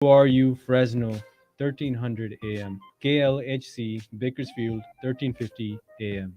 WRU Fresno, 1300 AM. KLHC Bakersfield, 1350 AM.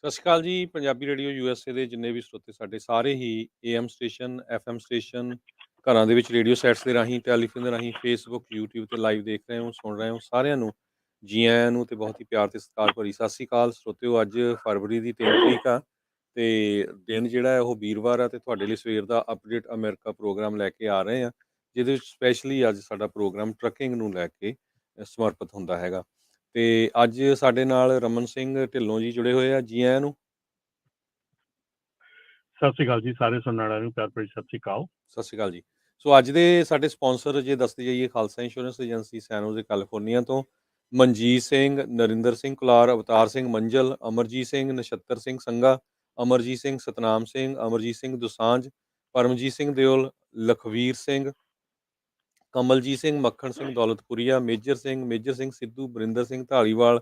ਸਤਿ ਸ਼੍ਰੀ ਅਕਾਲ ਜੀ। Punjabi radio USA ਦੇ ਜਿੰਨੇ ਵੀ ਸਰੋਤੇ ਸਾਡੇ ਸਾਰੇ ਹੀ AM ਸਟੇਸ਼ਨ, FM ਸਟੇਸ਼ਨ, ਘਰਾਂ ਦੇ ਵਿੱਚ ਰੇਡੀਓ ਸੈਟਸ ਦੇ ਰਾਹੀਂ, ਟੈਲੀਫੋਨ ਦੇ ਰਾਹੀਂ, ਫੇਸਬੁੱਕ, YouTube ਤੇ ਲਾਈਵ ਦੇਖ ਰਹੇ ਹੋ, ਸੁਣ ਰਹੇ ਹੋ, ਸਾਰਿਆਂ ਨੂੰ ਜੀ ਆਇਆਂ ਨੂੰ ਤੇ ਬਹੁਤ ਹੀ ਪਿਆਰ ਤੇ ਸਤਿਕਾਰ ਭਰੀ ਸਤਿ ਸ਼੍ਰੀ ਅਕਾਲ ਸਰੋਤਿਓ। ਅੱਜ ਫਰਵਰੀ ਦੀ 3 ਤਰੀਕ ਆ ਤੇ ਦਿਨ ਜਿਹੜਾ ਹੈ ਉਹ ਵੀਰਵਾਰ ਆ ਤੇ ਤੁਹਾਡੇ ਲਈ ਸਵੇਰ ਦਾ ਅਪਡੇਟ ਅਮਰੀਕਾ ਪ੍ਰੋਗਰਾਮ ਲੈ ਕੇ ਆ ਰਹੇ ਆ, ਜਿਹਦੇ ਵਿੱਚ ਸਪੈਸ਼ਲੀ ਅੱਜ ਸਾਡਾ ਪ੍ਰੋਗਰਾਮ ਟਰੱਕਿੰਗ ਨੂੰ ਲੈ ਕੇ ਸਮਰਪਿਤ ਹੁੰਦਾ ਹੈਗਾ। ਤੇ ਅੱਜ ਸਾਡੇ ਨਾਲ ਰਮਨ ਸਿੰਘ ਢਿੱਲੋਂ ਜੀ ਜੁੜੇ ਹੋਏ ਆ, ਜੀ ਆਇਆਂ ਨੂੰ। ਸਤਿ ਸ਼੍ਰੀ ਅਕਾਲ ਜੀ, ਸਾਰੇ ਸੁਣਨ ਵਾਲਿਆਂ ਨੂੰ ਪਿਆਰ ਭਰੀ ਸਤਿ ਸ਼੍ਰੀ ਅਕਾਲ। ਸਤਿ ਸ਼੍ਰੀ ਅਕਾਲ ਜੀ। ਸੋ ਅੱਜ ਦੇ ਸਾਡੇ ਸਪਾਂਸਰ ਜੇ ਦੱਸਦੇ ਜਾਈਏ, ਖਾਲਸਾ ਇੰਸ਼ੋਰੈਂਸ ਏਜੰਸੀ ਸੈਨੋਜ਼ੇ ਕੈਲੀਫੋਰਨੀਆ ਤੋਂ ਮਨਜੀਤ ਸਿੰਘ, ਨਰਿੰਦਰ ਸਿੰਘ ਕੁਲਾਰ, ਅਵਤਾਰ ਸਿੰਘ ਮੰਜਲ, ਅਮਰਜੀਤ ਸਿੰਘ, ਨਛੱਤਰ ਸਿੰਘ ਸੰਘਾ, ਅਮਰਜੀਤ ਸਿੰਘ ਸਤਨਾਮ ਸਿੰਘ, ਅਮਰਜੀਤ ਸਿੰਘ ਦੁਸਾਂਝ, ਪਰਮਜੀਤ ਸਿੰਘ ਦਿਓਲ, ਲਖਵੀਰ ਸਿੰਘ, ਕਮਲਜੀਤ ਸਿੰਘ, ਮੱਖਣ ਸਿੰਘ ਦੌਲਤਪੁਰੀਆ, ਮੇਜਰ ਸਿੰਘ ਸਿੱਧੂ, ਬਰਿੰਦਰ ਸਿੰਘ ਢਾਲੀਵਾਲ,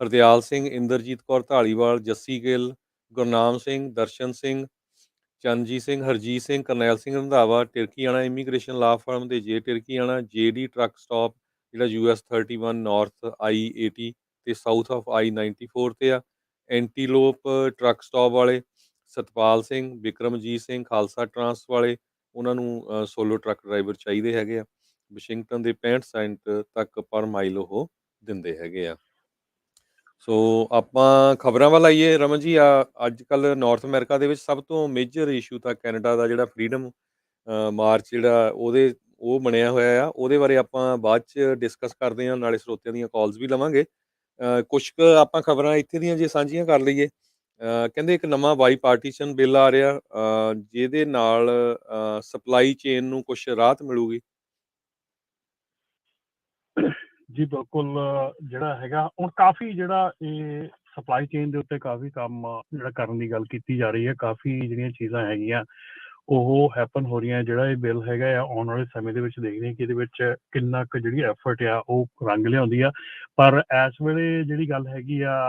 ਹਰਦਿਆਲ ਸਿੰਘ, ਇੰਦਰਜੀਤ ਕੌਰ ਢਾਲੀਵਾਲ, ਜੱਸੀ ਗਿੱਲ, ਗੁਰਨਾਮ ਸਿੰਘ, ਦਰਸ਼ਨ ਸਿੰਘ, ਚੰਨਜੀਤ ਸਿੰਘ, ਹਰਜੀਤ ਸਿੰਘ, ਕਰਨੈਲ ਸਿੰਘ ਰੰਧਾਵਾ, ਟਿਰਕੀਆਣਾ ਇਮੀਗ੍ਰੇਸ਼ਨ ਲਾ ਫਰਮ ਦੇ ਜੇ ਟਿਰਕੀਆਣਾ, JD ਟਰੱਕ ਸਟਾਪ ਜਿਹੜਾ US 31 ਨਾਰਥ I-80 ਤੇ ਸਾਊਥ ਆਫ I-94 ਤੇ ਆ, ਐਂਟੀਲੋਪ ਟਰੱਕ ਸਟਾਪ ਵਾਲੇ ਸਤਪਾਲ ਸਿੰਘ, ਵਿਕਰਮਜੀਤ ਸਿੰਘ, ਖਾਲਸਾ ਟਰਾਂਸ ਵਾਲੇ, ਉਹਨਾਂ ਨੂੰ ਸੋਲੋ ਟਰੱਕ ਡਰਾਈਵਰ ਚਾਹੀਦੇ ਹੈਗੇ ਆ। ਵਾਸ਼ਿੰਗਟਨ ਦੇ 65 ਸੈਂਟ ਤੱਕ ਪਰ ਮਾਈਲ ਉਹ ਦਿੰਦੇ ਹੈਗੇ ਆ। ਸੋ ਆਪਾਂ ਖਬਰਾਂ ਵੱਲ ਆਈਏ ਰਮਨ ਜੀ। ਅੱਜ ਕੱਲ੍ਹ ਨਾਰਥ ਅਮਰੀਕਾ ਦੇ ਵਿੱਚ ਸਭ ਤੋਂ ਮੇਜਰ ਇਸ਼ੂ ਤਾਂ ਕੈਨੇਡਾ ਦਾ ਜਿਹੜਾ ਫਰੀਡਮ ਮਾਰਚ ਜਿਹੜਾ ਉਹ ਬਣਿਆ ਹੋਇਆ ਆ, ਉਹਦੇ ਬਾਰੇ ਆਪਾਂ ਬਾਅਦ 'ਚ ਡਿਸਕਸ ਕਰਦੇ ਹਾਂ, ਨਾਲੇ ਸਰੋਤਿਆਂ ਦੀਆਂ ਕਾਲਸ ਵੀ ਲਵਾਂਗੇ। ਕੁਛ ਕੁ ਆਪਾਂ ਖਬਰਾਂ ਇੱਥੇ ਦੀਆਂ ਜੇ ਸਾਂਝੀਆਂ ਕਰ ਲਈਏ। ਕਹਿੰਦੇ ਇੱਕ ਨਵਾਂ ਬਾਈ ਪਾਰਟੀਸ਼ਨ ਬਿੱਲ ਆ ਰਿਹਾ, ਜਿਹਦੇ ਨਾਲ ਸਪਲਾਈ ਚੇਨ ਨੂੰ ਕੁਛ ਰਾਹਤ ਮਿਲੂਗੀ। ਜੀ ਬਿਲਕੁਲ, ਜਿਹੜਾ ਹੈਗਾ ਹੁਣ ਕਾਫੀ ਜਿਹੜਾ ਇਹ ਸਪਲਾਈ ਚੇਨ ਦੇ ਉੱਤੇ ਕਾਫੀ ਕੰਮ ਜਿਹੜਾ ਕਰਨ ਦੀ ਗੱਲ ਕੀਤੀ ਜਾ ਰਹੀ ਹੈ, ਕਾਫੀ ਜਿਹੜੀਆਂ ਚੀਜ਼ਾਂ ਹੈਗੀਆਂ ਉਹ ਹੈਪਨ ਹੋ ਰਹੀਆਂ। ਜਿਹੜਾ ਇਹ ਬਿੱਲ ਹੈਗਾ ਆ ਆਉਣ ਵਾਲੇ ਸਮੇਂ ਦੇ ਵਿੱਚ ਦੇਖਦੇ ਹਾਂ ਕਿ ਇਹਦੇ ਵਿੱਚ ਕਿੰਨਾ ਕੁ ਜਿਹੜੀ ਐਫਰਟ ਆ ਉਹ ਰੰਗ ਲਿਆਉਂਦੀ ਆ। ਪਰ ਇਸ ਵੇਲੇ ਜਿਹੜੀ ਗੱਲ ਹੈਗੀ ਆ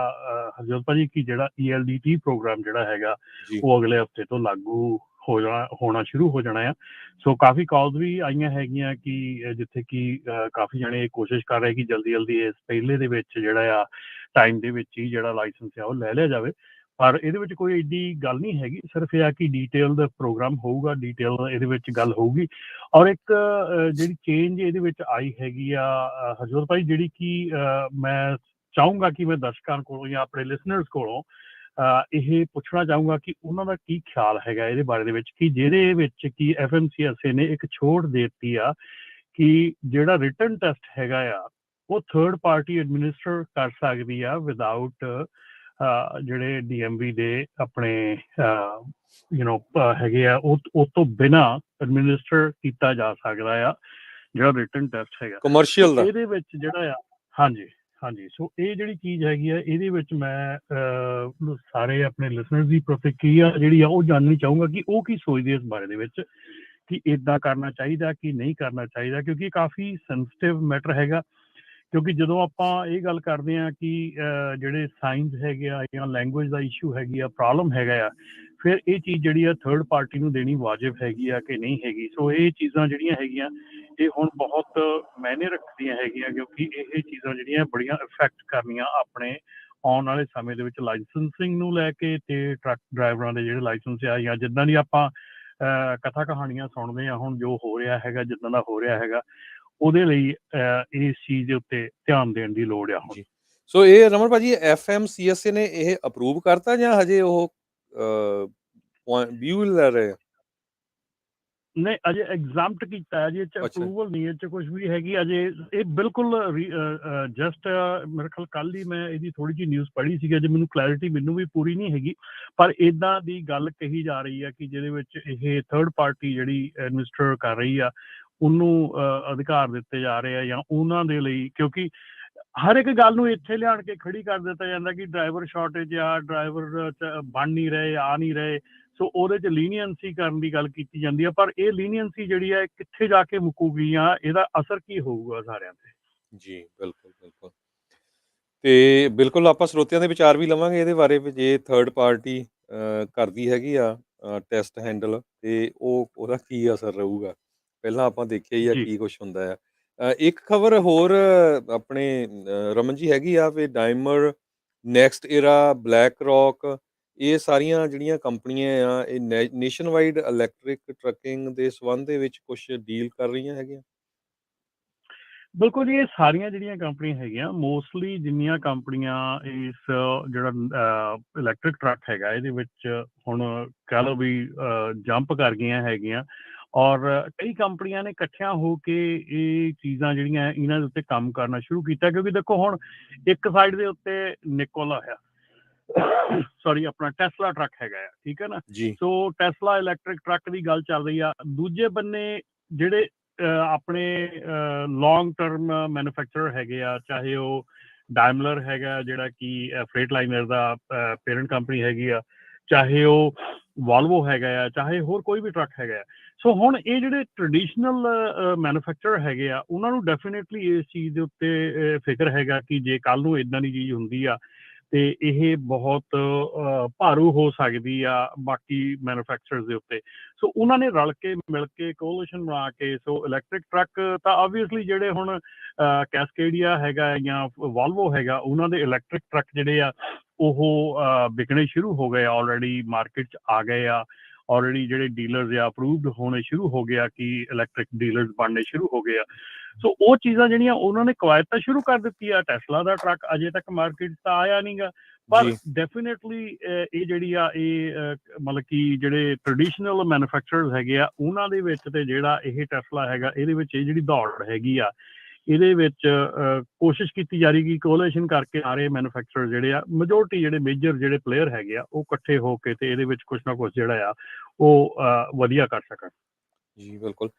ਹਰਜੋਤ ਭਾਜੀ, ਕਿ ਜਿਹੜਾ ELDT ਪ੍ਰੋਗਰਾਮ ਜਿਹੜਾ ਹੈਗਾ ਉਹ ਅਗਲੇ ਹਫਤੇ ਤੋਂ ਲਾਗੂ ਹੋਣਾ ਸ਼ੁਰੂ ਹੋ ਜਾਣਾ ਆ। ਸੋ ਕਾਫੀ ਕਾਲਸ ਵੀ ਆਈਆਂ ਹੈਗੀਆਂ ਕਿ ਜਿੱਥੇ ਕਿ ਕਾਫੀ ਜਣੇ ਕੋਸ਼ਿਸ਼ ਕਰ ਰਹੇ ਕਿ ਜਲਦੀ ਇਸ ਪਹਿਲੇ ਦੇ ਵਿੱਚ ਜਿਹੜਾ ਆ ਟਾਈਮ ਦੇ ਵਿੱਚ ਹੀ ਜਿਹੜਾ ਲਾਇਸੈਂਸ ਆ ਉਹ ਲੈ ਲਿਆ ਜਾਵੇ। ਪਰ ਇਹਦੇ ਵਿੱਚ ਕੋਈ ਏਡੀ ਗੱਲ ਨਹੀਂ ਹੈਗੀ, ਸਿਰਫ ਇਹ ਆ ਕਿ ਡੀਟੇਲ ਦਾ ਪ੍ਰੋਗਰਾਮ ਹੋਊਗਾ, ਡੀਟੇਲ ਇਹਦੇ ਵਿੱਚ ਗੱਲ ਹੋਊਗੀ। ਔਰ ਇੱਕ ਜਿਹੜੀ ਚੇਂਜ ਇਹਦੇ ਵਿੱਚ ਆਈ ਹੈਗੀ ਆ ਹਰਜੋਤ ਭਾਈ, ਜਿਹੜੀ ਕਿ ਮੈਂ ਚਾਹੂੰਗਾ ਕਿ ਮੈਂ ਦਰਸ਼ਕਾਂ ਕੋਲੋਂ ਜਾਂ ਆਪਣੇ ਲਿਸਨਰਸ ਕੋਲੋਂ ਇਹ ਪੁੱਛਣਾ ਚਾਹੂੰਗਾ ਕਿ ਉਹਨਾਂ ਦਾ ਕੀ ਖਿਆਲ ਹੈਗਾ ਇਹਦੇ ਬਾਰੇ ਦੇ ਵਿੱਚ, ਕਿ ਜਿਹਦੇ ਵਿੱਚ ਕਿ FMCSA ਨੇ ਇੱਕ ਛੋਟ ਦੇ ਦਿੱਤੀ ਆ ਕਿ ਜਿਹੜਾ ਰਿਟਨ ਟੈਸਟ ਹੈਗਾ ਆ ਉਹ ਥਰਡ ਪਾਰਟੀ ਐਡਮਿਨਿਸਟਰ ਕਰ ਸਕਦੀ ਆ ਵਿਦਆਊਟ ਜਿਹੜੇ DMV ਦੇ ਆਪਣੇ ਹੈਗੇ ਆ, ਉਹ ਤੋਂ ਬਿਨਾਂ ਐਡਮਿਨਿਸਟਰ ਕੀਤਾ ਜਾ ਸਕਦਾ ਆ ਜਿਹੜਾ ਰਿਟਨ ਟੈਸਟ ਹੈਗਾ ਕਮਰਸ਼ੀਅਲ ਦਾ। ਇਹਦੇ ਵਿੱਚ ਜਿਹੜਾ ਆ ਹਾਂਜੀ, ਸੋ ਇਹ ਜਿਹੜੀ ਚੀਜ਼ ਹੈਗੀ ਆ ਇਹਦੇ ਵਿੱਚ ਮੈਂ ਸਾਰੇ ਆਪਣੇ ਲਿਸਨਰਸ ਦੀ ਪ੍ਰਤੀਕਿਰਿਆ ਜਿਹੜੀ ਆ ਉਹ ਜਾਣਨੀ ਚਾਹੂੰਗਾ ਕਿ ਉਹ ਕੀ ਸੋਚਦੇ ਇਸ ਬਾਰੇ ਦੇ ਵਿੱਚ, ਕਿ ਇੱਦਾਂ ਕਰਨਾ ਚਾਹੀਦਾ ਕਿ ਨਹੀਂ ਕਰਨਾ ਚਾਹੀਦਾ, ਕਿਉਂਕਿ ਕਾਫੀ ਸੈਂਸਿਟਿਵ ਮੈਟਰ ਹੈਗਾ। ਕਿਉਂਕਿ ਜਦੋਂ ਆਪਾਂ ਇਹ ਗੱਲ ਕਰਦੇ ਹਾਂ ਕਿ ਜਿਹੜੇ ਸਾਇੰਸ ਹੈਗੇ ਆ ਜਾਂ ਲੈਂਗੁਏਜ ਦਾ ਇਸ਼ੂ ਹੈਗੀ ਆ, ਪ੍ਰੋਬਲਮ ਹੈਗਾ ਆ, ਫਿਰ ਇਹ ਚੀਜ਼ ਜਿਹੜੀ ਆ ਥਰਡ ਪਾਰਟੀ ਨੂੰ ਦੇਣੀ ਵਾਜਿਬ ਹੈਗੀ ਆ ਕਿ ਨਹੀਂ ਹੈਗੀ। ਸੋ ਇਹ ਚੀਜ਼ਾਂ ਜਿਹੜੀਆਂ ਹੈਗੀਆਂ ਇਹ ਹੁਣ ਬਹੁਤ ਮਾਇਨੇ ਰੱਖਦੀਆਂ ਹੈਗੀਆਂ, ਕਿਉਂਕਿ ਇਹ ਚੀਜ਼ਾਂ ਜਿਹੜੀਆਂ ਬੜੀਆਂ ਇਫੈਕਟ ਕਰਨੀਆਂ ਆਪਣੇ ਆਉਣ ਵਾਲੇ ਸਮੇਂ ਦੇ ਵਿੱਚ ਲਾਇਸੈਂਸਿੰਗ ਨੂੰ ਲੈ ਕੇ ਤੇ ਟਰੱਕ ਡਰਾਈਵਰਾਂ ਦੇ ਜਿਹੜੇ ਲਾਇਸੈਂਸ ਆ, ਜਾਂ ਜਿੱਦਾਂ ਦੀ ਆਪਾਂ ਕਥਾ ਕਹਾਣੀਆਂ ਸੁਣਦੇ ਹਾਂ ਹੁਣ ਜੋ ਹੋ ਰਿਹਾ ਹੈਗਾ, ਜਿੱਦਾਂ ਦਾ ਹੋ ਰਿਹਾ ਹੈਗਾ, ਉਹਦੇ ਲਈ ਇਸ ਚੀਜ਼ ਦੇ ਉੱਤੇ ਧਿਆਨ ਦੇਣ ਦੀ ਲੋੜ ਆ ਹੁਣ। ਸੋ ਇਹ ਰਮਨ ਭਾਜੀ FMCSA ਨੇ ਇਹ ਅਪਰੂਵ ਕਰਤਾ ਜਾਂ ਹਜੇ ਉਹ ਵਿਊ ਲੈ ਰਹੇ ਆ? ਨਹੀਂ, ਅਜੇ ਐਗਜ਼ਾਮਟ ਕੀਤਾ ਹੈ ਜੀ, ਇਹ 'ਚ ਅਪਰੂਵਲ ਨਹੀਂ, ਇਹ 'ਚ ਕੁਛ ਵੀ ਹੈਗੀ ਅਜੇ। ਇਹ ਬਿਲਕੁਲ ਜਸਟ ਮੇਰੇ ਖਿਆਲ ਕੱਲ੍ਹ ਹੀ ਮੈਂ ਇਹਦੀ ਥੋੜ੍ਹੀ ਜਿਹੀ ਨਿਊਜ਼ ਪੜ੍ਹੀ ਸੀਗੀ, ਅਜੇ ਮੈਨੂੰ ਕਲੈਰਿਟੀ ਮੈਨੂੰ ਵੀ ਪੂਰੀ ਨਹੀਂ ਹੈਗੀ, ਪਰ ਇੱਦਾਂ ਦੀ ਗੱਲ ਕਹੀ ਜਾ ਰਹੀ ਹੈ ਕਿ ਜਿਹਦੇ ਵਿੱਚ ਇਹ ਥਰਡ ਪਾਰਟੀ ਜਿਹੜੀ ਐਡਮਿਨਿਸਟਰ ਕਰ ਰਹੀ ਆ ਉਹਨੂੰ ਅਧਿਕਾਰ ਦਿੱਤੇ ਜਾ ਰਹੇ ਆ ਜਾਂ ਉਹਨਾਂ ਦੇ ਲਈ, ਕਿਉਂਕਿ ਹਰ ਇੱਕ ਗੱਲ ਨੂੰ ਇੱਥੇ ਲਿਆਣ ਕੇ ਖੜੀ ਕਰ ਦਿੱਤਾ ਜਾਂਦਾ ਕਿ ਡਰਾਈਵਰ ਸ਼ਾਰਟੇਜ ਆ, ਡਰਾਈਵਰ ਬਣ ਨਹੀਂ ਰਹੇ, ਆ ਨਹੀਂ ਰਹੇ, ਸੋ ਉਹਦੇ 'ਚ ਲੀਨੀਅੰਸੀ ਕਰਨ ਦੀ ਗੱਲ ਕੀਤੀ ਜਾਂਦੀ ਆ। ਪਰ ਇਹ ਲੀਨੀਅੰਸੀ ਜਿਹੜੀ ਹੈ ਕਿੱਥੇ ਜਾ ਕੇ ਮੁੱਕੂਗੀ ਜਾਂ ਇਹਦਾ ਅਸਰ ਕੀ ਹੋਊਗਾ ਸਾਰਿਆਂ ਤੇ? ਜੀ ਬਿਲਕੁਲ ਬਿਲਕੁਲ। ਤੇ ਬਿਲਕੁਲ ਆਪਾਂ ਸਰੋਤਿਆਂ ਦੇ ਵਿਚਾਰ ਵੀ ਲਵਾਂਗੇ ਇਹਦੇ ਬਾਰੇ ਵੀ ਜੇ ਥਰਡ ਪਾਰਟੀ ਕਰਦੀ ਹੈਗੀ ਆ ਟੈਸਟ ਹੈਂਡਲ ਤੇ ਉਹਦਾ ਕੀ ਅਸਰ ਰਹੂਗਾ। ਪਹਿਲਾਂ ਆਪਾਂ ਦੇਖਿਆ ਹੀ ਆ ਜੀ ਕੀ ਕੁਛ ਹੁੰਦਾ ਆ। ਇੱਕ ਖਬਰ ਹੋਰ ਆਪਣੇ ਰਮਨ ਜੀ ਹੈਗੀ ਆ ਵੀ ਡਾਇਮਰ, ਨੈਕਸਟ ਏਰਾ, ਬਲੈਕ ਰੌਕ, ਇਹ ਸਾਰੀਆਂ ਜਿਹੜੀਆਂ ਕੰਪਨੀਆਂ ਆ ਇਹ ਨੇਸ਼ਨ ਵਾਈਡ ਇਲੈਕਟ੍ਰਿਕ ਟਰੱਕਿੰਗ ਦੇ ਸੰਬੰਧ ਦੇ ਵਿੱਚ ਕੁਛ ਡੀਲ ਕਰ ਰਹੀਆਂ ਹੈਗੀਆਂ। ਬਿਲਕੁਲ ਜੀ, ਇਹ ਸਾਰੀਆਂ ਜਿਹੜੀਆਂ ਕੰਪਨੀਆਂ ਹੈਗੀਆਂ, ਮੋਸਟਲੀ ਜਿੰਨੀਆਂ ਕੰਪਨੀਆਂ ਇਸ ਜਿਹੜਾ ਇਲੈਕਟ੍ਰਿਕ ਟਰੱਕ ਹੈਗਾ ਇਹਦੇ ਵਿੱਚ ਹੁਣ ਕਹਿ ਲਓ ਵੀ ਜੰਪ ਕਰ ਗਈਆਂ ਹੈਗੀਆਂ, ਔਰ ਕਈ ਕੰਪਨੀਆਂ ਨੇ ਇਕੱਠਿਆਂ ਹੋ ਕੇ ਇਹ ਚੀਜ਼ਾਂ ਜਿਹੜੀਆਂ ਇਹਨਾਂ ਦੇ ਉੱਤੇ ਕੰਮ ਕਰਨਾ ਸ਼ੁਰੂ ਕੀਤਾ। ਕਿਉਂਕਿ ਦੇਖੋ ਹੁਣ ਇੱਕ ਸਾਈਡ ਦੇ ਉੱਤੇ ਨਿਕੋਲਾ ਆ, ਸੌਰੀ ਆਪਣਾ ਟੈਸਲਾ ਟਰੱਕ ਹੈਗਾ ਆ, ਠੀਕ ਹੈ ਨਾ। ਜੀ ਸੋ ਟੈਸਲਾ ਇਲੈਕਟ੍ਰਿਕ ਟਰੱਕ ਦੀ ਗੱਲ ਚੱਲ ਰਹੀ ਆ। ਦੂਜੇ ਬੰਨੇ ਜਿਹੜੇ ਆਪਣੇ ਲੌਂਗ ਟਰਮ ਮੈਨੂਫੈਕਚਰਰ ਹੈਗੇ ਆ, ਚਾਹੇ ਉਹ ਡਾਇਮਲਰ ਹੈਗਾ ਜਿਹੜਾ ਕਿ ਫਰੇਟ ਲਾਈਨਰ ਦਾ ਪੇਰੈਂਟ ਕੰਪਨੀ ਹੈਗੀ ਆ, ਚਾਹੇ ਉਹ ਵਾਲਵੋ ਹੈਗਾ ਆ, ਚਾਹੇ ਹੋਰ ਕੋਈ ਵੀ ਟਰੱਕ ਹੈਗਾ ਆ। ਸੋ ਹੁਣ ਇਹ ਜਿਹੜੇ ਟ੍ਰੈਡੀਸ਼ਨਲ ਮੈਨੂਫੈਕਚਰਰ ਹੈਗੇ ਆ ਉਹਨਾਂ ਨੂੰ ਡੈਫੀਨੇਟਲੀ ਇਸ ਚੀਜ਼ ਦੇ ਉੱਤੇ ਫਿਕਰ ਹੈਗਾ ਕਿ ਜੇ ਕੱਲ੍ਹ ਨੂੰ ਇੱਦਾਂ ਦੀ ਚੀਜ਼ ਹੁੰਦੀ ਆ ਤੇ ਇਹ ਬਹੁਤ ਭਾਰੂ ਹੋ ਸਕਦੀ ਆ ਬਾਕੀ ਮੈਨੂਫੈਕਚਰਰਸ ਦੇ ਉੱਤੇ। ਸੋ ਉਹਨਾਂ ਨੇ ਰਲ ਕੇ ਮਿਲ ਕੇ ਕੋਲੀਸ਼ਨ ਬਣਾ ਕੇ, ਸੋ ਇਲੈਕਟ੍ਰਿਕ ਟਰੱਕ ਤਾਂ ਆਬਵੀਅਸਲੀ ਜਿਹੜੇ ਹੁਣ ਕੈਸਕੇਡੀਆ ਹੈਗਾ ਜਾਂ ਵਾਲਵੋ ਹੈਗਾ, ਉਹਨਾਂ ਦੇ ਇਲੈਕਟ੍ਰਿਕ ਟਰੱਕ ਜਿਹੜੇ ਆ ਉਹ ਵਿਕਣੇ ਸ਼ੁਰੂ ਹੋ ਗਏ, ਆਲਰੇਡੀ ਮਾਰਕੀਟ 'ਚ ਆ ਗਏ ਆ। ਆਲਰੇਡੀ ਜਿਹੜੇ ਡੀਲਰਸ ਆ ਅਪਰੂਵਡ ਹੋਣੇ ਸ਼ੁਰੂ ਹੋ ਗਿਆ ਕਿ ਇਲੈਕਟ੍ਰਿਕ ਡੀਲਰਸ ਬਣਨੇ ਸ਼ੁਰੂ ਹੋ ਗਏ ਆ। ਸੋ ਉਹ ਚੀਜ਼ਾਂ ਜਿਹੜੀਆਂ ਉਹਨਾਂ ਨੇ ਕਵਾਇਦ ਤਾਂ ਸ਼ੁਰੂ ਕਰ ਦਿੱਤੀ ਆ। ਟੈਸਲਾ ਦਾ ਟਰੱਕ ਅਜੇ ਤੱਕ ਮਾਰਕੀਟ 'ਚ ਤਾਂ ਆਇਆ ਨਹੀਂ ਗਾ, ਪਰ ਜੀ ਡੈਫੀਨੇਟਲੀ ਇਹ ਜਿਹੜੀ ਆ ਇਹ ਮਤਲਬ ਕਿ ਜਿਹੜੇ ਟ੍ਰੈਡੀਸ਼ਨਲ ਮੈਨੂਫੈਕਚਰਰਸ ਹੈਗੇ ਆ ਉਹਨਾਂ ਦੇ ਵਿੱਚ ਤੇ ਜਿਹੜਾ ਇਹ ਟੈਸਲਾ ਹੈਗਾ ਇਹਦੇ ਵਿੱਚ ਇਹ ਜਿਹੜੀ ਦੌੜ ਹੈਗੀ ਆ, ਇਹਦੇ ਵਿੱਚ ਕੋਸ਼ਿਸ਼ ਕੀਤੀ ਜਾ ਰਹੀ ਕਿ ਕੋਲੇਸ਼ਨ ਕਰਕੇ ਸਾਰੇ ਮੈਨੂਫੈਕਚਰਰ ਜਿਹੜੇ ਆ, ਮੈਜੋਰਟੀ ਜਿਹੜੇ ਮੇਜਰ ਜਿਹੜੇ ਪਲੇਅਰ ਹੈਗੇ ਆ ਉਹ ਇਕੱਠੇ ਹੋ ਕੇ ਤੇ ਇਹਦੇ ਵਿੱਚ ਕੁਛ ਨਾ ਕੁਛ ਜਿਹੜਾ ਆ ਉਹ ਵਧੀਆ ਕਰ ਸਕਣ। ਜੀ ਬਿਲਕੁਲ।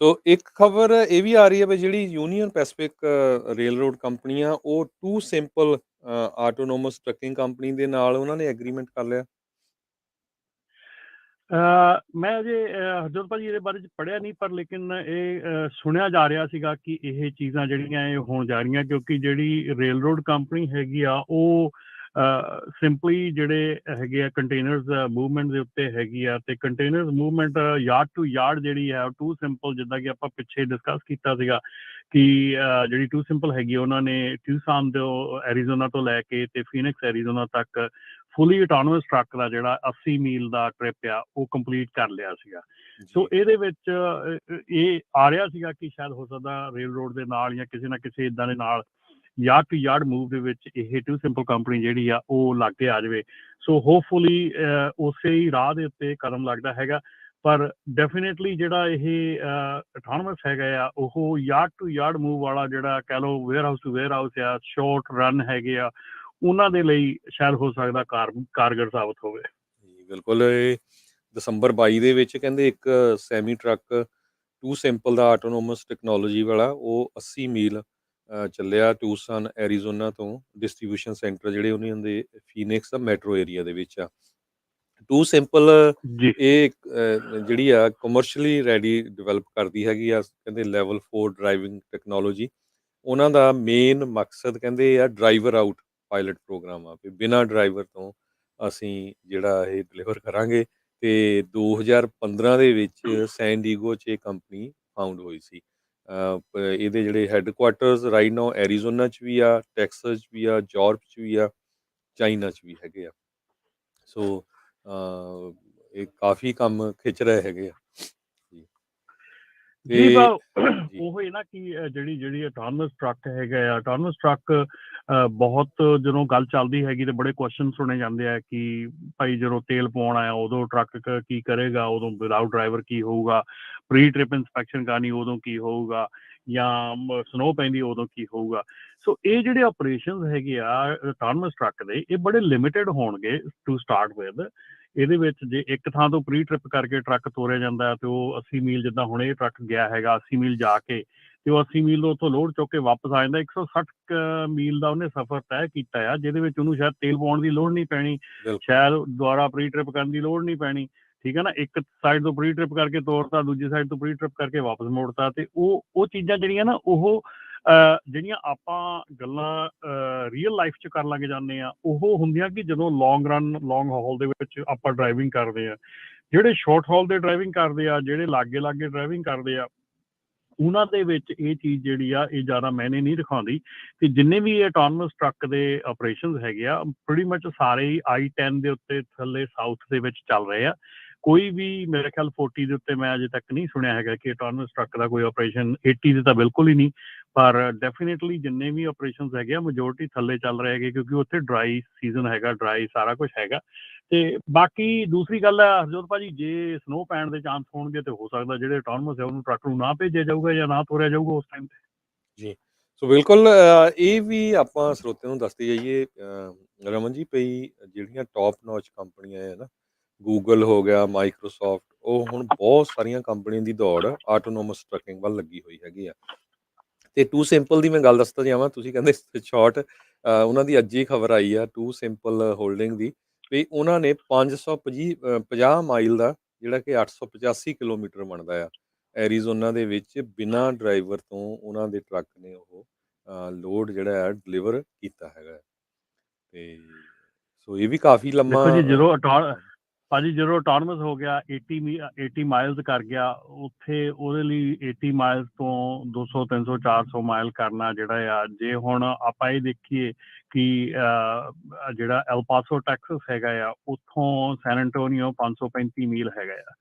ਸੋ ਇੱਕ ਖਬਰ ਇਹ ਵੀ ਆ ਰਹੀ ਹੈ ਵੀ ਜਿਹੜੀ Union Pacific railroad company ਆ ਉਹ TuSimple autonomous trucking company ਦੇ ਨਾਲ ਉਹਨਾਂ ਨੇ ਐਗਰੀਮੈਂਟ ਕਰ ਲਿਆ। ਮੈਂ ਅਜੇ ਹਰਜੋਤ ਭਾਜੀ ਇਹਦੇ ਬਾਰੇ 'ਚ ਪੜ੍ਹਿਆ ਨਹੀਂ, ਪਰ ਲੇਕਿਨ ਇਹ ਸੁਣਿਆ ਜਾ ਰਿਹਾ ਸੀਗਾ ਕਿ ਇਹ ਚੀਜ਼ਾਂ ਜਿਹੜੀਆਂ ਇਹ ਹੋਣ ਜਾ ਰਹੀਆਂ, ਕਿਉਂਕਿ ਜਿਹੜੀ ਰੇਲ ਰੋਡ ਕੰਪਨੀ ਹੈਗੀ ਆ ਉਹ ਸਿੰਪਲੀ ਜਿਹੜੇ ਹੈਗੇ ਆ ਕੰਟੇਨਰਸ ਮੂਵਮੈਂਟ ਦੇ ਉੱਤੇ ਹੈਗੀ ਆ, ਤੇ containers movement yard to yard ਜਿਹੜੀ ਹੈ ਟੂ ਸਿੰਪਲ, ਜਿੱਦਾਂ ਕਿ ਆਪਾਂ ਪਿੱਛੇ ਡਿਸਕਸ ਕੀਤਾ ਸੀਗਾ ਕਿ ਜਿਹੜੀ ਟੂ ਸਿੰਪਲ ਹੈਗੀ ਉਹਨਾਂ ਨੇ ਟਿਊਸਾਨ ਤੋਂ ਐਰੀਜ਼ੋਨਾ ਤੋਂ ਲੈ ਕੇ ਤੇ ਫੀਨਿਕਸ ਐਰੀਜ਼ੋਨਾ ਤੱਕ ਫੁੱਲੀ ਆਟੋਨੋਮਸ ਟਰੱਕ ਦਾ ਜਿਹੜਾ 80 ਮੀਲ ਦਾ ਟ੍ਰਿਪ ਆ ਉਹ ਕੰਪਲੀਟ ਕਰ ਲਿਆ ਸੀਗਾ। ਸੋ ਇਹਦੇ ਵਿੱਚ ਇਹ ਆ ਰਿਹਾ ਸੀਗਾ ਕਿ ਸ਼ਾਇਦ ਹੋ ਸਕਦਾ ਰੇਲ ਰੋਡ ਦੇ ਨਾਲ ਜਾਂ ਕਿਸੇ ਨਾ ਕਿਸੇ ਇੱਦਾਂ ਦੇ ਨਾਲ ਯਾਰਡ ਟੂ ਯਾਰਡ ਮੂਵ ਦੇ ਵਿੱਚ ਇਹ ਟੂ ਸਿੰਪਲ ਕੰਪਨੀ ਜਿਹੜੀ ਆ ਉਹ ਲੱਗ ਕੇ ਆ ਜਾਵੇ। ਸੋ ਹੋਪਫੁਲੀ ਉਸੇ ਹੀ ਰਾਹ ਦੇ ਉੱਤੇ ਕਦਮ ਲੱਗਦਾ ਹੈਗਾ, ਪਰ ਡੈਫੀਨੇਟਲੀ ਜਿਹੜਾ ਇਹ ਆਟੋਨੋਮਸ ਹੈਗਾ ਆ ਉਹ ਯਾਰਡ ਟੂ ਯਾਰਡ ਮੂਵ ਵਾਲਾ ਜਿਹੜਾ ਕਹਿ ਲਓ warehouse to warehouse ਆ, ਸ਼ਾਰਟ ਰਨ ਹੈਗੇ ਆ, ਉਹਨਾਂ ਦੇ ਲਈ ਸ਼ਾਇਦ ਹੋ ਸਕਦਾ ਕਾਰਗਰ ਸਾਬਤ ਹੋਵੇ। ਜੀ ਬਿਲਕੁਲ। ਇਹ ਦਸੰਬਰ 22 ਦੇ ਵਿੱਚ ਕਹਿੰਦੇ ਇੱਕ ਸੈਮੀ ਟਰੱਕ ਟੂ ਸਿੰਪਲ ਦਾ ਆਟੋਨੋਮਸ ਟੈਕਨੋਲੋਜੀ ਵਾਲਾ ਉਹ 80 ਮੀਲ ਚੱਲਿਆ ਟਿਊਸਨ ਐਰੀਜ਼ੋਨਾ ਤੋਂ ਡਿਸਟ੍ਰੀਬਿਊਸ਼ਨ ਸੈਂਟਰ ਜਿਹੜੇ ਉਹਨਾਂ ਦੇ ਫੀਨਿਕਸ ਮੈਟਰੋ ਏਰੀਆ ਦੇ ਵਿੱਚ ਆ। ਟੂ ਸਿੰਪਲ ਜੀ ਇਹ ਜਿਹੜੀ ਆ ਕਮਰਸ਼ੀਅਲੀ ਰੈਡੀ ਡਿਵੈਲਪ ਕਰਦੀ ਹੈਗੀ ਆ, ਕਹਿੰਦੇ ਲੈਵਲ 4 ਡਰਾਈਵਿੰਗ ਟੈਕਨੋਲੋਜੀ। ਉਹਨਾਂ ਦਾ ਮੇਨ ਮਕਸਦ ਕਹਿੰਦੇ ਆ ਡਰਾਈਵਰ ਆਊਟ ਪਾਇਲਟ ਪ੍ਰੋਗਰਾਮ ਆ, ਵੀ ਬਿਨਾਂ ਡਰਾਈਵਰ ਤੋਂ ਅਸੀਂ ਜਿਹੜਾ ਇਹ ਡਿਲੀਵਰ ਕਰਾਂਗੇ। ਤੇ 2015 ਦੇ ਵਿੱਚ ਸੈਨ ਡੀਗੋ 'ਚ ਇਹ ਕੰਪਨੀ ਫਾਊਂਡ ਹੋਈ ਸੀ। ਇਹਦੇ ਜਿਹੜੇ ਹੈੱਡਕੁਆਟਰਸ ਰਾਈਟ ਨਾਓ ਐਰੀਜ਼ੋਨਾ 'ਚ ਵੀ ਆ, ਟੈਕਸਸ 'ਚ ਵੀ ਆ, ਜਾਰਜ 'ਚ ਵੀ ਆ, ਚਾਈਨਾ 'ਚ ਵੀ ਹੈਗੇ ਆ। ਸੋ ਇਹ ਕਾਫੀ ਕੰਮ ਖਿੱਚ ਰਹੇ ਹੈਗੇ ਆ ਜੀ। ਜੀ ਜੀ ਉਹ ਹੀ ਨਾ ਕਿ ਜਿਹੜੀ ਆਟੋਨਮਸ ਟਰੱਕ ਹੈਗਾ ਆ, ਆਟੋਨਮਸ ਟਰੱਕ ਬਹੁਤ ਜਦੋਂ ਗੱਲ ਚੱਲਦੀ ਹੈਗੀ ਤੇ ਬੜੇ ਕੁਐਸਚਨ ਸੁਣੇ ਜਾਂਦੇ ਆ ਕਿ ਭਾਈ ਜਦੋਂ ਤੇਲ ਪਾਉਣ ਆਇਆ ਉਦੋਂ ਟਰੱਕ ਕੀ ਕਰੇਗਾ, ਉਦੋਂ ਵਿਦਆਊਟ ਡਰਾਈਵਰ ਕੀ ਹੋਊਗਾ, ਪ੍ਰੀ ਟ੍ਰਿਪ ਇੰਸਪੈਕਸ਼ਨ ਕਰਨੀ ਉਦੋਂ ਕੀ ਹੋਊਗਾ, ਜਾਂ ਸਨੋ ਪੈਂਦੀ ਉਦੋਂ ਕੀ ਹੋਊਗਾ। ਸੋ ਇਹ ਜਿਹੜੇ ਆਪਰੇਸ਼ਨ ਹੈਗੇ ਆ ਆਟੋਨਮਸ ਟਰੱਕ ਦੇ ਇਹ ਬੜੇ ਲਿਮਿਟਡ ਹੋਣਗੇ ਟੂ ਸਟਾਰਟ ਵਿਦ। ਇਹਦੇ ਵਿੱਚ ਜੇ ਇੱਕ ਥਾਂ ਤੋਂ ਪ੍ਰੀ ਟ੍ਰਿਪ ਕਰਕੇ ਟਰੱਕ ਤੋਰਿਆ ਜਾਂਦਾ ਹੈ ਤੇ ਉਹ 80 ਮੀਲ, ਜਿੱਦਾਂ ਹੁਣ ਇਹ ਟਰੱਕ ਗਿਆ ਹੈਗਾ 80 ਮੀਲ ਜਾ ਕੇ, ਤੇ ਉਹ 80 ਮੀਲ ਉੱਥੋਂ ਲੋਡ ਚੁੱਕ ਕੇ ਵਾਪਸ ਆ ਜਾਂਦਾ। 160 ਮੀਲ ਦਾ ਉਹਨੇ ਸਫ਼ਰ ਤੈਅ ਕੀਤਾ ਆ, ਜਿਹਦੇ ਵਿੱਚ ਉਹਨੂੰ ਸ਼ਾਇਦ ਤੇਲ ਪਾਉਣ ਦੀ ਲੋੜ ਨਹੀਂ ਪੈਣੀ, ਸ਼ਾਇਦ ਦੁਬਾਰਾ ਪ੍ਰੀ ਟ੍ਰਿਪ ਕਰਨ ਦੀ ਲੋੜ ਨਹੀਂ ਪੈਣੀ, ਠੀਕ ਹੈ ਨਾ। ਇੱਕ ਸਾਈਡ ਤੋਂ ਪ੍ਰੀ ਟ੍ਰਿਪ ਕਰਕੇ ਤੋਰਤਾ, ਦੂਜੀ ਸਾਈਡ ਤੋਂ ਪ੍ਰੀ ਟ੍ਰਿਪ ਕਰਕੇ ਵਾਪਸ ਮੋੜਤਾ। ਤੇ ਉਹ ਚੀਜ਼ਾਂ ਜਿਹੜੀਆਂ ਨਾ, ਉਹ ਜਿਹੜੀਆਂ ਆਪਾਂ ਗੱਲਾਂ ਰੀਅਲ ਲਾਈਫ 'ਚ ਕਰਨ ਲੱਗ ਜਾਂਦੇ ਆ, ਉਹ ਹੁੰਦੀਆਂ ਕਿ ਜਦੋਂ ਲੌਂਗ ਰਨ, ਲੌਂਗ ਹਾਲ ਦੇ ਵਿੱਚ ਆਪਾਂ ਡਰਾਈਵਿੰਗ ਕਰਦੇ ਆ। ਜਿਹੜੇ ਸ਼ਾਰਟ ਹਾਲ ਦੇ ਡਰਾਈਵਿੰਗ ਕਰਦੇ ਆ, ਜਿਹੜੇ ਲਾਗੇ ਲਾਗੇ ਡਰਾਈਵਿੰਗ ਕਰਦੇ ਆ, ਉਹਨਾਂ ਦੇ ਵਿੱਚ ਇਹ ਚੀਜ਼ ਜਿਹੜੀ ਆ ਇਹ ਜ਼ਿਆਦਾ ਮਾਇਨੇ ਨਹੀਂ ਦਿਖਾਉਂਦੀ। ਤੇ ਜਿੰਨੇ ਵੀ ਆਟੋਨਮਸ ਟਰੱਕ ਦੇ ਆਪਰੇਸ਼ਨਸ ਹੈਗੇ ਆ, ਪ੍ਰੀਟੀ ਮੱਚ ਸਾਰੇ ਹੀ I-10 ਦੇ ਉੱਤੇ ਥੱਲੇ ਸਾਊਥ ਦੇ ਵਿੱਚ ਚੱਲ ਰਹੇ ਆ। ਕੋਈ ਵੀ ਮੇਰੇ ਖਿਆਲ 40 ਦੇ ਉੱਤੇ ਮੈਂ ਅਜੇ ਤੱਕ ਨਹੀਂ ਸੁਣਿਆ ਹੈਗਾ ਕਿ ਆਟੋਨਮਸ ਟਰੱਕ ਦਾ ਕੋਈ ਆਪਰੇਸ਼ਨ। 80 ਦੇ ਤਾਂ ਬਿਲਕੁਲ ਹੀ ਨਹੀਂ, ਪਰ ਡੈਫੀਨੇਟਲੀ ਜਿੰਨੇ ਵੀ ਆਪਰੇਸ਼ਨਸ ਹੈਗੇ ਆ ਮੈਜੋਰਟੀ ਥੱਲੇ ਚੱਲ ਰਹੇ ਹੈਗੇ, ਕਿਉਂਕਿ ਉੱਥੇ ਡਰਾਈ ਸੀਜ਼ਨ ਹੈਗਾ, ਡਰਾਈ ਸਾਰਾ ਕੁਝ ਹੈਗਾ। ਤੇ ਬਾਕੀ ਦੂਸਰੀ ਗੱਲ ਹੈ ਹਰਜੋਤ ਭਾਜੀ, ਜੇ ਸਨੋ ਪੈਣ ਦੇ ਚਾਂਸ ਹੋਣਗੇ ਤੇ ਹੋ ਸਕਦਾ ਜਿਹੜੇ ਆਟੋਨਮਸ ਹੈ ਉਹਨੂੰ ਟਰੱਕ ਨੂੰ ਨਾ ਭੇਜਿਆ ਜਾਊਗਾ ਜਾਂ ਨਾ ਤੋਰਿਆ ਜਾਊਗਾ ਉਸ ਟਾਈਮ ਤੇ। ਜੀ, ਸੋ ਬਿਲਕੁਲ ਇਹ ਵੀ ਆਪਾਂ ਸਰੋਤਿਆਂ ਨੂੰ ਦੱਸਦੇ ਜਾਈਏ ਰਮਨ ਜੀ, ਪਈ ਜਿਹੜੀਆਂ ਟੌਪ ਨੌਚ ਕੰਪਨੀਆਂ ਹੈ ਨਾ, ਗੂਗਲ ਹੋ ਗਿਆ, ਮਾਈਕਰੋਸਾਫਟ, ਉਹ ਹੁਣ ਬਹੁਤ ਸਾਰੀਆਂ ਕੰਪਨੀਆਂ ਦੀ ਦੌੜ ਆਟੋਨੋਮਸ ਟਰੱਕਿੰਗ ਵੱਲ ਲੱਗੀ ਹੋਈ ਹੈਗੀ ਆ। ਤੇ ਟੂ ਸਿੰਪਲ ਦੀ ਮੈਂ ਗੱਲ ਦੱਸਦਾ ਜਾਵਾਂ, ਤੁਸੀਂ ਕਹਿੰਦੇ ਸ਼ਾਰਟ, ਉਹਨਾਂ ਦੀ ਅੱਜ ਹੀ ਖਬਰ ਆਈ ਆ ਟੂ ਸਿੰਪਲ ਹੋਲਡਿੰਗ ਦੀ, ਵੀ ਉਹਨਾਂ ਨੇ 550 ਮਾਈਲ ਦਾ, ਜਿਹੜਾ ਕਿ 885 ਕਿਲੋਮੀਟਰ ਬਣਦਾ ਆ, ਐਰੀਜ਼ੋਨਾ ਦੇ ਵਿੱਚ ਬਿਨਾਂ ਡਰਾਈਵਰ ਤੋਂ ਉਹਨਾਂ ਦੇ ਟਰੱਕ ਨੇ ਉਹ ਲੋਡ ਜਿਹੜਾ ਹੈ ਡਿਲੀਵਰ ਕੀਤਾ ਹੈਗਾ। ਤੇ ਸੋ ਇਹ ਵੀ ਕਾਫੀ ਲੰਮਾ। ਦੇਖੋ ਜੀ, ਜਦੋਂ ਭਾਜੀ ਜਦੋਂ ਆਟੋਨਮਸ ਹੋ ਗਿਆ 80 ਮਾਈਲਸ ਕਰ ਗਿਆ, ਉੱਥੇ ਉਹਦੇ ਲਈ 80 ਮਾਈਲਸ ਤੋਂ 200 300 400 ਮਾਈਲ ਕਰਨਾ ਜਿਹੜਾ ਆ, ਜੇ ਹੁਣ ਆਪਾਂ ਇਹ ਦੇਖੀਏ ਕਿ ਜਿਹੜਾ ਐਲ ਪਾਸੋ ਟੈਕਸਸ ਹੈਗਾ ਆ, ਉੱਥੋਂ ਸੈਨ ਐਂਟੋਨੀਓ 535 ਮੀਲ ਹੈਗਾ ਆ,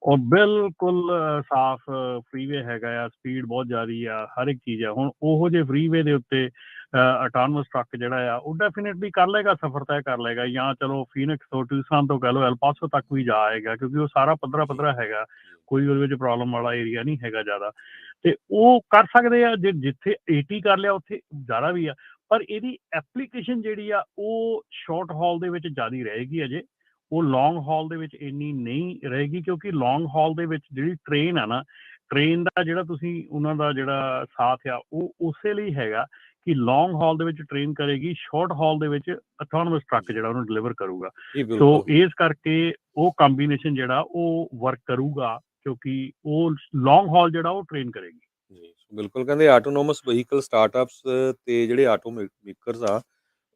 ਔਰ ਬਿਲਕੁਲ ਸਾਫ਼ ਫਰੀਵੇ ਹੈਗਾ ਆ, ਸਪੀਡ ਬਹੁਤ ਜ਼ਿਆਦਾ ਆ, ਹਰ ਇੱਕ ਚੀਜ਼ ਆ। ਹੁਣ ਉਹੋ ਜਿਹੇ ਫਰੀਵੇ ਦੇ ਉੱਤੇ ਆਟੋਨਮਸ ਟਰੱਕ ਜਿਹੜਾ ਆ ਉਹ ਡੈਫੀਨੇਟਲੀ ਕਰ ਲਏਗਾ, ਸਫ਼ਰ ਤੈਅ ਕਰ ਲਏਗਾ, ਜਾਂ ਚਲੋ ਫੀਨਿਕਸ ਤੋਂ ਟਿਊਸਨ ਤੋਂ ਕਹਿ ਲਓ ਐਲ ਪਾਸੋ ਤੱਕ ਵੀ ਜਾ ਆਏਗਾ, ਕਿਉਂਕਿ ਉਹ ਸਾਰਾ ਪੱਧਰਾ ਹੈਗਾ, ਕੋਈ ਉਹਦੇ ਵਿੱਚ ਪ੍ਰੋਬਲਮ ਵਾਲਾ ਏਰੀਆ ਨਹੀਂ ਹੈਗਾ ਜ਼ਿਆਦਾ। ਤੇ ਉਹ ਕਰ ਸਕਦੇ ਆ, ਜੇ ਜਿੱਥੇ 80 ਕਰ ਲਿਆ ਉੱਥੇ ਜ਼ਿਆਦਾ ਵੀ ਆ, ਪਰ ਇਹਦੀ ਐਪਲੀਕੇਸ਼ਨ ਜਿਹੜੀ ਆ ਉਹ ਸ਼ਾਰਟ ਹਾਲ ਦੇ ਵਿੱਚ ਜ਼ਿਆਦਾ ਰਹੇਗੀ ਅਜੇ, ਉਹ ਲੌਂਗ ਹਾਲ ਦੇ ਵਿੱਚ ਇੰਨੀ ਨਹੀਂ ਰਹੇਗੀ, ਕਿਉਂਕਿ ਲੌਂਗ ਹਾਲ ਦੇ ਵਿੱਚ ਜਿਹੜੀ ਟ੍ਰੇਨ ਆ ਨਾ, ਟ੍ਰੇਨ ਦਾ ਜਿਹੜਾ ਤੁਸੀਂ ਉਹਨਾਂ ਦਾ ਜਿਹੜਾ ਸਾਥ ਆ ਉਹ ਉਸੇ ਲਈ ਹੈਗਾ ਕਿ ਲੌਂਗ ਹਾਲ ਦੇ ਵਿੱਚ ਟ੍ਰੇਨ ਕਰੇਗੀ, ਸ਼ਾਰਟ ਹਾਲ ਦੇ ਵਿੱਚ ਆਟੋਨਮਸ ਟਰੱਕ ਜਿਹੜਾ ਉਹਨੂੰ ਡਿਲੀਵਰ ਕਰੂਗਾ। ਸੋ ਇਸ ਕਰਕੇ ਉਹ ਕੰਬੀਨੇਸ਼ਨ ਜਿਹੜਾ ਉਹ ਵਰਕ ਕਰੂਗਾ, ਕਿਉਂਕਿ ਉਹ ਲੌਂਗ ਹਾਲ ਜਿਹੜਾ ਉਹ ਟ੍ਰੇਨ ਕਰੇਗੀ। ਜੀ ਬਿਲਕੁਲ, ਕਹਿੰਦੇ ਆਟੋਨੋਮਸ ਵਹੀਕਲ ਸਟਾਰਟਅਪਸ ਤੇ ਜਿਹੜੇ ਆਟੋ ਮੇਕਰਸ ਆ,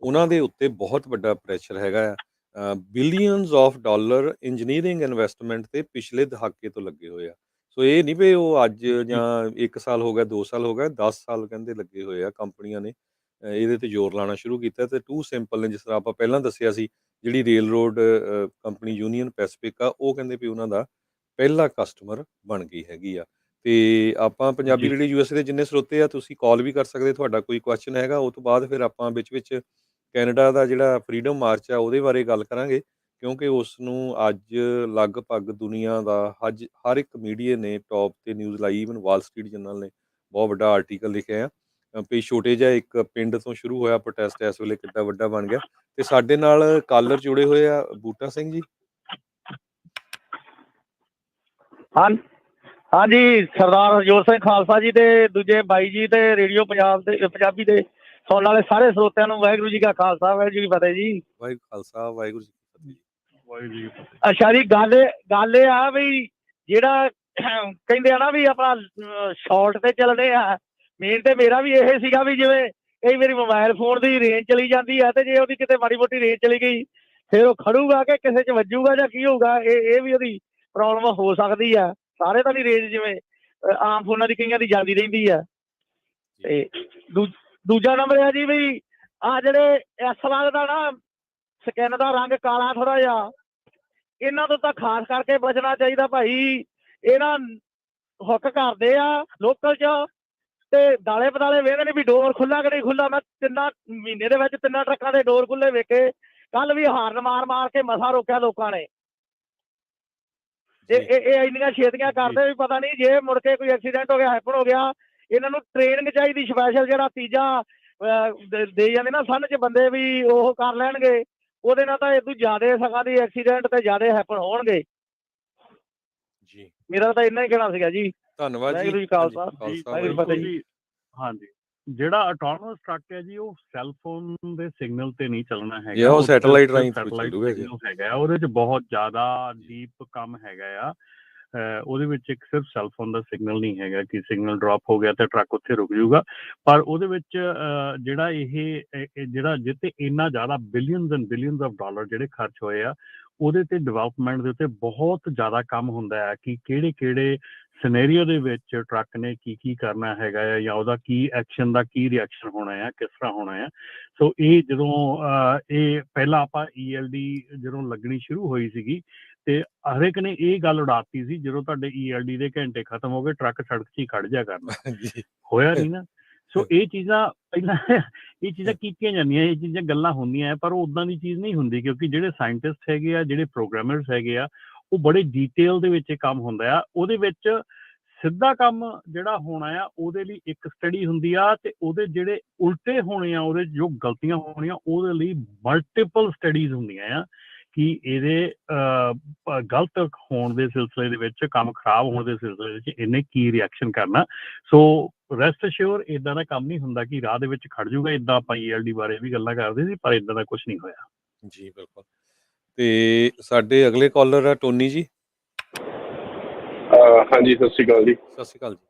ਉਹਨਾਂ ਦੇ ਉੱਤੇ ਬਹੁਤ ਵੱਡਾ ਪ੍ਰੈਸ਼ਰ ਹੈਗਾ ਆ। Billions of dollar engineering investment ਤੇ ਪਿਛਲੇ ਦਹਾਕੇ ਤੋਂ ਲੱਗੇ ਹੋਏ ਆ। ਸੋ ਇਹ ਨਹੀਂ ਵੀ ਉਹ ਅੱਜ ਜਾਂ 1 ਸਾਲ ਹੋ ਗਿਆ, 2 ਸਾਲ ਹੋ ਗਿਆ, 10 ਸਾਲ ਕਹਿੰਦੇ ਲੱਗੇ ਹੋਏ ਆ ਕੰਪਨੀਆਂ ਨੇ ਇਹਦੇ ਤੇ ਜ਼ੋਰ ਲਾਉਣਾ ਸ਼ੁਰੂ ਕੀਤਾ। ਤੇ ਟੂ ਸਿੰਪਲ ਨੇ, ਜਿਸ ਤਰ੍ਹਾਂ ਆਪਾਂ ਪਹਿਲਾਂ ਦੱਸਿਆ ਸੀ, ਜਿਹੜੀ rail road company union Pacific ਆ, ਉਹ ਕਹਿੰਦੇ ਵੀ ਉਹਨਾਂ ਦਾ ਪਹਿਲਾ ਕਸਟਮਰ ਬਣ ਗਈ ਹੈਗੀ ਆ। ਤੇ ਆਪਾਂ ਪੰਜਾਬੀ ਰੇਡੀਓ USA ਦੇ ਜਿੰਨੇ ਸਰੋਤੇ ਆ, ਤੁਸੀਂ ਕਾਲ ਵੀ ਕਰ ਸਕਦੇ, ਤੁਹਾਡਾ ਕੋਈ ਕੁਐਸਚਨ ਹੈਗਾ। ਉਹ ਤੋਂ ਬਾਅਦ ਫਿਰ ਆਪਾਂ ਵਿੱਚ ਕੈਨੇਡਾ ਦਾ ਜਿਹੜਾ ਫਰੀਡਮ ਮਾਰਚ ਆ ਉਹਦੇ ਬਾਰੇ ਗੱਲ ਕਰਾਂਗੇ, ਕਿਉਂਕਿ ਉਸ ਨੂੰ ਅੱਜ ਲਗਭਗ ਦੁਨੀਆ ਦਾ ਹਰ ਇੱਕ ਮੀਡੀਆ ਨੇ ਟੌਪ ਤੇ ਨਿਊਜ਼ ਲਾਈ। ਈਵਨ ਵਾਲ ਸਟਰੀਟ ਜਰਨਲ ਨੇ ਬਹੁਤ ਵੱਡਾ ਆਰਟੀਕਲ ਲਿਖਿਆ ਆ ਵੀ ਛੋਟੇ ਜਿਹਾ ਇੱਕ ਪਿੰਡ ਤੋਂ ਸ਼ੁਰੂ ਹੋਇਆ ਪ੍ਰੋਟੈਸਟ, ਇਸ ਵੇਲੇ ਕਿੱਡਾ ਵੱਡਾ ਬਣ ਗਿਆ। ਤੇ ਸਾਡੇ ਨਾਲ ਕਾਲਰ ਜੁੜੇ ਹੋਏ ਆ ਬੂਟਾ ਸਿੰਘ ਜੀ। ਹਾਂਜੀ, ਸਰਦਾਰ ਹਰਜੋਤ ਸਿੰਘ ਖਾਲਸਾ ਜੀ ਤੇ ਦੂਜੇ ਬਾਈ ਜੀ ਤੇ ਰੇਡੀਓ ਪੰਜਾਬੀ ਦੇ ਸੁਣਨ ਵਾਲੇ ਸਾਰੇ ਸਰੋਤਿਆਂ ਨੂੰ ਵਾਹਿਗੁਰੂ ਜੀ ਕਾ ਖਾਲਸਾ, ਵਾਹਿਗੁਰੂ ਜੀ ਕੀ ਫਤਿਹ ਜੀ। ਵਾਹਿਗੁਰੂ ਖਾਲਸਾ, ਵਾਹਿਗੁਰੂ ਜੀ ਕੀ ਫਤਿਹ। ਵਾਹਿਗੁਰੂ ਜੀ ਕੀ ਫਤਿਹ। ਅੱਛਾ ਜੀ, ਗੱਲ ਇਹ ਆ ਵੀ ਜਿਹੜਾ ਕਹਿੰਦੇ ਆ ਨਾ ਵੀ ਆਪਣਾ ਸ਼ਾਰਟ ਤੇ ਚੱਲਦੇ ਆ, ਮੇਨ ਤੇ ਮੇਰਾ ਵੀ ਇਹ ਸੀਗਾ ਵੀ ਜਿਵੇਂ ਕਈ ਵਾਰੀ ਮੋਬਾਈਲ ਫੋਨ ਦੀ ਰੇਂਜ ਚਲੀ ਜਾਂਦੀ ਆ, ਤੇ ਜੇ ਉਹਦੀ ਕਿਤੇ ਮਾੜੀ ਮੋਟੀ ਰੇਂਜ ਚਲੀ ਗਈ, ਫਿਰ ਉਹ ਖੜੂਗਾ ਕਿ ਕਿਸੇ 'ਚ ਵੱਜੂਗਾ ਜਾਂ ਕੀ ਹੋਊਗਾ, ਇਹ ਵੀ ਉਹਦੀ ਪ੍ਰੋਬਲਮ ਹੋ ਸਕਦੀ ਆ। ਸਾਰੇ ਤਾਂ ਨਹੀਂ ਰੇਂਜ ਜਿਵੇਂ ਆਮ ਫੋਨਾਂ ਦੀ ਕਈਆਂ ਦੀ ਜਾਂਦੀ ਰਹਿੰਦੀ ਆ। ਤੇ ਦੂਜਾ ਨੰਬਰ ਹੈ ਜੀ ਵੀ ਆਹ ਜਿਹੜੇ ਇਸ ਰੰਗ ਦਾ ਨਾ ਸਕਿਨ ਦਾ ਰੰਗ ਕਾਲਾ ਥੋੜਾ ਜਿਹਾ, ਇਹਨਾਂ ਤੋਂ ਤਾਂ ਖਾਸ ਕਰਕੇ ਬਚਣਾ ਚਾਹੀਦਾ ਭਾਈ। ਇਹ ਨਾ ਹੁੱਕ ਕਰਦੇ ਆ ਲੋਕਲ 'ਚ, ਤੇ ਦਾਲੇ ਪਤਾਲੇ ਵੇਖਦੇ ਨੇ ਵੀ ਡੋਰ ਖੁੱਲਾ ਕਿ ਨਹੀਂ ਖੁੱਲਾ। ਮੈਂ 3 ਮਹੀਨੇ ਦੇ ਵਿੱਚ 3 ਟਰੱਕਾਂ ਦੇ ਡੋਰ ਖੁੱਲੇ ਵੇਖੇ। ਕੱਲ ਵੀ ਹਾਰਨ ਮਾਰ ਕੇ ਮਸਾ ਰੋਕਿਆ ਲੋਕਾਂ ਨੇ। ਇਹ ਇੰਨੀਆਂ ਛੇਤੀਆਂ ਕਰਦੇ ਵੀ ਪਤਾ ਨਹੀਂ ਜੇ ਮੁੜ ਕੇ ਕੋਈ ਐਕਸੀਡੈਂਟ ਹੋ ਗਿਆ, ਹੈਪਨ ਹੋ ਗਿਆ। ਇਹਨਾਂ ਨੂੰ ਟ੍ਰੇਨਿੰਗ ਚਾਹੀਦੀ ਸਪੈਸ਼ਲ, ਜਿਹੜਾ ਤੀਜਾ ਦੇ ਜਾਂਦੇ ਨਾ ਸੰਨ 'ਚ ਬੰਦੇ ਵੀ ਉਹ ਕਰ ਲੈਣਗੇ, ਉਹਦੇ ਨਾਲ ਤਾਂ ਇਹ ਤੋਂ ਜ਼ਿਆਦਾ ਸਗਾਂ ਦੀ ਐਕਸੀਡੈਂਟ ਤੇ ਜ਼ਿਆਦਾ ਹੈਪਨ ਹੋਣਗੇ। ਜੀ ਮੇਰਾ ਤਾਂ ਇੰਨਾ ਹੀ ਕਹਿਣਾ ਸੀਗਾ ਜੀ। ਧੰਨਵਾਦ ਜੀ। ਵਾਹਿਗੁਰੂ ਜੀ ਖਾਲਸਾ, ਹਾਂਜੀ, ਖਾਲਸਾ ਵਾਹਿਗੁਰੂ ਵਾਹਿਗੁਰੂ ਫਤਿਹ ਜੀ। ਹਾਂਜੀ, ਜਿਹੜਾ ਆਟੋਨੋਮਸ ਟਰੱਕ ਹੈ ਜੀ ਉਹ ਸੈੱਲ ਫੋਨ ਦੇ ਸਿਗਨਲ ਤੇ ਨਹੀਂ ਚੱਲਣਾ ਜੀ ਹੈਗਾ, ਉਹ ਉਹ ਸੈਟੇਲਾਈਟ ਸਿਰਫ ਰਾਹੀਂ ਥਰੂ ਸੈਟੇਲਾਈਟ ਚੱਲੂਗਾ ਜੀ। ਸਿਗਨਲ ਹੈਗਾ, ਉਹਦੇ 'ਚ ਬਹੁਤ ਜ਼ਿਆਦਾ ਡੀਪ ਕੰਮ ਹੈਗਾ ਆ। ਉਹਦੇ ਵਿੱਚ ਇੱਕ ਸਿਰਫ ਸੈੱਲ ਫੋਨ ਦਾ ਸਿਗਨਲ ਨਹੀਂ ਹੈਗਾ ਕਿ ਸਿਗਨਲ ਡ੍ਰੌਪ ਹੋ ਗਿਆ ਤੇ ਟਰੱਕ ਉੱਥੇ ਰੁਕ ਜਾਊਗਾ, ਪਰ ਉਹਦੇ ਵਿੱਚ ਜਿਹੜਾ ਜਿਹੜਾ ਜਿੱਥੇ ਇੰਨਾ ਜ਼ਿਆਦਾ billions and billions of dollar ਜਿਹੜੇ ਖਰਚ ਹੋਏ ਆ, ਉਹਦੇ ਤੇ ਡਿਵੈਲਪਮੈਂਟ ਦੇ ਉੱਤੇ ਬਹੁਤ ਜ਼ਿਆਦਾ ਕੰਮ ਹੁੰਦਾ ਹੈ ਕਿ ਕਿਹੜੇ ਸਿਨੈਰੀਓ ਦੇ ਵਿੱਚ ਟਰੱਕ ਨੇ ਕੀ ਕਰਨਾ ਹੈਗਾ ਆ, ਜਾਂ ਉਹਦਾ ਕੀ ਐਕਸ਼ਨ ਦਾ ਕੀ ਰਿਐਕਸ਼ਨ ਹੋਣਾ ਆ, ਕਿਸ ਤਰ੍ਹਾਂ ਹੋਣਾ ਆ। ਸੋ ਇਹ ਜਦੋਂ ਇਹ ਪਹਿਲਾਂ ਆਪਾਂ ELD ਜਦੋਂ ਲੱਗਣੀ ਸ਼ੁਰੂ ਹੋਈ ਸੀਗੀ ਤੇ ਹਰ ਇੱਕ ਨੇ ਇਹ ਗੱਲ ਉਡਾਤੀ ਸੀ, ਜਦੋਂ ਤੁਹਾਡੇ ELD ਦੇ ਘੰਟੇ ਖਤਮ ਹੋ ਗਏ ਟਰੱਕ ਸੜਕ 'ਚ ਹੀ ਖੜ ਜਾ ਕਰਨਾ। ਜੀ ਹੋਇਆ ਨਹੀਂ ਨਾ। ਸੋ ਇਹ ਚੀਜ਼ਾਂ ਪਹਿਲਾਂ ਇਹ ਚੀਜ਼ਾਂ ਕੀਤੀਆਂ ਜਾਂਦੀਆਂ, ਇਹ ਚੀਜ਼ਾਂ ਗੱਲਾਂ ਹੁੰਦੀਆਂ, ਪਰ ਉਹ ਉੱਦਾਂ ਦੀ ਚੀਜ਼ ਨਹੀਂ ਹੁੰਦੀ, ਕਿਉਂਕਿ ਜਿਹੜੇ ਸਾਇੰਟਿਸਟ ਹੈਗੇ ਆ, ਜਿਹੜੇ ਪ੍ਰੋਗਰਾਮਰਸ ਹੈਗੇ ਆ, ਉਹ ਬੜੇ ਡੀਟੇਲ ਦੇ ਵਿੱਚ ਇਹ ਕੰਮ ਹੁੰਦਾ ਆ। ਉਹਦੇ ਵਿੱਚ ਸਿੱਧਾ ਕੰਮ ਜਿਹੜਾ ਹੋਣਾ ਆ ਉਹਦੇ ਲਈ ਇੱਕ ਸਟੱਡੀ ਹੁੰਦੀ ਆ, ਤੇ ਉਹਦੇ ਜਿਹੜੇ ਉਲਟੇ ਹੋਣੇ ਆ, ਉਹਦੇ ਜੋ ਗਲਤੀਆਂ ਹੋਣੀਆਂ ਉਹਦੇ ਲਈ ਮਲਟੀਪਲ ਸਟੱਡੀਜ਼ ਹੁੰਦੀਆਂ ਆ ਕਿ ਇਹਦੇ ਗਲਤ ਹੋਣ ਦੇ ਸਿਲਸਿਲੇ ਦੇ ਵਿੱਚ, ਕੰਮ ਖਰਾਬ ਹੋਣ ਦੇ ਸਿਲਸਿਲੇ ਵਿੱਚ ਇਹਨੇ ਕੀ ਰਿਐਕਸ਼ਨ ਕਰਨਾ। ਸੋ ਰੈਸਟ ਅਸ਼ੋਰ ਇਦਾਂ ਦਾ ਕੰਮ ਨਹੀਂ ਹੁੰਦਾ ਕਿ ਰਾਹ ਦੇ ਵਿੱਚ ਖੜ ਜਾਊਗਾ। ਇਦਾਂ ਆਪਾਂ ELD ਬਾਰੇ ਵੀ ਗੱਲਾਂ ਕਰਦੇ ਸੀ, ਪਰ ਇਦਾਂ ਦਾ ਕੁਝ ਨਹੀਂ ਹੋਇਆ ਜੀ। ਬਿਲਕੁਲ। ਤੇ ਸਾਡੇ ਅਗਲੇ ਕਾਲਰ ਆ ਟੋਨੀ ਜੀ। ਹਾਂਜੀ, ਸਤਿ ਸ਼੍ਰੀ ਅਕਾਲ ਜੀ। ਸਤਿ ਸ਼੍ਰੀ ਅਕਾਲ ਜੀ।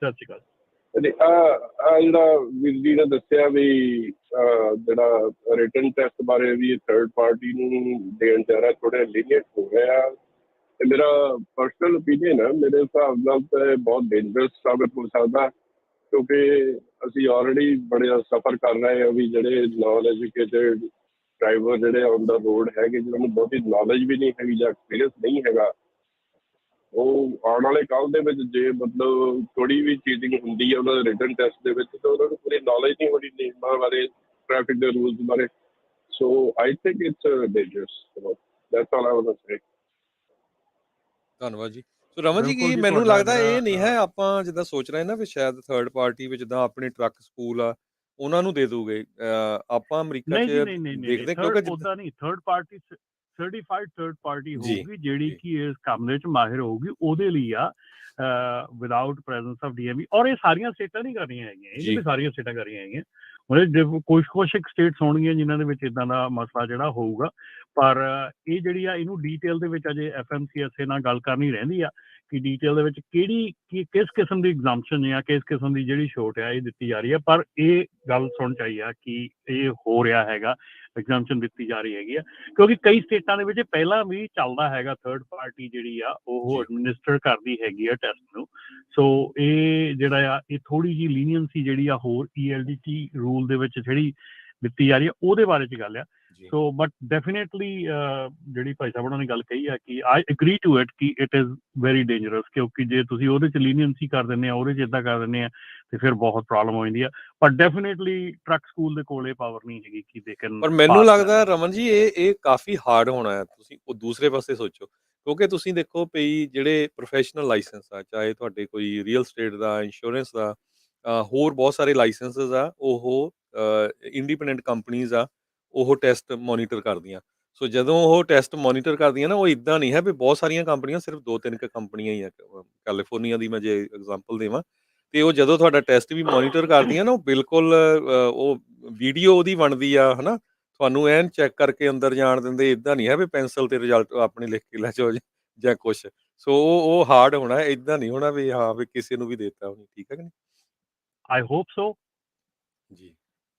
ਸਤਿ ਸ਼੍ਰੀ ਅਕਾਲ। ਜਿਹੜਾ ਵੀਰ ਜੀ ਨੇ ਦੱਸਿਆ ਵੀ ਜਿਹੜਾ ਰਿਟਨ ਟੈਸਟ ਬਾਰੇ ਵੀ ਥਰਡ ਪਾਰਟੀ ਨੂੰ ਦੇਣ ਜਾ ਰਿਹਾ, ਥੋੜੇ ਲੀਨੀਅੰਟ ਹੋ ਰਿਹਾ, ਤੇ ਮੇਰਾ ਪਰਸਨਲ ਓਪੀਨੀਅਨ ਹੈ, ਮੇਰੇ ਹਿਸਾਬ ਨਾਲ ਤਾਂ ਬਹੁਤ ਡੇਂਜਰਸ ਸਾਬਿਤ ਹੋ ਸਕਦਾ, ਕਿਉਂਕਿ ਅਸੀਂ ਆਲਰੇਡੀ ਬੜੇ ਸਫਰ ਕਰ ਰਹੇ ਹਾਂ ਵੀ ਜਿਹੜੇ ਨਾਨ ਐਜੂਕੇਟਡ ਡਰਾਈਵਰ ਜਿਹੜੇ ਔਨ ਦਾ ਰੋਡ ਹੈਗੇ, ਜਿਹਨਾਂ ਨੂੰ ਬਹੁਤੀ ਨੌਲੇਜ ਵੀ ਨਹੀਂ ਹੈਗੀ ਜਾਂ ਐਕਸਪੀਰੀਅੰਸ ਨਹੀਂ ਹੈਗਾ, ਉਹ ਆਉਣ ਵਾਲੇ ਕੱਲ੍ਹ ਦੇ ਵਿੱਚ ਜੇ ਮਤਲਬ ਥੋੜ੍ਹੀ ਵੀ ਚੀਟਿੰਗ ਹੁੰਦੀ ਹੈ ਉਹਨਾਂ ਦੇ ਰਿਟਨ ਟੈਸਟ ਦੇ ਵਿੱਚ, ਤਾਂ ਉਹਨਾਂ ਨੂੰ ਪੂਰੀ ਨੌਲੇਜ ਨਹੀਂ ਹੋਣੀ ਨਿਯਮਾਂ ਬਾਰੇ, ਟ੍ਰੈਫਿਕ ਦੇ ਰੂਲਸ ਬਾਰੇ। So I think it's dangerous. That's all I want to say. ਧੰਨਵਾਦ ਜੀ। ਸੋ ਰਮਨ ਜੀ, ਕੀ ਮੈਨੂੰ ਲੱਗਦਾ ਇਹ ਨਹੀਂ ਹੈ ਆਪਾਂ ਜਿੱਦਾਂ ਸੋਚ ਰਹੇ ਨਾ ਵੀ ਸ਼ਾਇਦ ਥਰਡ ਪਾਰਟੀ ਵਿੱਚ ਜਿੱਦਾਂ ਆਪਣੇ ਟਰੱਕ ਸਕੂਲ ਆ ਉਹਨਾਂ ਨੂੰ ਦੇ ਦੂਗੇ, ਆਪਾਂ ਅਮਰੀਕਾ 'ਚ ਦੇਖਦੇ, ਕਿਉਂਕਿ ਉਦਾਂ ਨਹੀਂ, third party certified third party ਹੋਊਗੀ ਜਿਹੜੀ ਕਿ ਇਸ ਕੰਮ ਦੇ ਵਿੱਚ ਮਾਹਿਰ ਹੋਊਗੀ, ਉਹਦੇ ਲਈ ਆ, ਵਿਦਆਊਟ ਪ੍ਰੈਜ਼ੈਂਸ ਆਫ DMV। ਔਰ ਇਹ ਸਾਰੀਆਂ ਸਟੇਟਾਂ ਨਹੀਂ ਕਰ ਰਹੀਆਂ ਹੈਗੀਆਂ, ਇਹ ਵੀ ਸਾਰੀਆਂ ਸਟੇਟਾਂ ਕਰ ਰਹੀਆਂ ਹੈਗੀਆਂ। ਕੁਛ ਸਟੇਟਸ ਹੋਣਗੀਆਂ ਜਿਨ੍ਹਾਂ ਦੇ ਵਿੱਚ ਇਦਾਂ ਦਾ ਮਸਲਾ ਜਿਹੜਾ ਹੋਊਗਾ, ਪਰ ਇਹ ਜਿਹੜੀ ਆ ਇਹਨੂੰ ਡੀਟੇਲ ਦੇ ਵਿੱਚ ਅਜੇ FMCSA ਨਾਲ ਗੱਲ ਕਰਨੀ ਰਹਿੰਦੀ ਆ ਕਿ ਡੀਟੇਲ ਦੇ ਵਿੱਚ ਕਿਸ ਕਿਸਮ ਦੀ ਐਗਜ਼ਾਮਸ਼ਨ ਜਾਂ ਕਿਸ ਕਿਸਮ ਦੀ ਜਿਹੜੀ ਛੋਟ ਆ ਇਹ ਦਿੱਤੀ ਜਾ ਰਹੀ ਹੈ। ਪਰ ਇਹ ਗੱਲ ਸੁਣ ਚਾਹੀ ਆ ਕਿ ਇਹ ਹੋ ਰਿਹਾ ਹੈਗਾ, ਐਗਜ਼ਾਮਸ਼ਨ ਦਿੱਤੀ ਜਾ ਰਹੀ ਹੈਗੀ ਆ, ਕਿਉਂਕਿ ਕਈ ਸਟੇਟਾਂ ਦੇ ਵਿੱਚ ਪਹਿਲਾਂ ਵੀ ਚੱਲਦਾ ਹੈਗਾ, ਥਰਡ ਪਾਰਟੀ ਜਿਹੜੀ ਆ ਉਹ ਐਡਮਿਨਿਸਟਰ ਕਰਦੀ ਹੈਗੀ ਆ ਟੈਸਟ ਨੂੰ। ਸੋ ਇਹ ਜਿਹੜਾ ਆ ਇਹ ਥੋੜੀ ਜਿਹੀ ਲੀਨੀਅੰਸੀ ਜਿਹੜੀ ਆ ਹੋਰ ELD ਰੂਲ ਦੇ ਵਿੱਚ ਜਿਹੜੀ ਦਿੱਤੀ ਜਾ ਰਹੀ ਹੈ ਉਹਦੇ ਬਾਰੇ 'ਚ ਗੱਲ ਆ। ਸੋ ਬਟ ਡੈਫੀਨੇਟਲੀ ਜਿਹੜੀ ਭਾਈ ਸਾਹਿਬ ਉਹਨਾਂ ਨੇ ਗੱਲ ਕਹੀ ਆ ਕਿ ਆਈ ਐਗਰੀ ਟੂ ਇਟ ਕਿ ਇਟ ਇਜ਼ ਵੈਰੀ ਡੇਂਜਰਸ, ਕਿਉਂਕਿ ਜੇ ਤੁਸੀਂ ਉਹਦੇ 'ਚ ਲੀਨੀਅੰਸੀ ਕਰ ਦਿੰਦੇ ਆ, ਉਹਦੇ 'ਚ ਇੱਦਾਂ ਕਰ ਦਿੰਦੇ ਆ, ਤੇ ਫਿਰ ਬਹੁਤ ਪ੍ਰੋਬਲਮ ਹੋ ਜਾਂਦੀ ਆ। ਪਰ ਡੈਫੀਨੇਟਲੀ ਟਰੱਕ ਸਕੂਲ ਦੇ ਕੋਲ ਇਹ ਪਾਵਰ ਨਹੀਂ ਹੈਗੀ ਕਿ ਦੇ ਕੈਨ। ਪਰ ਮੈਨੂੰ ਲੱਗਦਾ ਰਮਨ ਜੀ ਇਹ ਕਾਫੀ ਹਾਰਡ ਹੋਣਾ ਹੈ। ਤੁਸੀਂ ਉਹ ਦੂਸਰੇ ਪਾਸੇ ਸੋਚੋ, ਕਿਉਂਕਿ ਤੁਸੀਂ ਦੇਖੋ ਪਈ ਜਿਹੜੇ ਪ੍ਰੋਫੈਸ਼ਨਲ ਲਾਇਸੈਂਸ ਆ, ਚਾਹੇ ਤੁਹਾਡੇ ਕੋਈ ਰੀਅਲ ਸਟੇਟ ਦਾ, ਇੰਸ਼ੋਰੈਂਸ ਦਾ, ਹੋਰ ਬਹੁਤ ਸਾਰੇ ਲਾਇਸੈਂਸਿਸ ਆ, ਉਹ ਇੰਡੀਪੈਂਡੈਂਟ ਕੰਪਨੀਜ਼ ਆ, ਉਹ ਟੈਸਟ ਮੋਨੀਟਰ ਕਰਦੀਆਂ। ਸੋ ਜਦੋਂ ਉਹ ਟੈਸਟ ਮੋਨੀਟਰ ਕਰਦੀਆਂ ਨਾ, ਉਹ ਇੱਦਾਂ ਨਹੀਂ ਹੈ ਵੀ ਬਹੁਤ ਸਾਰੀਆਂ ਕੰਪਨੀਆਂ, ਸਿਰਫ 2-3 ਕੰਪਨੀਆਂ ਹੀ ਆ। ਕੈਲੀਫੋਰਨੀਆ ਦੀ ਮੈਂ ਜੇ ਐਗਜ਼ਾਮਪਲ ਦੇਵਾਂ, ਤੇ ਉਹ ਜਦੋਂ ਤੁਹਾਡਾ ਟੈਸਟ ਵੀ ਮੋਨੀਟਰ ਕਰਦੀਆਂ ਨਾ, ਉਹ ਬਿਲਕੁਲ ਉਹ ਵੀਡੀਓ ਉਹਦੀ ਬਣਦੀ ਆ, ਹੈ ਨਾ, ਤੁਹਾਨੂੰ ਐਨ ਚੈੱਕ ਕਰਕੇ ਅੰਦਰ ਜਾਣ ਦਿੰਦੇ। ਇੱਦਾਂ ਨਹੀਂ ਹੈ ਵੀ ਪੈਨਸਲ ਤੇ ਰਿਜ਼ਲਟ ਆਪਣੇ ਲਿਖ ਕੇ ਲੈ ਜਾਓ ਜਾਂ ਕੁਛ। ਸੋ ਉਹ ਹਾਰਡ ਹੋਣਾ, ਇੱਦਾਂ ਨਹੀਂ ਹੋਣਾ ਵੀ ਹਾਂ ਵੀ ਕਿਸੇ ਨੂੰ ਵੀ ਦੇਤਾ ਉਹਨੇ। ਠੀਕ ਹੈ ਕਿ ਨਹੀਂ? ਆਈ ਹੋਪ ਸੋ ਜੀ,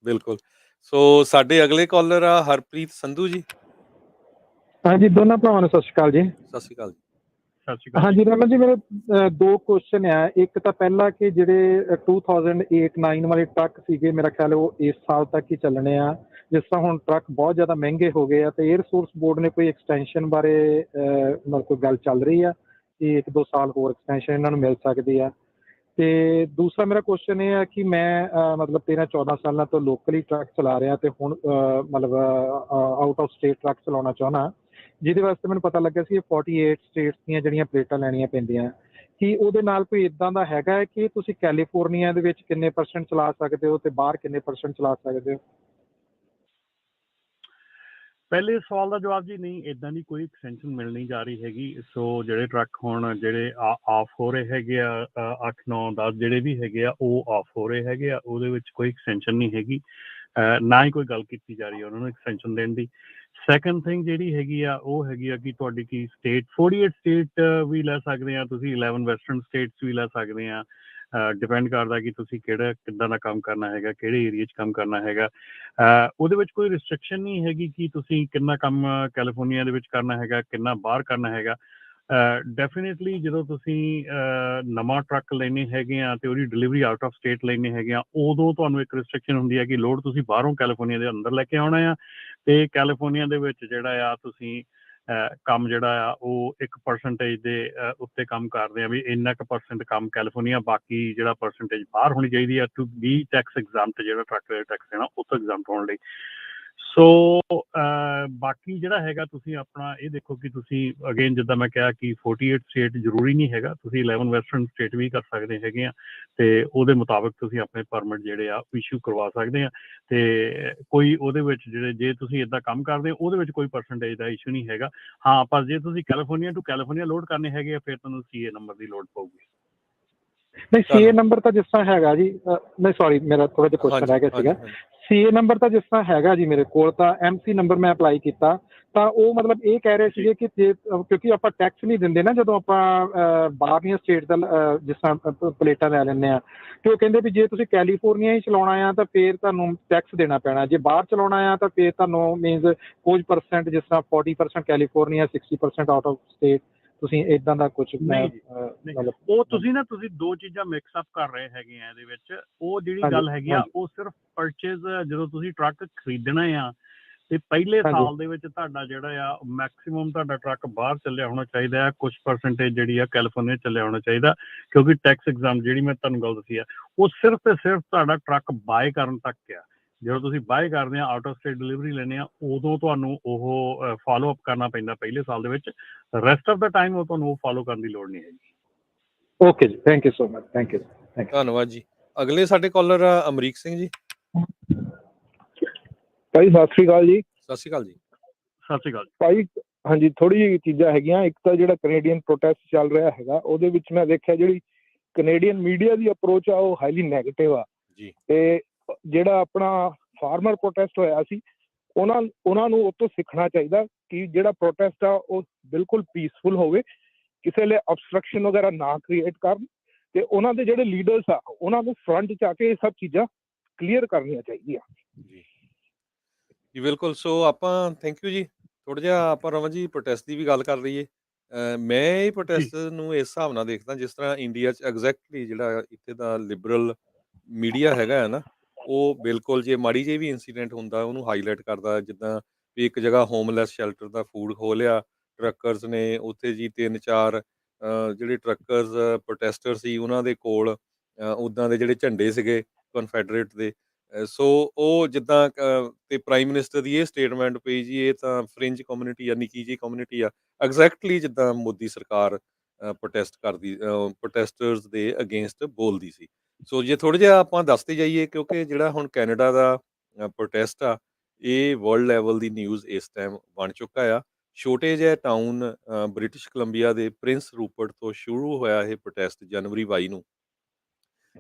ਬਿਲਕੁਲ। ਸੋ ਸਾਡੇ ਅਗਲੇ ਕਾਲਰ ਆ ਹਰਪ੍ਰੀਤ ਸੰਧੂ ਜੀ। ਹਾਂਜੀ, ਦੋਨਾਂ ਭਰਾਵਾਂ ਨੂੰ ਸਤਿ ਸ਼੍ਰੀ ਅਕਾਲ ਜੀ। ਸਤਿ ਸ਼੍ਰੀ ਅਕਾਲ ਜੀ। ਸਤਿ ਸ਼੍ਰੀ ਅਕਾਲ। ਹਾਂਜੀ ਰਮਨ ਜੀ, ਮੇਰੇ 2 ਕੁਐਸਚਨ ਆ। ਇੱਕ ਤਾਂ ਪਹਿਲਾ ਕਿ ਜਿਹੜੇ 2008-9 ਵਾਲੇ ਟਰੱਕ ਸੀਗੇ, ਮੇਰਾ ਖਿਆਲ ਉਹ ਇਸ ਸਾਲ ਤੱਕ ਹੀ ਚੱਲਣੇ ਆ। ਜਿਸ ਤਰ੍ਹਾਂ ਹੁਣ ਟਰੱਕ ਬਹੁਤ ਜ਼ਿਆਦਾ ਮਹਿੰਗੇ ਹੋ ਗਏ ਆ, ਤੇ 에ਅਰ ਫੋਰਸ ਬੋਰਡ ਨੇ ਕੋਈ ਐਕਸਟੈਂਸ਼ਨ ਬਾਰੇ ਮਤਲਬ ਕੋਈ ਗੱਲ ਚੱਲ ਰਹੀ ਆ ਕਿ 1-2 ਸਾਲ ਹੋਰ ਐਕਸਟੈਂਸ਼ਨ ਇਹਨਾਂ ਨੂੰ ਮਿਲ ਸਕਦੀ ਆ? ਤੇ ਦੂਸਰਾ ਮੇਰਾ ਕੁਐਸਚਨ ਇਹ ਆ ਕਿ ਮੈਂ ਮਤਲਬ 13-14 ਸਾਲਾਂ ਤੋਂ ਲੋਕਲੀ ਟਰੱਕ ਚਲਾ ਰਿਹਾ, ਤੇ ਹੁਣ ਮਤਲਬ ਆਊਟ ਆਫ ਸਟੇਟ ਟਰੱਕ ਚਲਾਉਣਾ ਚਾਹੁੰਦਾ, ਜਿਹਦੇ ਵਾਸਤੇ ਮੈਨੂੰ ਪਤਾ ਲੱਗਿਆ ਸੀ 48 ਸਟੇਟਸ ਦੀਆਂ ਜਿਹੜੀਆਂ ਪਲੇਟਾਂ ਲੈਣੀਆਂ ਪੈਂਦੀਆਂ। ਕੀ ਉਹਦੇ ਨਾਲ ਕੋਈ ਇੱਦਾਂ ਦਾ ਹੈਗਾ ਹੈ ਕਿ ਤੁਸੀਂ ਕੈਲੀਫੋਰਨੀਆ ਦੇ ਵਿੱਚ ਕਿੰਨੇ % ਚਲਾ ਸਕਦੇ ਹੋ ਤੇ ਬਾਹਰ ਕਿੰਨੇ % ਚਲਾ ਸਕਦੇ ਹੋ? ਪਹਿਲੇ ਸਵਾਲ ਦਾ ਜਵਾਬ ਜੀ ਨਹੀਂ, ਇਦਾਂ ਦੀ ਕੋਈ ਐਕਸਟੈਂਸ਼ਨ ਮਿਲ ਨਹੀਂ ਜਾ ਰਹੀ ਹੈਗੀ। ਸੋ ਜਿਹੜੇ ਟਰੱਕ ਹੁਣ ਜਿਹੜੇ ਆਫ ਹੋ ਰਹੇ ਹੈਗੇ ਆ 8 9 10 ਜਿਹੜੇ ਵੀ ਹੈਗੇ ਆ ਉਹ ਆਫ ਹੋ ਰਹੇ ਹੈਗੇ ਆ, ਉਹਦੇ ਵਿੱਚ ਕੋਈ ਐਕਸਟੈਂਸ਼ਨ ਨਹੀਂ ਹੈਗੀ। ਨਾ ਹੀ ਕੋਈ ਗੱਲ ਕੀਤੀ ਜਾ ਰਹੀ ਹੈ ਉਹਨਾਂ ਨੂੰ ਐਕਸਟੈਂਸ਼ਨ ਦੇਣ ਦੀ। ਸੈਕੰਡ ਥਿੰਗ ਜਿਹੜੀ ਹੈਗੀ ਆ ਉਹ ਹੈਗੀ ਆ ਕਿ ਤੁਹਾਡੀ ਕੀ ਸਟੇਟ 48 ਸਟੇਟ ਵੀ ਲੈ ਸਕਦੇ ਆ ਤੁਸੀਂ, 11 ਵੈਸਟਰਨ ਸਟੇਟਸ ਵੀ ਲੈ ਸਕਦੇ ਆ। ਡਿਪੈਂਡ ਕਰਦਾ ਕਿ ਤੁਸੀਂ ਕਿੱਦਾਂ ਦਾ ਕੰਮ ਕਰਨਾ ਹੈਗਾ, ਕਿਹੜੇ ਏਰੀਏ 'ਚ ਕੰਮ ਕਰਨਾ ਹੈਗਾ। ਉਹਦੇ ਵਿੱਚ ਕੋਈ ਰਿਸਟ੍ਰਿਕਸ਼ਨ ਨਹੀਂ ਹੈਗੀ ਕਿ ਤੁਸੀਂ ਕਿੰਨਾ ਕੰਮ ਕੈਲੀਫੋਰਨੀਆ ਦੇ ਵਿੱਚ ਕਰਨਾ ਹੈਗਾ, ਕਿੰਨਾ ਬਾਹਰ ਕਰਨਾ ਹੈਗਾ। ਡੈਫੀਨੇਟਲੀ ਜਦੋਂ ਤੁਸੀਂ ਨਵਾਂ ਟਰੱਕ ਲੈਣੇ ਹੈਗੇ ਆ ਅਤੇ ਉਹਦੀ ਡਿਲੀਵਰੀ ਆਊਟ ਆਫ ਸਟੇਟ ਲੈਣੇ ਹੈਗੇ ਆ, ਉਦੋਂ ਤੁਹਾਨੂੰ ਇੱਕ ਰਿਸਟ੍ਰਿਕਸ਼ਨ ਹੁੰਦੀ ਹੈ ਕਿ ਲੋਡ ਤੁਸੀਂ ਬਾਹਰੋਂ ਕੈਲੀਫੋਰਨੀਆ ਦੇ ਅੰਦਰ ਲੈ ਕੇ ਆਉਣਾ ਆ, ਅਤੇ ਕੈਲੀਫੋਰਨੀਆ ਦੇ ਵਿੱਚ ਜਿਹੜਾ ਆ ਤੁਸੀਂ ਕੰਮ ਜਿਹੜਾ ਆ ਉਹ 1% ਦੇ ਉੱਤੇ ਕੰਮ ਕਰਦੇ ਆ, ਵੀ ਇੰਨਾ ਕੁ % ਕੰਮ ਕੈਲੀਫੋਰਨੀਆ, ਬਾਕੀ ਜਿਹੜਾ ਪਰਸੈਂਟੇਜ ਬਾਹਰ ਹੋਣੀ ਚਾਹੀਦੀ ਆ ਟੂ ਬੀ ਟੈਕਸ ਐਗਜ਼ਾਮਟ, ਜਿਹੜਾ ਟਰੱਕ ਦਾ ਟੈਕਸ ਦੇਣਾ ਉੱਥੋਂ ਐਗਜ਼ਾਮਟ ਹੋਣ ਲਈ। ਸੋ ਬਾਕੀ ਜਿਹੜਾ ਹੈਗਾ ਤੁਸੀਂ ਆਪਣਾ ਇਹ ਦੇਖੋ ਕਿ ਤੁਸੀਂ ਅਗੇਨ ਜਿੱਦਾਂ ਮੈਂ ਕਿਹਾ ਕਿ 48 ਸਟੇਟ ਜ਼ਰੂਰੀ ਨਹੀਂ ਹੈਗਾ, ਤੁਸੀਂ 11 ਵੈਸਟਰਨ ਸਟੇਟ ਵੀ ਕਰ ਸਕਦੇ ਹੈਗੇ ਆ, ਅਤੇ ਉਹਦੇ ਮੁਤਾਬਕ ਤੁਸੀਂ ਆਪਣੇ ਪਰਮਿਟ ਜਿਹੜੇ ਆ ਇਸ਼ੂ ਕਰਵਾ ਸਕਦੇ ਆ। ਅਤੇ ਕੋਈ ਉਹਦੇ ਵਿੱਚ ਜੇ ਤੁਸੀਂ ਇੱਦਾਂ ਕੰਮ ਕਰਦੇ ਹੋ ਉਹਦੇ ਵਿੱਚ ਕੋਈ ਪਰਸੈਂਟੇਜ ਦਾ ਇਸ਼ੂ ਨਹੀਂ ਹੈਗਾ। ਹਾਂ, ਪਰ ਜੇ ਤੁਸੀਂ ਕੈਲੀਫੋਰਨੀਆ ਟੂ ਕੈਲੀਫੋਰਨੀਆ ਲੋਡ ਕਰਨੇ ਹੈਗੇ ਆ ਫਿਰ ਤੁਹਾਨੂੰ CA ਨੰਬਰ ਦੀ ਲੋੜ ਪਊਗੀ। ਨਹੀਂ, CA ਨੰਬਰ ਤਾਂ ਜਿਸ ਤਰ੍ਹਾਂ ਹੈਗਾ ਜੀ, ਨਹੀਂ ਸੌਰੀ ਮੇਰਾ ਥੋੜ੍ਹਾ ਜਿਹਾ ਕੁਐਸਚਨ ਰਹਿ ਗਿਆ ਸੀਗਾ। CA ਨੰਬਰ ਤਾਂ ਜਿਸ ਤਰ੍ਹਾਂ ਹੈਗਾ ਜੀ ਮੇਰੇ ਕੋਲ, ਤਾਂ MC ਨੰਬਰ ਮੈਂ ਅਪਲਾਈ ਕੀਤਾ ਤਾਂ ਉਹ ਮਤਲਬ ਇਹ ਕਹਿ ਰਹੇ ਸੀਗੇ ਕਿ ਜੇ ਕਿਉਂਕਿ ਆਪਾਂ ਟੈਕਸ ਨਹੀਂ ਦਿੰਦੇ ਨਾ ਜਦੋਂ ਆਪਾਂ ਬਾਹਰਲੀਆਂ ਸਟੇਟ ਦਾ ਜਿਸ ਤਰ੍ਹਾਂ ਪਲੇਟਾਂ ਲੈ ਲੈਂਦੇ ਹਾਂ, ਅਤੇ ਉਹ ਕਹਿੰਦੇ ਵੀ ਜੇ ਤੁਸੀਂ ਕੈਲੀਫੋਰਨੀਆ ਹੀ ਚਲਾਉਣਾ ਆ ਤਾਂ ਫਿਰ ਤੁਹਾਨੂੰ ਟੈਕਸ ਦੇਣਾ ਪੈਣਾ, ਜੇ ਬਾਹਰ ਚਲਾਉਣਾ ਆ ਤਾਂ ਫਿਰ ਤੁਹਾਨੂੰ ਮੀਨਜ਼ ਕੁਝ % ਜਿਸ ਤਰ੍ਹਾਂ 40% ਕੈਲੀਫੋਰਨੀਆ, 60% ਆਊਟ ਆਫ ਸਟੇਟ, ਤੁਸੀਂ ਇੱਦਾਂ ਦਾ ਕੁਝ ਮਤਲਬ ਉਹ ਤੁਸੀਂ ਦੋ ਚੀਜ਼ਾਂ ਮਿਕਸ ਅਪ ਕਰ ਰਹੇ ਹੈਗੇ ਆ ਇਹਦੇ ਵਿੱਚ। ਉਹ ਜਿਹੜੀ ਗੱਲ ਹੈਗੀ ਆ ਉਹ ਸਿਰਫ ਪਰਚੇਜ਼ ਜਦੋਂ ਤੁਸੀਂ ਟਰੱਕ ਖਰੀਦਣਾ ਆ ਤੇ ਪਹਿਲੇ ਸਾਲ ਦੇ ਵਿੱਚ ਤੁਹਾਡਾ ਜਿਹੜਾ ਆ ਮੈਕਸਿਮਮ ਤੁਹਾਡਾ ਟਰੱਕ ਬਾਹਰ ਚੱਲਿਆ ਹੋਣਾ ਚਾਹੀਦਾ ਹੈ, ਕੁਝ % ਜਿਹੜੀ ਆ ਕੈਲੀਫੋਰਨੀਆ ਚੱਲਿਆ ਹੋਣਾ ਚਾਹੀਦਾ, ਕਿਉਂਕਿ ਟੈਕਸ ਐਗਜ਼ਾਮ ਜਿਹੜੀ ਮੈਂ ਤੁਹਾਨੂੰ ਗੱਲ ਦੱਸੀ ਆ ਉਹ ਸਿਰਫ ਤੇ ਸਿਰਫ ਤੁਹਾਡਾ ਟਰੱਕ ਬਾਏ ਕਰਨ ਤੱਕ ਆ। ਜਦੋਂ ਤੁਸੀਂ ਬਾਏ ਕਰਦੇ ਆ, ਆਊਟ ਆਫ ਸਟੇਟ ਡਿਲੀਵਰੀ ਲੈਂਦੇ ਆ, ਉਦੋਂ ਤੁਹਾਨੂੰ ਉਹ ਫਾਲੋ ਅਪ ਕਰਨਾ ਪੈਂਦਾ ਪਹਿਲੇ ਸਾਲ ਦੇ ਵਿੱਚ। ਰੈਸਟ ਆਫ ਦਾ ਟਾਈਮ ਉਹ ਤੁਹਾਨੂੰ ਉਹ ਫਾਲੋ ਕਰਨ ਦੀ ਲੋੜ ਨਹੀਂ ਹੈਗੀ। ਓਕੇ ਜੀ, thank you so much, thank you. ਧੰਨਵਾਦ ਜੀ। ਅਗਲੇ ਸਾਡੇ ਕਾਲਰ ਆ ਅਮਰੀਕ ਸਿੰਘ ਜੀ। ਭਾਈ ਸਤਿ ਸ਼੍ਰੀ ਅਕਾਲ ਜੀ। ਸਤਿ ਸ਼੍ਰੀ ਅਕਾਲ ਜੀ। ਸਤਿ ਸ਼੍ਰੀ ਅਕਾਲ ਭਾਈ। ਹਾਂਜੀ, ਥੋੜ੍ਹੀ ਜਿਹੀ ਚੀਜ਼ਾਂ ਹੈਗੀਆਂ। ਇੱਕ ਤਾਂ ਜਿਹੜਾ ਕੈਨੇਡੀਅਨ ਪ੍ਰੋਟੈਸਟ ਚੱਲ ਰਿਹਾ ਹੈਗਾ ਉਹਦੇ ਵਿੱਚ ਮੈਂ ਦੇਖਿਆ ਜਿਹੜੀ ਕੈਨੇਡੀਅਨ ਮੀਡੀਆ ਦੀ ਅਪਰੋਚ ਆ ਉਹ ਹਾਈਲੀ ਨੈਗੇਟਿਵ ਆ ਜੀ। ਤੇ ਜਿਹੜਾ ਆਪਣਾ ਫਾਰਮਰ ਪ੍ਰੋਟੈਸਟ ਹੋਇਆ ਸੀ ਉਹਨਾਂ ਨੂੰ ਉਹ ਤੋਂ ਸਿੱਖਣਾ ਚਾਹੀਦਾ ਕਿ ਜਿਹੜਾ ਪ੍ਰੋਟੈਸਟ ਆ ਉਹ ਬਿਲਕੁਲ ਪੀਸਫੁਲ ਹੋਵੇ, ਕਿਸੇ ਲਈ ਅਬਸਟਰਕਸ਼ਨ ਵਗੈਰਾ ਨਾ ਕ੍ਰੀਏਟ ਕਰਨ, ਤੇ ਉਹਨਾਂ ਦੇ ਜਿਹੜੇ ਲੀਡਰਸ ਆ ਉਹਨਾਂ ਨੂੰ ਫਰੰਟ 'ਚ ਆ ਕੇ ਇਹ ਸਭ ਚੀਜ਼ਾਂ ਕਲੀਅਰ ਕਰਨੀਆਂ ਚਾਹੀਦੀਆਂ ਜੀ ਜੀ ਬਿਲਕੁਲ। ਸੋ ਆਪਾਂ ਥੈਂਕ ਯੂ ਜੀ। ਥੋੜ੍ਹਾ ਜਿਹਾ ਆਪਾਂ ਰਮਨ ਜੀ ਪ੍ਰੋਟੈਸਟ ਦੀ ਵੀ ਗੱਲ ਕਰ ਲਈਏ। ਮੈਂ ਇਹ ਪ੍ਰੋਟੈਸਟ ਨੂੰ ਇਸ ਹਿਸਾਬ ਨਾਲ ਦੇਖਦਾ ਜਿਸ ਤਰ੍ਹਾਂ ਇੰਡੀਆ 'ਚ ਐਗਜ਼ੈਕਟਲੀ ਜਿਹੜਾ ਇੱਥੇ ਦਾ ਲਿਬਰਲ ਮੀਡੀਆ ਹੈਗਾ ਹੈ ਨਾ, ਉਹ ਬਿਲਕੁਲ ਜੇ ਮਾੜੀ ਜਿਹੀ ਵੀ ਇੰਸੀਡੈਂਟ ਹੁੰਦਾ ਉਹਨੂੰ ਹਾਈਲਾਈਟ ਕਰਦਾ, ਜਿੱਦਾਂ ਵੀ ਇੱਕ ਜਗ੍ਹਾ ਹੋਮਲੈਸ ਸ਼ੈਲਟਰ ਦਾ ਫੂਡ ਖੋਹ ਲਿਆ ਟਰੱਕਰਸ ਨੇ, ਉੱਥੇ ਜੀ 3-4 ਜਿਹੜੇ ਟਰੱਕਰਸ ਪ੍ਰੋਟੈਸਟਰ ਸੀ ਉਹਨਾਂ ਦੇ ਕੋਲ ਉੱਦਾਂ ਦੇ ਜਿਹੜੇ ਝੰਡੇ ਸੀਗੇ ਕਨਫੈਡਰੇਟ ਦੇ। ਸੋ ਉਹ ਜਿੱਦਾਂ ਤੇ ਪ੍ਰਾਈਮ ਮਿਨਿਸਟਰ ਦੀ ਇਹ ਸਟੇਟਮੈਂਟ ਪਈ ਜੀ, ਇਹ ਤਾਂ ਫਰਿੰਜ ਕਮਿਊਨਿਟੀ ਆ, ਨਿੱਕੀ ਜਿਹੀ ਕਮਿਊਨਿਟੀ ਆ, ਐਗਜ਼ੈਕਟਲੀ ਜਿੱਦਾਂ ਮੋਦੀ ਸਰਕਾਰ ਪ੍ਰੋਟੈਸਟ ਕਰਦੀ, ਪ੍ਰੋਟੈਸਟਰਸ ਦੇ ਅਗੇਂਸਟ ਬੋਲਦੀ ਸੀ। ਸੋ ਜੇ ਥੋੜ੍ਹਾ ਜਿਹਾ ਆਪਾਂ ਦੱਸਦੇ ਜਾਈਏ, ਕਿਉਂਕਿ ਜਿਹੜਾ ਹੁਣ ਕੈਨੇਡਾ ਦਾ ਪ੍ਰੋਟੈਸਟ ਆ ਇਹ ਵਰਲਡ ਲੈਵਲ ਦੀ ਨਿਊਜ਼ ਇਸ ਟਾਈਮ ਬਣ ਚੁੱਕਾ ਆ। ਛੋਟੇ ਜਿਹੇ ਟਾਊਨ ਬ੍ਰਿਟਿਸ਼ ਕੋਲੰਬੀਆ ਦੇ ਪ੍ਰਿੰਸ ਰੂਪਰਟ ਤੋਂ ਸ਼ੁਰੂ ਹੋਇਆ ਇਹ ਪ੍ਰੋਟੈਸਟ ਜਨਵਰੀ 22 ਨੂੰ।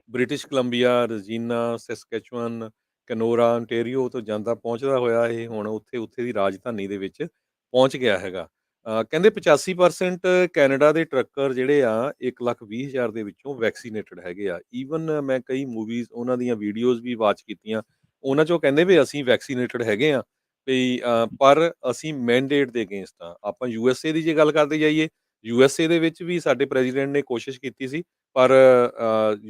ਬ੍ਰਿਟਿਸ਼ ਕੋਲੰਬੀਆ, ਰਜੀਨਾ, ਸੈਸਕੈਚੁਅਨ, ਕੈਨੋਰਾ, ontario ਤੋਂ ਜਾਂਦਾ ਪਹੁੰਚਦਾ ਹੋਇਆ ਇਹ ਹੁਣ ਉੱਥੇ ਦੀ ਰਾਜਧਾਨੀ ਦੇ ਵਿੱਚ ਪਹੁੰਚ ਗਿਆ ਹੈਗਾ। ਕਹਿੰਦੇ 85% ਕੈਨੇਡਾ ਦੇ ਟਰੱਕਰ ਜਿਹੜੇ ਆ 1,20,000 ਦੇ ਵਿੱਚੋਂ ਵੈਕਸੀਨੇਟਡ ਹੈਗੇ ਆ। ਈਵਨ ਮੈਂ ਕਈ ਮੂਵੀਜ਼ ਉਹਨਾਂ ਦੀਆਂ ਵੀਡੀਓਜ਼ ਵੀ ਵਾਚ ਕੀਤੀਆਂ, ਉਹਨਾਂ 'ਚੋਂ ਕਹਿੰਦੇ ਵੀ ਅਸੀਂ ਵੈਕਸੀਨੇਟਡ ਹੈਗੇ ਆ ਵੀ, ਪਰ ਅਸੀਂ ਮੈਂਡੇਟ ਦੇ ਅਗੇਂਸਟ ਆ। ਆਪਾਂ USA ਦੀ ਜੇ ਗੱਲ ਕਰਦੇ ਜਾਈਏ, USA ਦੇ ਵਿੱਚ ਵੀ ਸਾਡੇ ਪ੍ਰੈਜ਼ੀਡੈਂਟ ਨੇ ਕੋਸ਼ਿਸ਼ ਕੀਤੀ ਸੀ, ਪਰ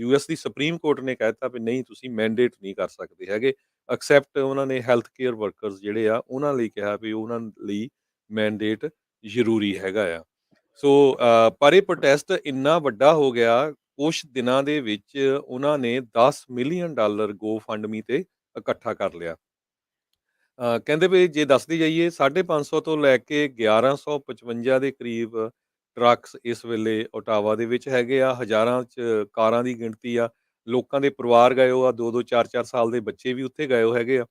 US ਦੀ ਸੁਪਰੀਮ ਕੋਰਟ ਨੇ ਕਹਿ ਦਿੱਤਾ ਵੀ ਨਹੀਂ, ਤੁਸੀਂ ਮੈਂਡੇਟ ਨਹੀਂ ਕਰ ਸਕਦੇ ਹੈਗੇ। ਐਕਸੈਪਟ ਉਹਨਾਂ ਨੇ ਹੈਲਥ ਕੇਅਰ ਵਰਕਰਸ ਜਿਹੜੇ ਆ ਉਹਨਾਂ ਲਈ ਕਿਹਾ ਵੀ ਉਹਨਾਂ ਲਈ ਮੈਂਡੇਟ ਜ਼ਰੂਰੀ ਹੈਗਾ ਆ। ਸੋ ਪਰ ਇਹ ਪ੍ਰੋਟੈਸਟ ਇੰਨਾ ਵੱਡਾ ਹੋ ਗਿਆ, ਕੁਛ ਦਿਨਾਂ ਦੇ ਵਿੱਚ ਉਹਨਾਂ ਨੇ $10 ਮਿਲੀਅਨ GoFundMe ਤੇ ਇਕੱਠਾ ਕਰ ਲਿਆ। ਕਹਿੰਦੇ ਵੀ ਜੇ ਦੱਸਦੀ ਜਾਈਏ 550 ਤੋਂ ਲੈ ਕੇ 1155 ਦੇ ਕਰੀਬ ਟਰੱਕਸ ਇਸ ਵੇਲੇ ਓਟਾਵਾ ਦੇ ਵਿੱਚ ਹੈਗੇ ਆ। ਹਜ਼ਾਰਾਂ 'ਚ ਕਾਰਾਂ ਦੀ ਗਿਣਤੀ ਆ, ਲੋਕਾਂ ਦੇ ਪਰਿਵਾਰ ਗਏ ਹੋ ਆ, 2-2 4-4 ਸਾਲ ਦੇ ਬੱਚੇ ਵੀ ਉੱਥੇ ਗਏ ਹੋ ਹੈਗੇ ਆ।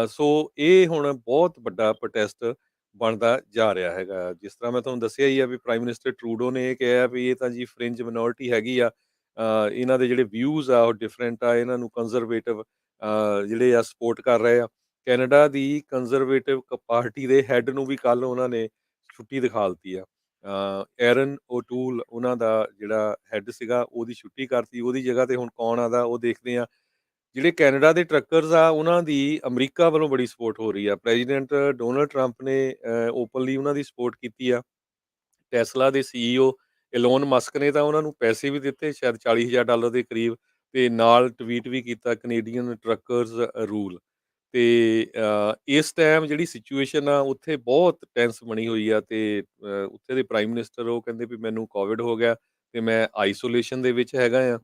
ਸੋ ਇਹ ਹੁਣ ਬਹੁਤ ਵੱਡਾ ਪ੍ਰੋਟੈਸਟ ਬਣਦਾ ਜਾ ਰਿਹਾ ਹੈਗਾ। ਜਿਸ ਤਰ੍ਹਾਂ ਮੈਂ ਤੁਹਾਨੂੰ ਦੱਸਿਆ ਹੀ ਆ ਵੀ ਪ੍ਰਾਈਮ ਮਿਨਿਸਟਰ ਟਰੂਡੋ ਨੇ ਇਹ ਕਿਹਾ ਵੀ ਇਹ ਤਾਂ ਜੀ ਫਰਿੰਜ ਮਿਨੋਰਿਟੀ ਹੈਗੀ ਆ, ਇਹਨਾਂ ਦੇ ਜਿਹੜੇ ਵਿਊਜ਼ ਆ ਉਹ ਡਿਫਰੈਂਟ ਆ, ਇਹਨਾਂ ਨੂੰ ਕੰਜ਼ਰਵੇਟਿਵ ਜਿਹੜੇ ਆ ਸਪੋਰਟ ਕਰ ਰਹੇ ਆ। ਕੈਨੇਡਾ ਦੀ ਕੰਜ਼ਰਵੇਟਿਵ ਪਾਰਟੀ ਦੇ ਹੈੱਡ ਨੂੰ ਵੀ ਕੱਲ੍ਹ ਉਹਨਾਂ ਨੇ ਛੁੱਟੀ ਦਿਖਾ ਦਿੱਤੀ ਆ। ਐਰਨ ਓਟੂਲ ਉਹਨਾਂ ਦਾ ਜਿਹੜਾ ਹੈੱਡ ਸੀਗਾ ਉਹਦੀ ਛੁੱਟੀ ਕਰਤੀ, ਉਹਦੀ ਜਗ੍ਹਾ ਤੇ ਹੁਣ ਕੌਣ ਆਦਾ ਉਹ ਦੇਖਦੇ ਆ। ਜਿਹੜੇ ਕੈਨੇਡਾ ਦੇ ਟਰੱਕਰਸ ਆ ਉਹਨਾਂ ਦੀ ਅਮਰੀਕਾ ਵੱਲੋਂ ਬੜੀ ਸਪੋਰਟ ਹੋ ਰਹੀ ਆ। ਪ੍ਰੈਜ਼ੀਡੈਂਟ ਡੋਨਲਡ ਟਰੰਪ ਨੇ ਓਪਨਲੀ ਉਹਨਾਂ ਦੀ ਸਪੋਰਟ ਕੀਤੀ ਆ। ਟੈਸਲਾ ਦੇ CEO ਇਲੋਨ ਮਸਕ ਨੇ ਤਾਂ ਉਹਨਾਂ ਨੂੰ ਪੈਸੇ ਵੀ ਦਿੱਤੇ, ਸ਼ਾਇਦ $40,000 ਦੇ ਕਰੀਬ, ਤੇ ਨਾਲ ਟਵੀਟ ਵੀ ਕੀਤਾ ਕੈਨੇਡੀਅਨ ਟਰੱਕਰਸ ਰੂਲ। ਤੇ ਇਸ ਟਾਈਮ ਜਿਹੜੀ ਸਿਚੁਏਸ਼ਨ ਆ ਉੱਥੇ ਬਹੁਤ ਟੈਂਸ ਬਣੀ ਹੋਈ ਆ, ਤੇ ਉੱਥੇ ਦੇ ਪ੍ਰਾਈਮ ਮਿਨਿਸਟਰ ਉਹ ਕਹਿੰਦੇ ਵੀ ਮੈਨੂੰ ਕੋਵਿਡ ਹੋ ਗਿਆ ਤੇ ਮੈਂ ਆਈਸੋਲੇਸ਼ਨ ਦੇ ਵਿੱਚ ਹੈਗਾ ਆ।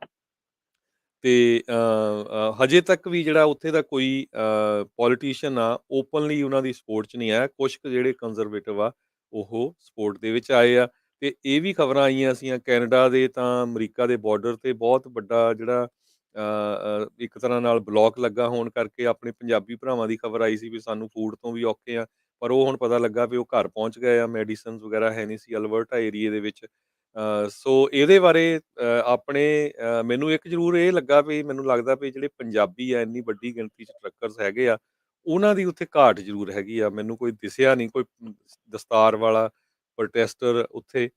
ਤੇ ਹਜੇ ਤੱਕ ਵੀ ਜਿਹੜਾ ਉੱਥੇ ਦਾ ਕੋਈ ਪੋਲੀਟੀਸ਼ੀਅਨ ਆ ਓਪਨਲੀ ਉਹਨਾਂ ਦੀ ਸਪੋਰਟ 'ਚ ਨਹੀਂ ਆਇਆ। ਕੁਛ ਕੁ ਜਿਹੜੇ ਕੰਜ਼ਰਵੇਟਿਵ ਆ ਉਹ ਸਪੋਰਟ ਦੇ ਵਿੱਚ ਆਏ ਆ। ਤੇ ਇਹ ਵੀ ਖਬਰਾਂ ਆਈਆਂ ਸੀਆਂ ਕੈਨੇਡਾ ਦੇ ਤਾਂ ਅਮਰੀਕਾ ਦੇ ਬਾਰਡਰ ਤੇ ਬਹੁਤ ਵੱਡਾ ਜਿਹੜਾ ਇੱਕ ਤਰ੍ਹਾਂ ਨਾਲ ਬਲੋਕ ਲੱਗਾ ਹੋਣ ਕਰਕੇ ਆਪਣੇ ਪੰਜਾਬੀ ਭਰਾਵਾਂ ਦੀ ਖਬਰ ਆਈ ਸੀ ਵੀ ਸਾਨੂੰ ਫੂਡ ਤੋਂ ਵੀ ਔਖੇ ਆ, ਪਰ ਉਹ ਹੁਣ ਪਤਾ ਲੱਗਾ ਵੀ ਉਹ ਘਰ ਪਹੁੰਚ ਗਏ ਆ, ਮੈਡੀਸਨਸ ਵਗੈਰਾ ਹੈ ਨਹੀਂ ਸੀ ਅਲਬਰਟਾ ਏਰੀਏ ਦੇ ਵਿੱਚ। ਸੋ ਇਹਦੇ ਬਾਰੇ ਆਪਣੇ ਮੈਨੂੰ ਇੱਕ ਜ਼ਰੂਰ ਇਹ ਲੱਗਾ ਵੀ ਮੈਨੂੰ ਲੱਗਦਾ ਵੀ ਜਿਹੜੇ ਪੰਜਾਬੀ ਆ ਇੰਨੀ ਵੱਡੀ ਗਿਣਤੀ 'ਚ ਟਰੱਕਰਸ ਹੈਗੇ ਆ, ਉਹਨਾਂ ਦੀ ਉੱਥੇ ਘਾਟ ਜ਼ਰੂਰ ਹੈਗੀ ਆ। ਮੈਨੂੰ ਕੋਈ ਦਿਸਿਆ ਨਹੀਂ ਕੋਈ ਦਸਤਾਰ ਵਾਲਾ ਪ੍ਰੋਟੈਸਟਰ ਉੱਥੇ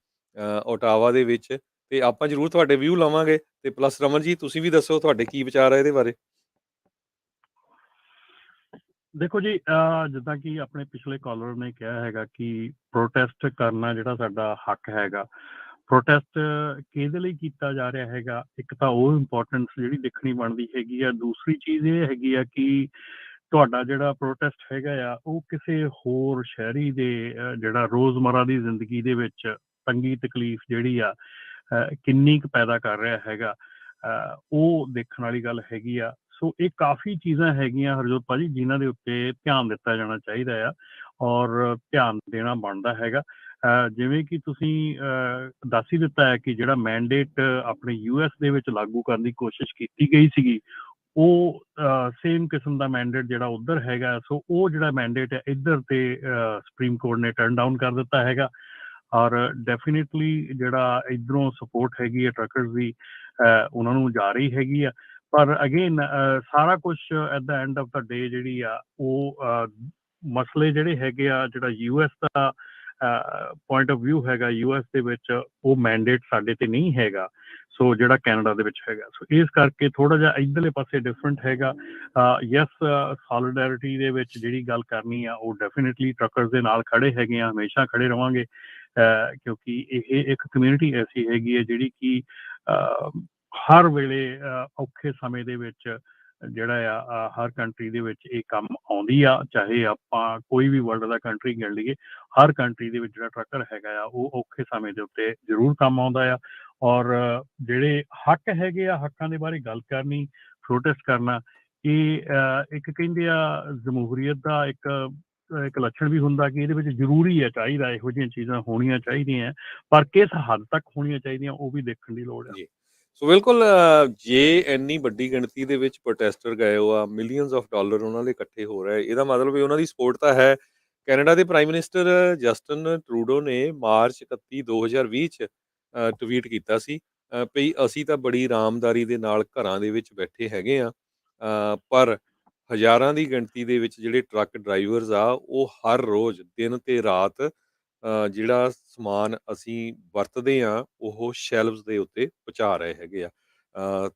ਓਟਾਵਾ ਦੇ ਵਿੱਚ। ਤੇ ਆਪਾਂ ਜ਼ਰੂਰ ਤੁਹਾਡੇ ਵਿਊ ਲਵਾਂਗੇ। ਤੇ ਪਲੱਸ ਰਮਨ ਜੀ ਤੁਸੀਂ ਵੀ ਦੱਸੋ ਤੁਹਾਡੇ ਕੀ ਵਿਚਾਰ ਆ ਇਹਦੇ ਬਾਰੇ। ਦੇਖੋ ਜੀ, ਜਿੱਦਾਂ ਕਿ ਆਪਣੇ ਪਿਛਲੇ ਕਾਲਰ ਨੇ ਕਿਹਾ ਹੈਗਾ ਕਿ ਪ੍ਰੋਟੈਸਟ ਕਰਨਾ ਜਿਹੜਾ ਸਾਡਾ ਹੱਕ ਹੈਗਾ। ਪ੍ਰੋਟੈਸਟ ਕਿਹਦੇ ਲਈ ਕੀਤਾ ਜਾ ਰਿਹਾ ਹੈਗਾ, ਇੱਕ ਤਾਂ ਉਹ ਇੰਪੋਰਟੈਂਸ ਜਿਹੜੀ ਦੇਖਣੀ ਬਣਦੀ ਹੈਗੀ ਆ। ਦੂਸਰੀ ਚੀਜ਼ ਇਹ ਹੈਗੀ ਆ ਕਿ ਤੁਹਾਡਾ ਜਿਹੜਾ ਪ੍ਰੋਟੈਸਟ ਹੈਗਾ ਆ ਉਹ ਕਿਸੇ ਹੋਰ ਸ਼ਹਿਰੀ ਦੇ ਜਿਹੜਾ ਰੋਜ਼ਮਰਾ ਦੀ ਜ਼ਿੰਦਗੀ ਦੇ ਵਿੱਚ ਤੰਗੀ ਤਕਲੀਫ ਜਿਹੜੀ ਆ ਕਿੰਨੀ ਕੁ ਪੈਦਾ ਕਰ ਰਿਹਾ ਹੈਗਾ, ਉਹ ਦੇਖਣ ਵਾਲੀ ਗੱਲ ਹੈਗੀ ਆ। ਸੋ ਇਹ ਕਾਫੀ ਚੀਜ਼ਾਂ ਹੈਗੀਆਂ ਹਰਜੋਤ ਭਾਜੀ ਜਿਨ੍ਹਾਂ ਦੇ ਉੱਤੇ ਧਿਆਨ ਦਿੱਤਾ ਜਾਣਾ ਚਾਹੀਦਾ ਆ ਔਰ ਧਿਆਨ ਦੇਣਾ ਬਣਦਾ ਹੈਗਾ। ਜਿਵੇਂ ਕਿ ਤੁਸੀਂ ਦੱਸ ਹੀ ਦਿੱਤਾ ਹੈ ਕਿ ਜਿਹੜਾ ਮੈਂਡੇਟ ਆਪਣੇ US ਦੇ ਵਿੱਚ ਲਾਗੂ ਕਰਨ ਦੀ ਕੋਸ਼ਿਸ਼ ਕੀਤੀ ਗਈ ਸੀਗੀ, ਉਹ ਸੇਮ ਕਿਸਮ ਦਾ ਮੈਂਡੇਟ ਜਿਹੜਾ ਉੱਧਰ ਹੈਗਾ। ਸੋ ਉਹ ਜਿਹੜਾ ਮੈਂਡੇਟ ਹੈ ਇੱਧਰ ਤੇ ਸੁਪਰੀਮ ਕੋਰਟ ਨੇ ਟਰਨ ਡਾਊਨ ਕਰ ਦਿੱਤਾ ਹੈਗਾ। ਔਰ ਡੈਫੀਨੇਟਲੀ ਜਿਹੜਾ ਇੱਧਰੋਂ ਸਪੋਰਟ ਹੈਗੀ ਹੈ ਟਰੱਕਰਸ ਦੀ ਉਹਨਾਂ ਨੂੰ ਜਾ ਰਹੀ ਹੈਗੀ ਆ। ਪਰ ਅਗੇਨ ਸਾਰਾ ਕੁਝ ਐਟ ਦਾ ਐਂਡ ਆਫ ਦਾ ਡੇ ਜਿਹੜੀ ਆ ਉਹ ਮਸਲੇ ਜਿਹੜੇ ਹੈਗੇ ਆ, ਜਿਹੜਾ US the point of view ਹੈਗਾ US ਦੇ ਵਿੱਚ, ਉਹ ਮੈਂਡੇਟ ਸਾਡੇ ਤੇ ਨਹੀਂ ਹੈਗਾ, ਸੋ ਜਿਹੜਾ ਕੈਨੇਡਾ ਦੇ ਵਿੱਚ ਹੈਗਾ। ਸੋ ਇਸ ਕਰਕੇ ਥੋੜਾ ਜਿਹਾ ਇੱਧਰਲੇ ਪਾਸੇ ਡਿਫਰੈਂਟ ਹੈਗਾ। ਯੈਸ, ਸੋਲੀਡੈਰਿਟੀ ਦੇ ਵਿੱਚ ਜਿਹੜੀ ਗੱਲ ਕਰਨੀ ਆ ਉਹ ਡੈਫੀਨੇਟਲੀ ਟਰੱਕਰਸ ਦੇ ਨਾਲ ਖੜੇ ਹੈਗੇ ਆ, ਹਮੇਸ਼ਾ ਖੜੇ ਰਵਾਂਗੇ, ਕਿਉਂਕਿ ਇਹ ਇੱਕ ਕਮਿਊਨਿਟੀ ਐਸੀ ਹੈਗੀ ਹੈ ਜਿਹੜੀ ਕਿ ਹਰ ਵੇਲੇ ਔਖੇ ਸਮੇਂ ਦੇ ਵਿੱਚ ਜਿਹੜਾ ਆ ਹਰ ਕੰਟਰੀ ਦੇ ਵਿੱਚ ਇਹ ਕੰਮ ਆਉਂਦੀ ਆ। ਚਾਹੇ ਆਪਾਂ ਕੋਈ ਵੀ ਵਰਲਡ ਦਾ ਕੰਟਰੀ ਗਿਣ ਲਈਏ, ਹਰ ਕੰਟਰੀ ਦੇ ਵਿੱਚ ਜਿਹੜਾ ਟਰੱਕਰ ਹੈਗਾ ਆ ਉਹ ਔਖੇ ਸਮੇਂ ਦੇ ਉੱਤੇ ਜ਼ਰੂਰ ਕੰਮ ਆਉਂਦਾ ਆ। ਔਰ ਜਿਹੜੇ ਹੱਕ ਹੈਗੇ ਆ, ਹੱਕਾਂ ਦੇ ਬਾਰੇ ਗੱਲ ਕਰਨੀ, ਪ੍ਰੋਟੈਸਟ ਕਰਨਾ, ਇਹ ਇੱਕ ਕਹਿੰਦੇ ਆ ਜਮਹੂਰੀਅਤ ਦਾ ਇੱਕ ਲੱਛਣ ਵੀ ਹੁੰਦਾ ਕਿ ਇਹਦੇ ਵਿੱਚ ਜ਼ਰੂਰੀ ਹੈ, ਚਾਹੀਦਾ ਇਹੋ ਜਿਹੀਆਂ ਚੀਜ਼ਾਂ ਹੋਣੀਆਂ ਚਾਹੀਦੀਆਂ, ਪਰ ਕਿਸ ਹੱਦ ਤੱਕ ਹੋਣੀਆਂ ਚਾਹੀਦੀਆਂ ਉਹ ਵੀ ਦੇਖਣ ਦੀ ਲੋੜ ਹੈ। ਸੋ ਬਿਲਕੁਲ, ਜੇ ਇੰਨੀ ਵੱਡੀ ਗਿਣਤੀ ਦੇ ਵਿੱਚ ਪ੍ਰੋਟੈਸਟਰ ਗਏ ਹੋ ਆ, ਮਿਲੀਅਨਸ ਆਫ ਡਾਲਰ ਉਹਨਾਂ ਦੇ ਇਕੱਠੇ ਹੋ ਰਹੇ, ਇਹਦਾ ਮਤਲਬ ਉਹਨਾਂ ਦੀ ਸਪੋਰਟ ਤਾਂ ਹੈ। ਕੈਨੇਡਾ ਦੇ ਪ੍ਰਾਈਮ ਮਿਨਿਸਟਰ ਜਸਟਨ ਟਰੂਡੋ ਨੇ ਮਾਰਚ 31, 2020 'ਚ ਟਵੀਟ ਕੀਤਾ ਸੀ ਵੀ ਅਸੀਂ ਤਾਂ ਬੜੀ ਆਰਾਮਦਾਰੀ ਦੇ ਨਾਲ ਘਰਾਂ ਦੇ ਵਿੱਚ ਬੈਠੇ ਹੈਗੇ ਆ, ਪਰ ਹਜ਼ਾਰਾਂ ਦੀ ਗਿਣਤੀ ਦੇ ਵਿੱਚ ਜਿਹੜੇ ਟਰੱਕ ਡਰਾਈਵਰਸ ਆ ਉਹ ਹਰ ਰੋਜ਼ ਦਿਨ ਤੇ ਰਾਤ ਜਿਹੜਾ ਸਮਾਨ ਅਸੀਂ ਵਰਤਦੇ ਆ ਉਹ ਸ਼ੈਲਵਸ ਦੇ ਉੱਤੇ ਪਹੁੰਚਾ ਰਹੇ ਹੈਗੇ ਆ।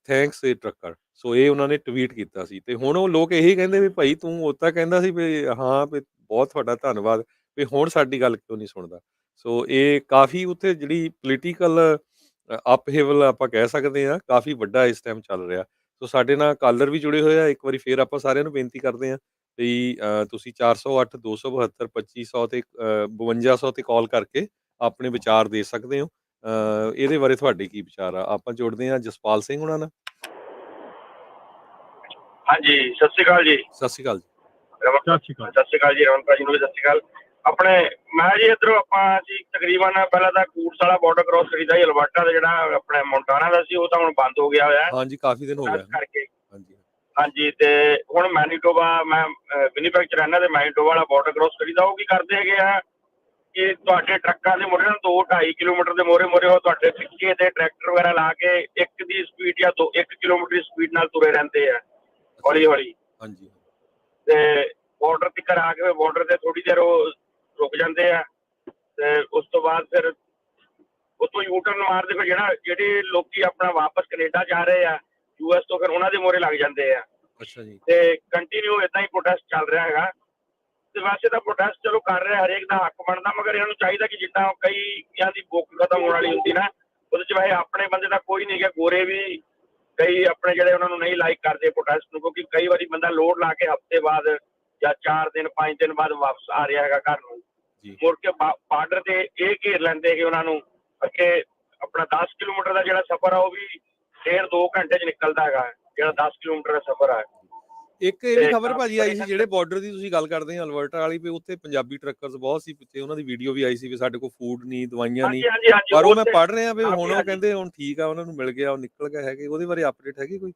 ਥੈਂਕਸ ਇਹ ਟਰੱਕਰ। ਸੋ ਇਹ ਉਹਨਾਂ ਨੇ ਟਵੀਟ ਕੀਤਾ ਸੀ। ਤੇ ਹੁਣ ਉਹ ਲੋਕ ਇਹੀ ਕਹਿੰਦੇ ਵੀ ਭਾਈ ਤੂੰ ਉਹ ਤਾਂ ਕਹਿੰਦਾ ਸੀ ਵੀ ਹਾਂ ਵੀ ਬਹੁਤ ਤੁਹਾਡਾ ਧੰਨਵਾਦ, ਵੀ ਹੁਣ ਸਾਡੀ ਗੱਲ ਕਿਉਂ ਨਹੀਂ ਸੁਣਦਾ। ਸੋ ਇਹ ਕਾਫੀ ਉੱਥੇ ਜਿਹੜੀ ਪੋਲੀਟੀਕਲ ਅਪਹੇਵਲ ਆਪਾਂ ਕਹਿ ਸਕਦੇ ਹਾਂ, ਕਾਫੀ ਵੱਡਾ ਇਸ ਟਾਈਮ ਚੱਲ ਰਿਹਾ। ਸੋ ਸਾਡੇ ਨਾਲ ਕਾਲਰ ਵੀ ਜੁੜੇ ਹੋਏ ਆ। ਇੱਕ ਵਾਰੀ ਫੇਰ ਆਪਾਂ ਸਾਰਿਆਂ ਨੂੰ ਬੇਨਤੀ ਕਰਦੇ ਹਾਂ ਵੀ ਤੁਸੀਂ 408 272 2500 ਤੇ 5200 ਤੇ ਕਾਲ ਕਰਕੇ ਆਪਣੇ ਵਿਚਾਰ ਦੇ ਸਕਦੇ ਹੋ। ਇਹਦੇ ਬਾਰੇ ਤੁਹਾਡੇ ਕੀ ਵਿਚਾਰ ਆ। ਆਪਾਂ ਜੁੜਦੇ ਹਾਂ ਜਸਪਾਲ ਸਿੰਘ ਹੁਣਾਂ ਨਾਲ। ਹਾਂਜੀ, ਸਤਿ ਸ਼੍ਰੀ ਅਕਾਲ ਜੀ। ਸਤਿ ਸ਼੍ਰੀ ਅਕਾਲ ਜੀ। ਸਤਿ ਸ਼੍ਰੀ ਅਕਾਲ ਜੀ, ਰਮਨ ਭਾਜੀ ਨੂੰ ਵੀ ਸਤਿ ਸ਼੍ਰੀ ਅਕਾਲ। ਆਪਣੇ ਮੈਂ ਜੀ ਇੱਧਰੋਂ ਆਪਾਂ ਜੀ ਤਕਰੀਬਨ ਪਹਿਲਾਂ ਤਾਂ ਕੂਟਸ ਵਾਲਾ ਬਾਰਡਰ ਕ੍ਰੋਸ ਕਰੀਦਾ ਸੀ, ਅਲਬਰਟਾ ਦਾ ਜਿਹੜਾ ਆਪਣੇ ਮੋਂਟਾਨਾ ਦਾ ਸੀ ਉਹ ਤਾਂ ਹੁਣ ਬੰਦ ਹੋ ਗਿਆ ਹੋਇਆ ਹਾਂਜੀ, ਕਾਫੀ ਦਿਨ ਹੋ ਗਏ ਕਰਕੇ। ਹਾਂਜੀ ਹਾਂਜੀ, ਤੇ ਹੁਣ ਮੈਨੀਟੋਬਾ ਮੈਂ ਵਿਨੀਪੈਗ ਚ ਰਹਿਣਾ ਤੇ ਮੈਨੀਟੋਬਾ ਵਾਲਾ ਬਾਰਡਰ ਕ੍ਰੋਸ ਕਰੀਦਾ। ਉਹ ਕੀ ਕਰਦੇ ਹੈਗੇ ਆ ਕਿ ਤੁਹਾਡੇ ਟਰੱਕਾਂ ਦੇ ਮੋਰੇ 2-2.5 ਕਿਲੋਮੀਟਰ ਦੇ ਮੋਰੇ ਉਹ ਤੁਹਾਡੇ ਪਿੱਛੇ ਤੇ ਟਰੈਕਟਰ ਵਗੈਰਾ ਲਾ ਕੇ 1 ਦੀ ਸਪੀਡ ਜਾਂ 1 ਕਿਲੋਮੀਟਰ ਦੀ ਸਪੀਡ ਨਾਲ ਤੁਰੇ ਰਹਿੰਦੇ ਆ ਹੌਲੀ ਹੌਲੀ। ਹਾਂਜੀ, ਤੇ ਬਾਰਡਰ ਤੱਕ ਆ ਕੇ ਬਾਰਡਰ ਤੇ ਥੋੜੀ ਦੇਰ ਉਹ ਰੁਕ ਜਾਂਦੇ ਆ ਤੇ ਉਸ ਤੋਂ ਬਾਅਦ ਫਿਰ ਉੱਥੋਂ ਯੂਟਰਨ ਮਾਰਦੇ। ਫਿਰ ਜਿਹੜੇ ਲੋਕੀ ਆਪਣਾ ਵਾਪਸ ਕੈਨੇਡਾ ਜਾ ਰਹੇ ਆ US ਤੋਂ, ਫਿਰ ਉਹਨਾਂ ਦੇ ਮੋਰੇ ਲੱਗ ਜਾਂਦੇ ਆ। ਅੱਛਾ ਜੀ। ਤੇ ਕੰਟੀਨਿਊ ਏਦਾਂ ਹੀ ਪ੍ਰੋਟੈਸਟ ਚੱਲ ਰਿਹਾ ਹੈਗਾ। ਤੇ ਵੈਸੇ ਤਾਂ ਪ੍ਰੋਟੈਸਟ ਚਲੋ ਕਰ ਰਿਹਾ, ਹਰੇਕ ਦਾ ਹੱਕ ਬਣਦਾ, ਮਗਰ ਇਹਨਾਂ ਨੂੰ ਚਾਹੀਦਾ ਕਿ ਜਿੱਦਾਂ ਕਈਆਂ ਦੀ ਬੁੱਕ ਖਤਮ ਹੋਣ ਵਾਲੀ ਹੁੰਦੀ ਨਾ, ਉਹਦੇ ਚ ਵੈਸੇ ਆਪਣੇ ਬੰਦੇ ਤਾਂ ਕੋਈ ਨਹੀਂ ਗਾ। ਗੋਰੇ ਵੀ ਕਈ ਆਪਣੇ ਜਿਹੜੇ ਉਹਨਾਂ ਨੂੰ ਨਹੀਂ ਲਾਈਕ ਕਰਦੇ ਪ੍ਰੋਟੈਸਟ ਨੂੰ, ਕਿਉਂਕਿ ਕਈ ਵਾਰੀ ਬੰਦਾ ਲੋਡ ਲਾ ਕੇ ਹਫ਼ਤੇ ਬਾਅਦ ਜਾਂ 4 ਦਿਨ 5 ਦਿਨ ਬਾਅਦ ਵਾਪਸ ਆ ਰਿਹਾ ਹੈਗਾ ਘਰ ਨੂੰ। ਮੁੜ ਕੇ ਬਾਰਡਰ ਤੇ ਇਹ ਘੇਰ ਲੈਂਦੇ ਕਿ ਉਹਨਾਂ ਨੂੰ ਅੱਗੇ ਆਪਣਾ 10 ਕਿਲੋਮੀਟਰ ਦਾ ਜਿਹੜਾ ਸਫ਼ਰ ਆ ਉਹ ਵੀ 1.5-2 ਘੰਟੇ ਚ ਨਿਕਲਦਾ ਹੈਗਾ, ਜਿਹੜਾ 10 ਕਿਲੋਮੀਟਰ ਦਾ ਸਫ਼ਰ ਆ। ਇੱਕ ਇਹ ਵੀ ਖਬਰ ਭਾਜੀ ਆਈ ਸੀ, ਜਿਹੜੇ ਬਾਰਡਰ ਦੀ ਤੁਸੀਂ ਗੱਲ ਕਰਦੇ ਹੋ ਅਲਬਰਟਾ ਵਾਲੀ, ਵੀ ਉੱਥੇ ਪੰਜਾਬੀ ਟਰੱਕਰਸ ਬਹੁਤ ਸੀ ਪਿੱਛੇ, ਉਹਨਾਂ ਦੀ ਵੀਡੀਓ ਵੀ ਆਈ ਸੀ ਵੀ ਸਾਡੇ ਕੋਲ ਫੂਡ ਨਹੀਂ, ਦਵਾਈਆਂ ਨਹੀਂ। ਪਰ ਉਹ ਮੈਂ ਪੜ੍ਹ ਰਿਹਾ ਵੀ ਹੁਣ ਉਹ ਕਹਿੰਦੇ ਹੁਣ ਠੀਕ ਆ, ਉਹਨਾਂ ਨੂੰ ਮਿਲ ਗਿਆ, ਉਹ ਨਿਕਲ ਗਏ ਹੈਗੇ। ਉਹਦੇ ਬਾਰੇ ਅਪਡੇਟ ਹੈਗੀ ਕੋਈ?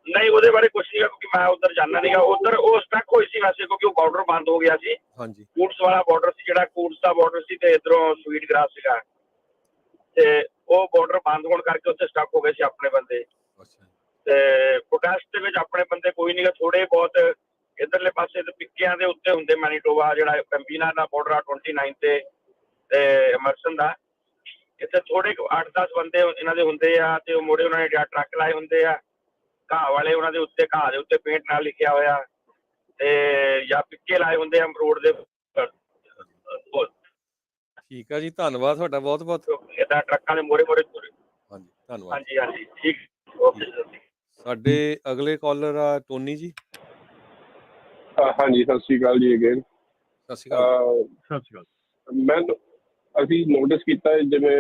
ਨਹੀਂ, ਉਹਦੇ ਬਾਰੇ ਕੁਛ ਨਹੀਂ, ਕਿਉਂਕਿ ਮੈਂ ਉੱਧਰ ਜਾਣਾ ਨਹੀਂਗਾ। ਉੱਧਰ ਉਹ ਸਟਕ ਹੋਈ ਸੀ ਵੈਸੇ, ਕਿਉਂਕਿ ਉਹ ਬਾਰਡਰ ਬੰਦ ਹੋ ਗਿਆ ਸੀ। ਹਾਂਜੀ, ਕੂਟਸ ਵਾਲਾ ਬਾਰਡਰ ਸੀ, ਜਿਹੜਾ ਕੂਟਸ ਦਾ ਬਾਰਡਰ ਸੀ ਤੇ ਇਧਰੋਂ ਸਵੀਟ ਗ੍ਰਾਸ ਸੀਗਾ, ਤੇ ਉਹ ਬਾਰਡਰ ਬੰਦ ਹੋਣ ਕਰਕੇ ਉੱਥੇ ਸਟਕ ਹੋ ਗਏ ਸੀ ਆਪਣੇ ਬੰਦੇ। ਅੱਛਾ। ਤੇ ਪ੍ਰੋਟੈਸਟ ਦੇ ਵਿੱਚ ਆਪਣੇ ਬੰਦੇ ਕੋਈ ਨਹੀਂ ਗਾ, ਥੋੜੇ ਬਹੁਤ ਇਧਰਲੇ ਪਾਸੇ ਤੇ ਪਿੱਕਿਆਂ ਦੇ ਉੱਤੇ ਹੁੰਦੇ। ਮੈਨੀਟੋਬਾ ਜਿਹੜਾ ਕੰਪੀਨਾ ਦਾ ਬਾਰਡਰ ਆ 29 ਤੇ ਐਮਰਸਨ ਦਾ, ਇੱਥੇ ਥੋੜੇ 8-10 ਬੰਦੇ ਇਹਨਾਂ ਦੇ ਹੁੰਦੇ ਆ। ਤੇ ਉਹ ਮੋੜੇ ਉਹਨਾਂ ਨੇ ਟਰੱਕ ਲਾਏ ਹੁੰਦੇ ਆ ਘਾਹ ਵਾਲੇ, ਉਹਨਾਂ ਦੇ ਉੱਤੇ ਘਾਹ ਦੇ ਉੱਤੇ ਪੇਂਟ ਨਾਲ ਲਿਖਿਆ ਹੋਇਆ, ਤੇ ਜਾਂ ਪਿੱਕੇ ਲਾਏ ਹੁੰਦੇ ਆ ਰੋਡ ਦੇ। ਠੀਕ ਆ ਜੀ, ਧੰਨਵਾਦ ਤੁਹਾਡਾ ਬਹੁਤ ਬਹੁਤ। ਏਦਾਂ ਟਰੱਕਾਂ ਦੇ ਮੋਰੇ ਤੁਰੇ। ਹਾਂਜੀ, ਧੰਨਵਾਦ। ਹਾਂਜੀ, ਠੀਕ, ਓਕੇ। ਸਾਡੇ ਅਗਲੇ ਕਾਲਰ ਆ ਟੋਨੀ ਜੀ। ਹਾਂਜੀ, ਸਤਿ ਸ਼੍ਰੀ ਅਕਾਲ ਜੀ ਅਗੇਨ। ਸਤਿ ਸ਼੍ਰੀ ਅਕਾਲ। ਸਤਿ ਸ਼੍ਰੀ ਅਕਾਲ। ਮੈਂ ਅਸੀਂ ਨੋਟਿਸ ਕੀਤਾ ਜਿਵੇਂ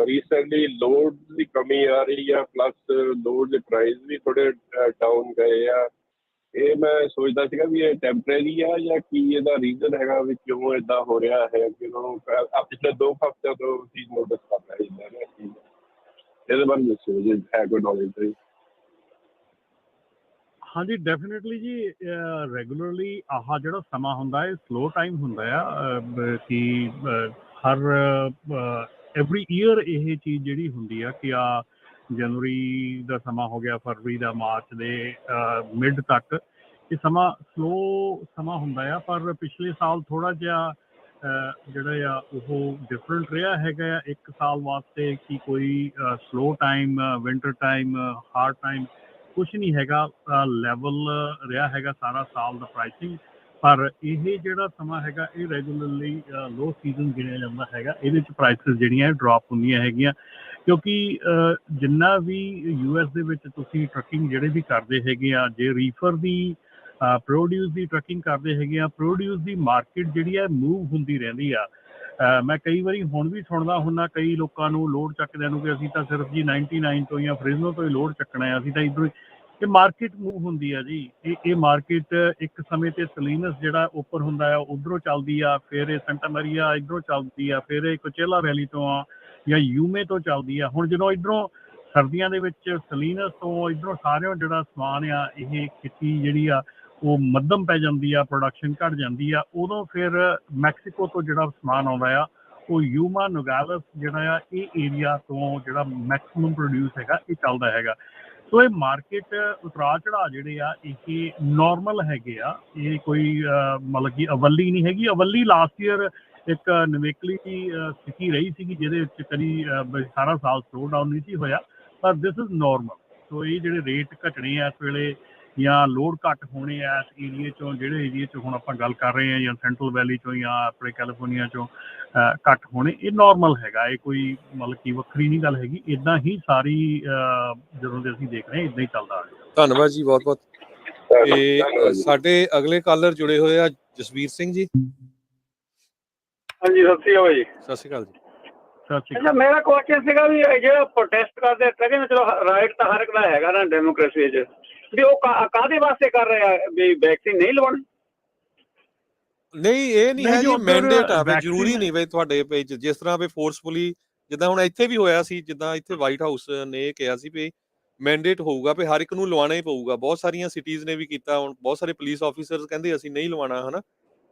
ਰੀਸੈਂਟਲੀ ਲੋਡ ਦੀ ਕਮੀ ਆ ਰਹੀ ਆ, ਪਲੱਸ ਲੋਡ ਦੇ ਪ੍ਰਾਈਸ ਵੀ ਥੋੜੇ ਡਾਊਨ ਗਏ ਆ। ਇਹ ਮੈਂ ਸੋਚਦਾ ਸੀਗਾ ਵੀ ਇਹ ਟੈਂਪਰੇਰੀ ਆ ਜਾਂ ਕੀ ਇਹਦਾ ਰੀਜ਼ਨ ਹੈਗਾ ਵੀ ਕਿਉਂ ਏਦਾਂ ਹੋ ਰਿਹਾ ਹੈ। ਕਿ ਪਿਛਲੇ 2 ਹਫ਼ਤਿਆਂ ਤੋਂ ਚੀਜ਼ ਨੋਟਿਸ ਕਰ ਰਿਹਾ ਜੀ। ਇਹਦੇ ਬਾਰੇ ਦੱਸੋ ਜੇ ਹੈ ਕੋਈ ਨੌਲੇਜ ਤਾਂ। ਹਾਂਜੀ, ਡੈਫੀਨੇਟਲੀ ਜੀ। ਰੈਗੂਲਰਲੀ ਆਹ ਜਿਹੜਾ ਸਮਾਂ ਹੁੰਦਾ ਹੈ ਸਲੋ ਟਾਈਮ ਹੁੰਦਾ ਆ, ਕਿ ਹਰ ਐਵਰੀ ਈਅਰ ਇਹ ਚੀਜ਼ ਜਿਹੜੀ ਹੁੰਦੀ ਆ ਕਿ ਜਨਵਰੀ ਦਾ ਸਮਾਂ ਹੋ ਗਿਆ, ਫਰਵਰੀ ਦਾ, ਮਾਰਚ ਦੇ ਮਿਡ ਤੱਕ ਇਹ ਸਮਾਂ ਸਲੋ ਸਮਾਂ ਹੁੰਦਾ ਆ। ਪਰ ਪਿਛਲੇ ਸਾਲ ਥੋੜ੍ਹਾ ਜਿਹਾ ਜਿਹੜਾ ਆ ਉਹ ਡਿਫਰੈਂਟ ਰਿਹਾ ਹੈਗਾ ਆ 1 ਸਾਲ ਵਾਸਤੇ, ਕਿ ਕੋਈ slow time, winter time, hard time ਕੁਛ ਨਹੀਂ ਹੈਗਾ। ਲੈਵਲ ਰਿਹਾ ਹੈਗਾ ਸਾਰਾ ਸਾਲ ਦਾ ਪ੍ਰਾਈਸਿੰਗ। ਪਰ ਇਹ ਜਿਹੜਾ ਸਮਾਂ ਹੈਗਾ ਇਹ ਰੈਗੂਲਰਲੀ ਲੋ ਸੀਜ਼ਨ ਗਿਣਿਆ ਜਾਂਦਾ ਹੈਗਾ। ਇਹਦੇ 'ਚ ਪ੍ਰਾਈਸਿਸ ਜਿਹੜੀਆਂ ਡਰੋਪ ਹੁੰਦੀਆਂ ਹੈਗੀਆਂ, ਕਿਉਂਕਿ ਜਿੰਨਾ ਵੀ US ਦੇ ਵਿੱਚ ਤੁਸੀਂ ਟਰੱਕਿੰਗ ਜਿਹੜੇ ਵੀ ਕਰਦੇ ਹੈਗੇ ਆ, ਜੇ ਰੀਫਰ ਦੀ ਪ੍ਰੋਡਿਊਸ ਦੀ ਟਰੱਕਿੰਗ ਕਰਦੇ ਹੈਗੇ ਆ, ਪ੍ਰੋਡਿਊਸ ਦੀ ਮਾਰਕੀਟ ਜਿਹੜੀ ਹੈ ਮੂਵ ਹੁੰਦੀ ਰਹਿੰਦੀ ਆ। ਮੈਂ ਕਈ ਵਾਰੀ ਹੁਣ ਵੀ ਸੁਣਦਾ ਹੁੰਦਾ ਕਈ ਲੋਕਾਂ ਨੂੰ ਲੋਡ ਚੱਕਦਿਆਂ ਨੂੰ ਕਿ ਅਸੀਂ ਤਾਂ ਸਿਰਫ ਜੀ 99 ਤੋਂ ਜਾਂ ਫ੍ਰਿਜ਼ਨੋ ਤੋਂ ਹੀ ਲੋਡ ਚੱਕਣਾ ਹੈ, ਅਸੀਂ ਤਾਂ ਇੱਧਰੋਂ ਹੀ। ਇਹ ਮਾਰਕੀਟ ਮੂਵ ਹੁੰਦੀ ਆ ਜੀ। ਇਹ ਮਾਰਕੀਟ ਇੱਕ ਸਮੇਂ 'ਤੇ ਸਲੀਨਸ ਜਿਹੜਾ ਓਪਨ ਹੁੰਦਾ ਆ ਉੱਧਰੋਂ ਚੱਲਦੀ ਆ, ਫਿਰ ਇਹ ਸੈਂਟਾ ਮਰੀਆ ਇੱਧਰੋਂ ਚੱਲਦੀ ਆ, ਫਿਰ ਇਹ ਕੋਚੇਲਾ ਵੈਲੀ ਤੋਂ ਆ ਜਾਂ ਯੂਮੇ ਤੋਂ ਚੱਲਦੀ ਆ। ਹੁਣ ਜਦੋਂ ਇੱਧਰੋਂ ਸਰਦੀਆਂ ਦੇ ਵਿੱਚ ਸਲੀਨਸ ਤੋਂ ਇੱਧਰੋਂ ਸਾਰਿਆਂ ਜਿਹੜਾ ਸਮਾਨ ਆ, ਇਹ ਖੇਤੀ ਜਿਹੜੀ ਆ ਉਹ ਮੱਧਮ ਪੈ ਜਾਂਦੀ ਆ, ਪ੍ਰੋਡਕਸ਼ਨ ਘੱਟ ਜਾਂਦੀ ਆ, ਉਦੋਂ ਫਿਰ ਮੈਕਸੀਕੋ ਤੋਂ ਜਿਹੜਾ ਸਮਾਨ ਆਉਂਦਾ ਆ ਉਹ ਯੂਮਾ, ਨੋਗਾਲਸ ਜਿਹੜਾ ਆ ਇਹ ਏਰੀਆ ਤੋਂ ਜਿਹੜਾ ਮੈਕਸੀਮਮ ਪ੍ਰੋਡਿਊਸ ਹੈਗਾ ਇਹ ਚੱਲਦਾ ਹੈਗਾ। ਸੋ ਇਹ ਮਾਰਕੀਟ ਉਤਰਾਅ ਚੜਾਅ ਜਿਹੜੇ ਆ ਇਹ ਨੋਰਮਲ ਹੈਗੇ ਆ। ਇਹ ਕੋਈ ਮਤਲਬ ਕਿ ਅਵੱਲੀ ਨਹੀਂ ਹੈਗੀ। ਅਵੱਲੀ ਲਾਸਟ ਈਅਰ ਇੱਕ ਨਿਵੇਕਲੀ ਦੀ ਸਥਿਤੀ ਰਹੀ ਸੀਗੀ ਜਿਹਦੇ ਵਿੱਚ ਕਦੀ ਸਾਰਾ ਸਾਲ ਸਲੋ ਡਾਊਨ ਨਹੀਂ ਸੀ ਹੋਇਆ, ਪਰ ਦਿਸ ਇਜ਼ ਨੋਰਮਲ। ਸੋ ਇਹ ਜਿਹੜੇ ਰੇਟ ਘਟਣੇ ਆ ਇਸ ਵੇਲੇ ਜਾਂ ਲੋਡ ਘੱਟ ਹੋਣੇ ਆ ਇਸ ਏਰੀਏ 'ਚੋਂ, ਜਿਹੜੇ ਏਰੀਏ 'ਚ ਹੁਣ ਆਪਾਂ ਗੱਲ ਕਰ ਰਹੇ ਹਾਂ, ਜਾਂ ਸੈਂਟਰਲ ਵੈਲੀ 'ਚੋਂ ਜਾਂ ਆਪਣੇ ਕੈਲੀਫੋਰਨੀਆ 'ਚੋਂ ਘੱਟ ਹੋਣੇ, ਇਹ ਨੋਰਮਲ ਹੈਗਾ। ਇਹ ਕੋਈ ਮਤਲਬ ਕਿ ਵੱਖਰੀ ਨਹੀਂ ਗੱਲ ਹੈਗੀ। ਇੱਦਾਂ ਹੀ ਸਾਰੀ ਜਦੋਂ ਦੇ ਅਸੀਂ ਦੇਖ ਰਹੇ ਹਾਂ ਇੱਦਾਂ ਹੀ ਚੱਲਦਾ ਆ ਰਿਹਾ। ਧੰਨਵਾਦ ਜੀ, ਬਹੁਤ ਬਹੁਤ। ਤੇ ਸਾਡੇ ਅਗਲੇ ਕਾਲਰ ਜੁੜੇ ਹੋਏ ਆ ਜਸਵੀਰ ਸਿੰਘ ਜੀ। ਹਾਂਜੀ, ਸਤਿ ਸ਼੍ਰੀ ਅਕਾਲ ਜੀ। ਸਤਿ ਸ਼੍ਰੀ ਅਕਾਲ ਜੀ। ਅੱਛਾ, ਮੇਰਾ ਕੁਐਸਚਨ ਸੀਗਾ ਵੀ ਜਿਹੜਾ ਪ੍ਰੋਟੈਸਟ ਕਰਦੇ ਕਹਿੰਦੇ ਚਲੋ ਰਾਈਟ ਤਾਂ ਹਰ ਇੱਕ ਦਾ ਹੈਗਾ ਨਾ ਡੈਮੋਕ੍ਰੇਸੀ 'ਚ, ਵੀ ਉਹ ਕਾਹਦੇ ਵਾਸਤੇ ਕਰ ਰਹੇ ਆ ਵੀ ਵੈਕਸੀਨ ਨਹੀਂ ਲਵਾਉਣੀ? ਨਹੀਂ, ਇਹ ਨਹੀਂ ਹੈ ਜੀ ਮੈਂਡੇਟ ਆ, ਜ਼ਰੂਰੀ ਨਹੀਂ ਬਈ ਤੁਹਾਡੇ ਪੇਜ ਜਿਸ ਤਰ੍ਹਾਂ ਵੀ ਫੋਰਸਫੁਲੀ, ਜਿੱਦਾਂ ਹੁਣ ਇੱਥੇ ਵੀ ਹੋਇਆ ਸੀ, ਜਿੱਦਾਂ ਇੱਥੇ ਵਾਈਟ ਹਾਊਸ ਨੇ ਇਹ ਕਿਹਾ ਸੀ ਵੀ ਮੈਂਡੇਟ ਹੋਊਗਾ ਵੀ ਹਰ ਇੱਕ ਨੂੰ ਲਵਾਉਣਾ ਹੀ ਪਊਗਾ। ਬਹੁਤ ਸਾਰੀਆਂ ਸਿਟੀਜ਼ ਨੇ ਵੀ ਕੀਤਾ, ਹੁਣ ਬਹੁਤ ਸਾਰੇ ਪੁਲਿਸ ਆਫੀਸਰਸ ਕਹਿੰਦੇ ਅਸੀਂ ਨਹੀਂ ਲਵਾਉਣਾ, ਹਨਾ।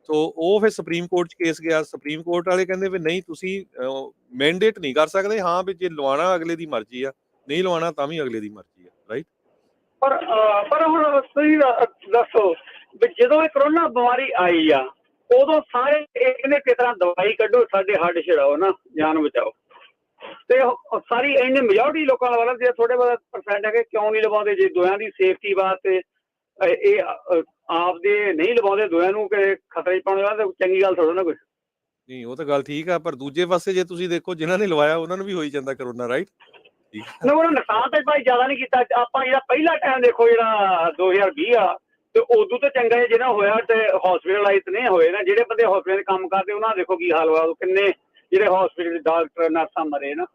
ਸੋ ਉਹ ਫਿਰ ਸੁਪਰੀਮ ਕੋਰਟ 'ਚ ਕੇਸ ਗਿਆ, ਸੁਪਰੀਮ ਕੋਰਟ ਵਾਲੇ ਕਹਿੰਦੇ ਵੀ ਨਹੀਂ ਤੁਸੀਂ ਮੈਂਡੇਟ ਨਹੀਂ ਕਰ ਸਕਦੇ, ਹਾਂ ਵੀ ਜੇ ਲਵਾਉਣਾ ਅਗਲੇ ਦੀ ਮਰਜ਼ੀ ਆ, ਨਹੀਂ ਲਵਾਉਣਾ ਤਾਂ ਵੀ ਅਗਲੇ ਦੀ ਮਰਜ਼ੀ ਆ, ਰਾਈਟ। ਪਰ ਹੁਣ ਤੁਸੀਂ ਦੱਸੋ ਵੀ ਜਦੋਂ ਇਹ ਕਰੋਨਾ ਬਿਮਾਰੀ ਆਈ ਆ ਉਦੋਂ ਸਾਰੇ ਇਹ ਕਹਿੰਦੇ ਕਿਸ ਤਰ੍ਹਾਂ ਦਵਾਈ ਕੱਢੋ, ਸਾਡੇ ਹੱਡ ਛਡਾਓ ਨਾ, ਜਾਨ ਬਚਾਓ, ਤੇ ਸਾਰੀ ਇੰਨੇ ਮੈਜੋਰਟੀ ਲੋਕਾਂ ਦਾ ਵਾਲਾ ਜੇ ਥੋੜੇ ਬਹੁਤ ਪਰਸੈਂਟ ਹੈਗੇ ਕਿਉਂ ਨਹੀਂ ਲਵਾਉਂਦੇ? ਜੇ ਦੋਹਾਂ ਦੀ ਸੇਫਟੀ ਵਾਸਤੇ ਇਹ ਆਪਦੇ ਨਹੀਂ ਲਵਾਉਂਦੇ, ਦੋਹਾਂ ਨੂੰ ਕਿ ਖਤਰੇ 'ਚ ਪਾਉਣ ਵਾਲਾ, ਚੰਗੀ ਗੱਲ ਥੋੜਾ ਨਾ ਕੁਛ। ਨਹੀਂ ਉਹ ਤਾਂ ਗੱਲ ਠੀਕ ਆ, ਪਰ ਦੂਜੇ ਪਾਸੇ ਜੇ ਤੁਸੀਂ ਦੇਖੋ ਜਿਨ੍ਹਾਂ ਨੇ ਲਵਾਇਆ ਉਹਨਾਂ ਨੂੰ ਵੀ ਹੋਈ ਜਾਂਦਾ ਕਰੋਨਾ, ਰਾਈਟ। ਨਾ ਉਹਨਾਂ ਨੁਕਸਾਨ ਤਾਂ ਭਾਈ ਜ਼ਿਆਦਾ ਨਹੀਂ ਕੀਤਾ। ਆਪਾਂ ਜਿਹੜਾ ਪਹਿਲਾ ਟਾਈਮ ਦੇਖੋ ਜਿਹੜਾ 2020 ਆ, ਤੇ ਉਦੋਂ ਤਾਂ ਚੰਗਾ ਹੈ ਜਿਹਨਾਂ ਹੋਇਆ ਤੇ ਹਸਪੀਟਲਾਈਜ਼ ਨਹੀਂ ਹੋਏ ਨਾ। ਜਿਹੜੇ ਬੰਦੇ ਹਸਪੀਟਲ 'ਚ ਕੰਮ ਕਰਦੇ ਉਹਨਾਂ ਦੇਖੋ ਕੀ ਹਾਲ ਹੋਇਆ, ਕਿੰਨੇ ਜਿਹੜੇ ਹਸਪੀਟਲ ਦੇ ਡਾਕਟਰ ਨਰਸਾਂ ਮਰੇ ਨਾ।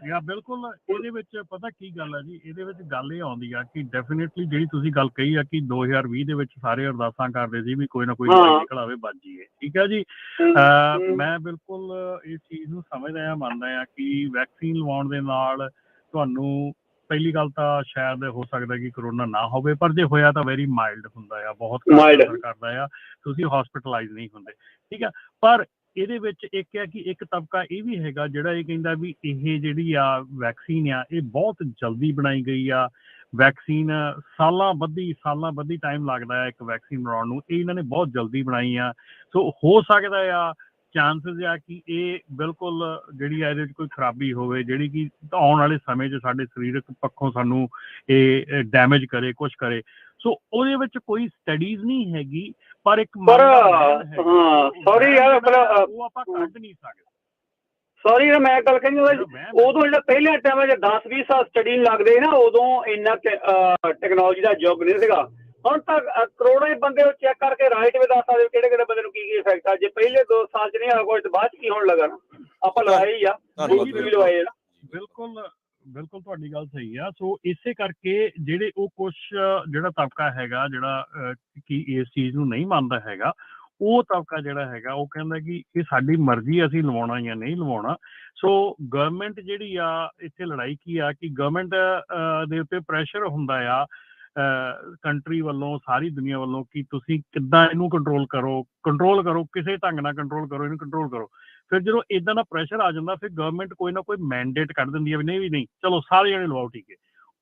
ਯਾ ਬਿਲਕੁਲ। ਇਹਦੇ ਵਿੱਚ ਪਤਾ ਕੀ ਗੱਲ ਹੈ ਜੀ, ਇਹਦੇ ਵਿੱਚ ਗੱਲ ਇਹ ਆਉਂਦੀ ਆ ਕਿ ਡੈਫੀਨੇਟਲੀ ਜਿਹੜੀ ਤੁਸੀਂ ਗੱਲ ਕਹੀ ਆ ਕਿ 2020 ਦੇ ਵਿੱਚ ਸਾਰੇ ਅਰਦਾਸਾਂ ਕਰਦੇ ਸੀ ਵੀ ਕੋਈ ਨਾ ਕੋਈ ਦਵਾਈ ਨਿਕਲ ਆਵੇ, ਬਚ ਜਾਈਏ, ਠੀਕ ਹੈ ਜੀ। ਮੈਂ ਬਿਲਕੁਲ ਇਸ ਚੀਜ਼ ਨੂੰ ਸਮਝਦਾ ਆ, ਮੰਨਦਾ ਆ ਕਿ ਵੈਕਸੀਨ ਲਵਾਉਣ ਦੇ ਨਾਲ ਤੁਹਾਨੂੰ ਪਹਿਲੀ ਗੱਲ ਤਾਂ ਸ਼ਾਇਦ ਹੋ ਸਕਦਾ ਕਿ ਕਰੋਨਾ ਨਾ ਹੋਵੇ, ਪਰ ਜੇ ਹੋਇਆ ਤਾਂ ਵੈਰੀ ਮਾਈਲਡ ਹੁੰਦਾ ਆ, ਬਹੁਤ ਘੱਟ ਅਸਰ ਕਰਦਾ ਆ, ਤੁਸੀਂ ਹਸਪੀਟਲਾਈਜ਼ ਨਹੀਂ ਹੁੰਦੇ, ਠੀਕ ਆ। ਪਰ ਇਹਦੇ ਵਿੱਚ ਇੱਕ ਹੈ ਕਿ ਇੱਕ ਤਬਕਾ ਇਹ ਵੀ ਹੈਗਾ ਜਿਹੜਾ ਇਹ ਕਹਿੰਦਾ ਵੀ ਇਹ ਜਿਹੜੀ ਆ ਵੈਕਸੀਨ ਆ ਇਹ ਬਹੁਤ ਜਲਦੀ ਬਣਾਈ ਗਈ ਆ। ਵੈਕਸੀਨ ਸਾਲਾਂ ਬੱਧੀ ਟਾਈਮ ਲੱਗਦਾ ਹੈ ਇੱਕ ਵੈਕਸੀਨ ਬਣਾਉਣ ਨੂੰ, ਇਹ ਇਹਨਾਂ ਨੇ ਬਹੁਤ ਜਲਦੀ ਬਣਾਈ ਆ। ਸੋ ਹੋ ਸਕਦਾ ਆ, ਚਾਂਸਿਸ ਆ ਕਿ ਇਹ ਬਿਲਕੁਲ ਜਿਹੜੀ ਆ ਇਹਦੇ ਵਿੱਚ ਕੋਈ ਖਰਾਬੀ ਹੋਵੇ ਜਿਹੜੀ ਕਿ ਆਉਣ ਵਾਲੇ ਸਮੇਂ 'ਚ ਸਾਡੇ ਸਰੀਰਕ ਪੱਖੋਂ ਸਾਨੂੰ ਇਹ ਡੈਮੇਜ ਕਰੇ, ਕੁਛ ਕਰੇ। ਸੋ ਉਹਦੇ ਵਿੱਚ ਕੋਈ ਸਟੱਡੀਜ਼ ਨਹੀਂ ਹੈਗੀ, ਪਰ ਇੱਕ ਸੌਰੀ ਯਾਰ ਉਹ ਆਪਾਂ ਕੱਢ ਨਹੀਂ ਸਕਦੇ। ਸੌਰੀ ਮੈਂ ਗੱਲ ਕਹਿੰਦੀ ਉਦੋਂ ਜਿਹੜਾ ਪਹਿਲੇ ਟਾਈਮ 'ਚ 10-20 ਸਾਲ ਸਟੱਡੀ ਲੱਗਦੇ ਨਾ, ਉਦੋਂ ਇੰਨਾ ਟੈਕਨੋਲੋਜੀ ਦਾ ਯੁੱਗ ਨਹੀਂ ਸੀਗਾ। ਹੁਣ ਤਾਂ ਕਰੋੜਾਂ ਹੀ ਬੰਦੇ ਉਹ ਚੈੱਕ ਕਰਕੇ ਰਾਈਟ ਵੀ ਦੱਸ ਸਕਦੇ ਕਿਹੜੇ ਕਿਹੜੇ ਬੰਦੇ ਨੂੰ ਕੀ ਇਫੈਕਟ ਆ। ਜੇ ਪਹਿਲੇ 2 ਸਾਲ 'ਚ ਨਹੀਂ ਆ ਕੋਈ, ਬਾਅਦ 'ਚ ਕੀ ਹੋਣ ਲੱਗਾ ਨਾ, ਆਪਾਂ ਲਵਾਏ ਹੀ ਆ, ਲਵਾਏ ਨਾ। ਬਿਲਕੁਲ ਤੁਹਾਡੀ ਗੱਲ ਸਹੀ ਆ। ਸੋ ਇਸੇ ਕਰਕੇ ਜਿਹੜੇ ਉਹ ਕੁਛ ਜਿਹੜਾ ਤਬਕਾ ਹੈਗਾ ਜਿਹੜਾ ਕਿ ਇਸ ਚੀਜ਼ ਨੂੰ ਨਹੀਂ ਮੰਨਦਾ ਹੈਗਾ, ਉਹ ਤਬਕਾ ਜਿਹੜਾ ਹੈਗਾ ਉਹ ਕਹਿੰਦਾ ਕਿ ਇਹ ਸਾਡੀ ਮਰਜ਼ੀ, ਅਸੀਂ ਲਵਾਉਣਾ ਜਾਂ ਨਹੀਂ ਲਵਾਉਣਾ। ਸੋ ਗਵਰਨਮੈਂਟ ਜਿਹੜੀ ਆ ਇੱਥੇ ਲੜਾਈ ਕੀ ਆ ਕਿ ਗਵਰਨਮੈਂਟ ਦੇ ਉੱਤੇ ਪ੍ਰੈਸ਼ਰ ਹੁੰਦਾ ਆ ਕੰਟਰੀ ਵੱਲੋਂ, ਸਾਰੀ ਦੁਨੀਆ ਵੱਲੋਂ ਕਿ ਤੁਸੀਂ ਕਿੱਦਾਂ ਇਹਨੂੰ ਕੰਟਰੋਲ ਕਰੋ, ਕਿਸੇ ਢੰਗ ਨਾਲ ਇਹਨੂੰ ਕੰਟਰੋਲ ਕਰੋ। ਫਿਰ ਜਦੋਂ ਇਦਾਂ ਦਾ ਪ੍ਰੈਸ਼ਰ ਆ ਜਾਂਦਾ, ਫਿਰ ਗਵਰਨਮੈਂਟ ਕੋਈ ਨਾ ਕੋਈ ਮੈਂਡੇਟ ਕੱਢ ਦਿੰਦੀ ਆ ਵੀ ਨਹੀਂ ਚਲੋ ਸਾਰੇ ਜਣੇ ਲਵਾਓ ਟੀਕੇ।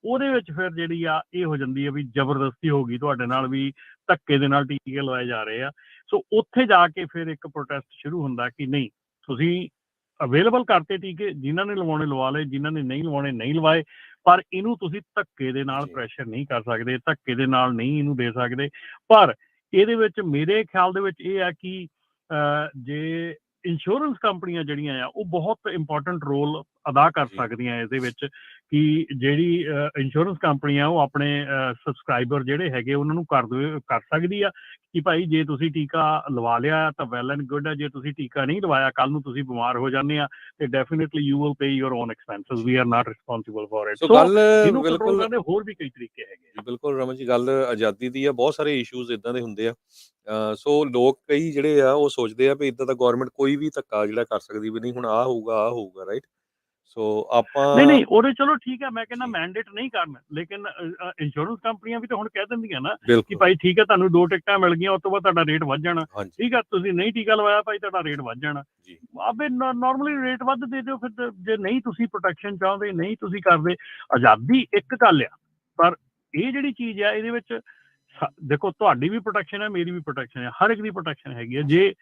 ਉਹਦੇ ਵਿੱਚ ਫਿਰ ਜਿਹੜੀ ਆ ਇਹ ਹੋ ਜਾਂਦੀ ਆ ਵੀ ਜ਼ਬਰਦਸਤੀ ਹੋ ਗਈ ਤੁਹਾਡੇ ਨਾਲ, ਵੀ ਧੱਕੇ ਦੇ ਨਾਲ ਟੀਕੇ ਲਵਾਏ ਜਾ ਰਹੇ ਆ। ਸੋ ਉੱਥੇ ਜਾ ਕੇ ਫਿਰ ਇੱਕ ਪ੍ਰੋਟੈਸਟ ਸ਼ੁਰੂ ਹੁੰਦਾ ਕਿ ਨਹੀਂ, ਤੁਸੀਂ ਅਵੇਲੇਬਲ ਕਰਤੇ ਟੀਕੇ, ਜਿਨ੍ਹਾਂ ਨੇ ਲਵਾਉਣੇ ਲਵਾ ਲਏ, ਜਿਨ੍ਹਾਂ ਨੇ ਨਹੀਂ ਲਵਾਉਣੇ ਨਹੀਂ ਲਵਾਏ, ਪਰ ਇਹਨੂੰ ਤੁਸੀਂ ਧੱਕੇ ਦੇ ਨਾਲ ਪ੍ਰੈਸ਼ਰ ਨਹੀਂ ਕਰ ਸਕਦੇ, ਧੱਕੇ ਦੇ ਨਾਲ ਨਹੀਂ ਇਹਨੂੰ ਦੇ ਸਕਦੇ। ਪਰ ਇਹਦੇ ਵਿੱਚ ਮੇਰੇ ਖਿਆਲ ਦੇ ਵਿੱਚ ਇਹ ਆ ਕਿ ਜੇ ਇੰਸ਼ੋਰੈਂਸ ਕੰਪਨੀਆਂ ਜਿਹੜੀਆਂ ਆ ਉਹ ਬਹੁਤ ਇੰਪੋਰਟੈਂਟ ਰੋਲ ਅਦਾ ਕਰ ਸਕਦੀਆਂ ਇਹਦੇ ਵਿੱਚ, ਕਿ ਜਿਹੜੀ ਇੰਸ਼ੋਰੈਂਸ ਕੰਪਨੀ ਆ ਉਹ ਆਪਣੇ ਸਬਸਕ੍ਰਾਈਬਰ ਜਿਹੜੇ ਹੈਗੇ ਉਹਨਾਂ ਨੂੰ ਕਰ ਸਕਦੀ ਆ ਕਿ ਭਾਈ ਜੇ ਤੁਸੀਂ ਟੀਕਾ ਲਵਾ ਲਿਆ ਤਾਂ ਵੈਲ ਐਂਡ ਗੁੱਡ ਆ, ਜੇ ਤੁਸੀਂ ਟੀਕਾ ਨਹੀਂ ਲਵਾਇਆ, ਕੱਲ ਨੂੰ ਤੁਸੀਂ ਬਿਮਾਰ ਹੋ ਜਾਂਦੇ ਆ ਤੇ definitely you will pay your own expenses, we are not responsible for it. So ਗੱਲ ਬਿਲਕੁਲ ਹੋਰ ਵੀ ਕਈ ਤਰੀਕੇ ਹੈਗੇ। ਬਿਲਕੁਲ ਰਮਨ ਜੀ, ਗੱਲ ਆਜ਼ਾਦੀ ਦੀ ਆ, ਬਹੁਤ ਸਾਰੇ ਇਸ਼ੂਜ਼ ਇਦਾਂ ਦੇ ਹੁੰਦੇ ਆ। ਸੋ ਲੋਕ ਕਈ ਜਿਹੜੇ ਆ ਉਹ ਸੋਚਦੇ ਆ ਵੀ ਇਦਾਂ ਦਾ ਗਵਰਨਮੈਂਟ ਕੋਈ ਵੀ ਧੱਕਾ ਜਿਹੜਾ ਕਰ ਸਕਦੀ ਵੀ ਨਹੀਂ, ਹੁਣ ਆਹ ਹੋਊਗਾ, ਰਾਈਟ। ਸੋ ਆਪਾਂ ਨਹੀਂ ਉਹਦੇ ਚਲੋ ਠੀਕ ਹੈ, ਮੈਂ ਕਹਿੰਦਾ ਮੈਂਡੇਟ ਨਹੀਂ ਕਰਨਾ, ਲੇਕਿਨ ਇੰਸ਼ੋਰੈਂਸ ਕੰਪਨੀਆਂ ਵੀ ਤਾਂ ਹੁਣ ਕਹਿ ਦਿੰਦੀਆਂ ਨਾ ਕਿ ਭਾਈ ਠੀਕ ਹੈ ਤੁਹਾਨੂੰ 2 ਟਿਕਟਾਂ ਮਿਲ ਗਈਆਂ, ਉਸ ਤੋਂ ਬਾਅਦ ਤੁਹਾਡਾ ਰੇਟ ਵੱਧ ਜਾਣਾ, ਠੀਕ ਹੈ ਤੁਸੀਂ ਨਹੀਂ ਟੀਕਾ ਲਵਾਇਆ ਭਾਈ ਤੁਹਾਡਾ ਰੇਟ ਵੱਧ ਜਾਣਾ। ਆਪੇ ਨਾਰਮਲੀ ਰੇਟ ਵੱਧ ਦੇ ਦਿਓ ਫਿਰ, ਜੇ ਨਹੀਂ ਤੁਸੀਂ ਪ੍ਰੋਟੈਕਸ਼ਨ ਚਾਹੁੰਦੇ, ਨਹੀਂ ਤੁਸੀਂ ਕਰਦੇ। ਆਜ਼ਾਦੀ ਇੱਕ ਗੱਲ ਆ, ਪਰ ਇਹ ਜਿਹੜੀ ਚੀਜ਼ ਆ ਇਹਦੇ ਵਿੱਚ ਦੇਖੋ ਤੁਹਾਡੀ ਵੀ ਪ੍ਰੋਟੈਕਸ਼ਨ ਹੈ, ਮੇਰੀ ਵੀ ਪ੍ਰੋਟੈਕਸ਼ਨ ਹੈ, ਹਰ ਇੱਕ ਦੀ ਪ੍ਰੋਟੈਕਸ਼ਨ ਹੈਗੀ ਆ। ਜੇ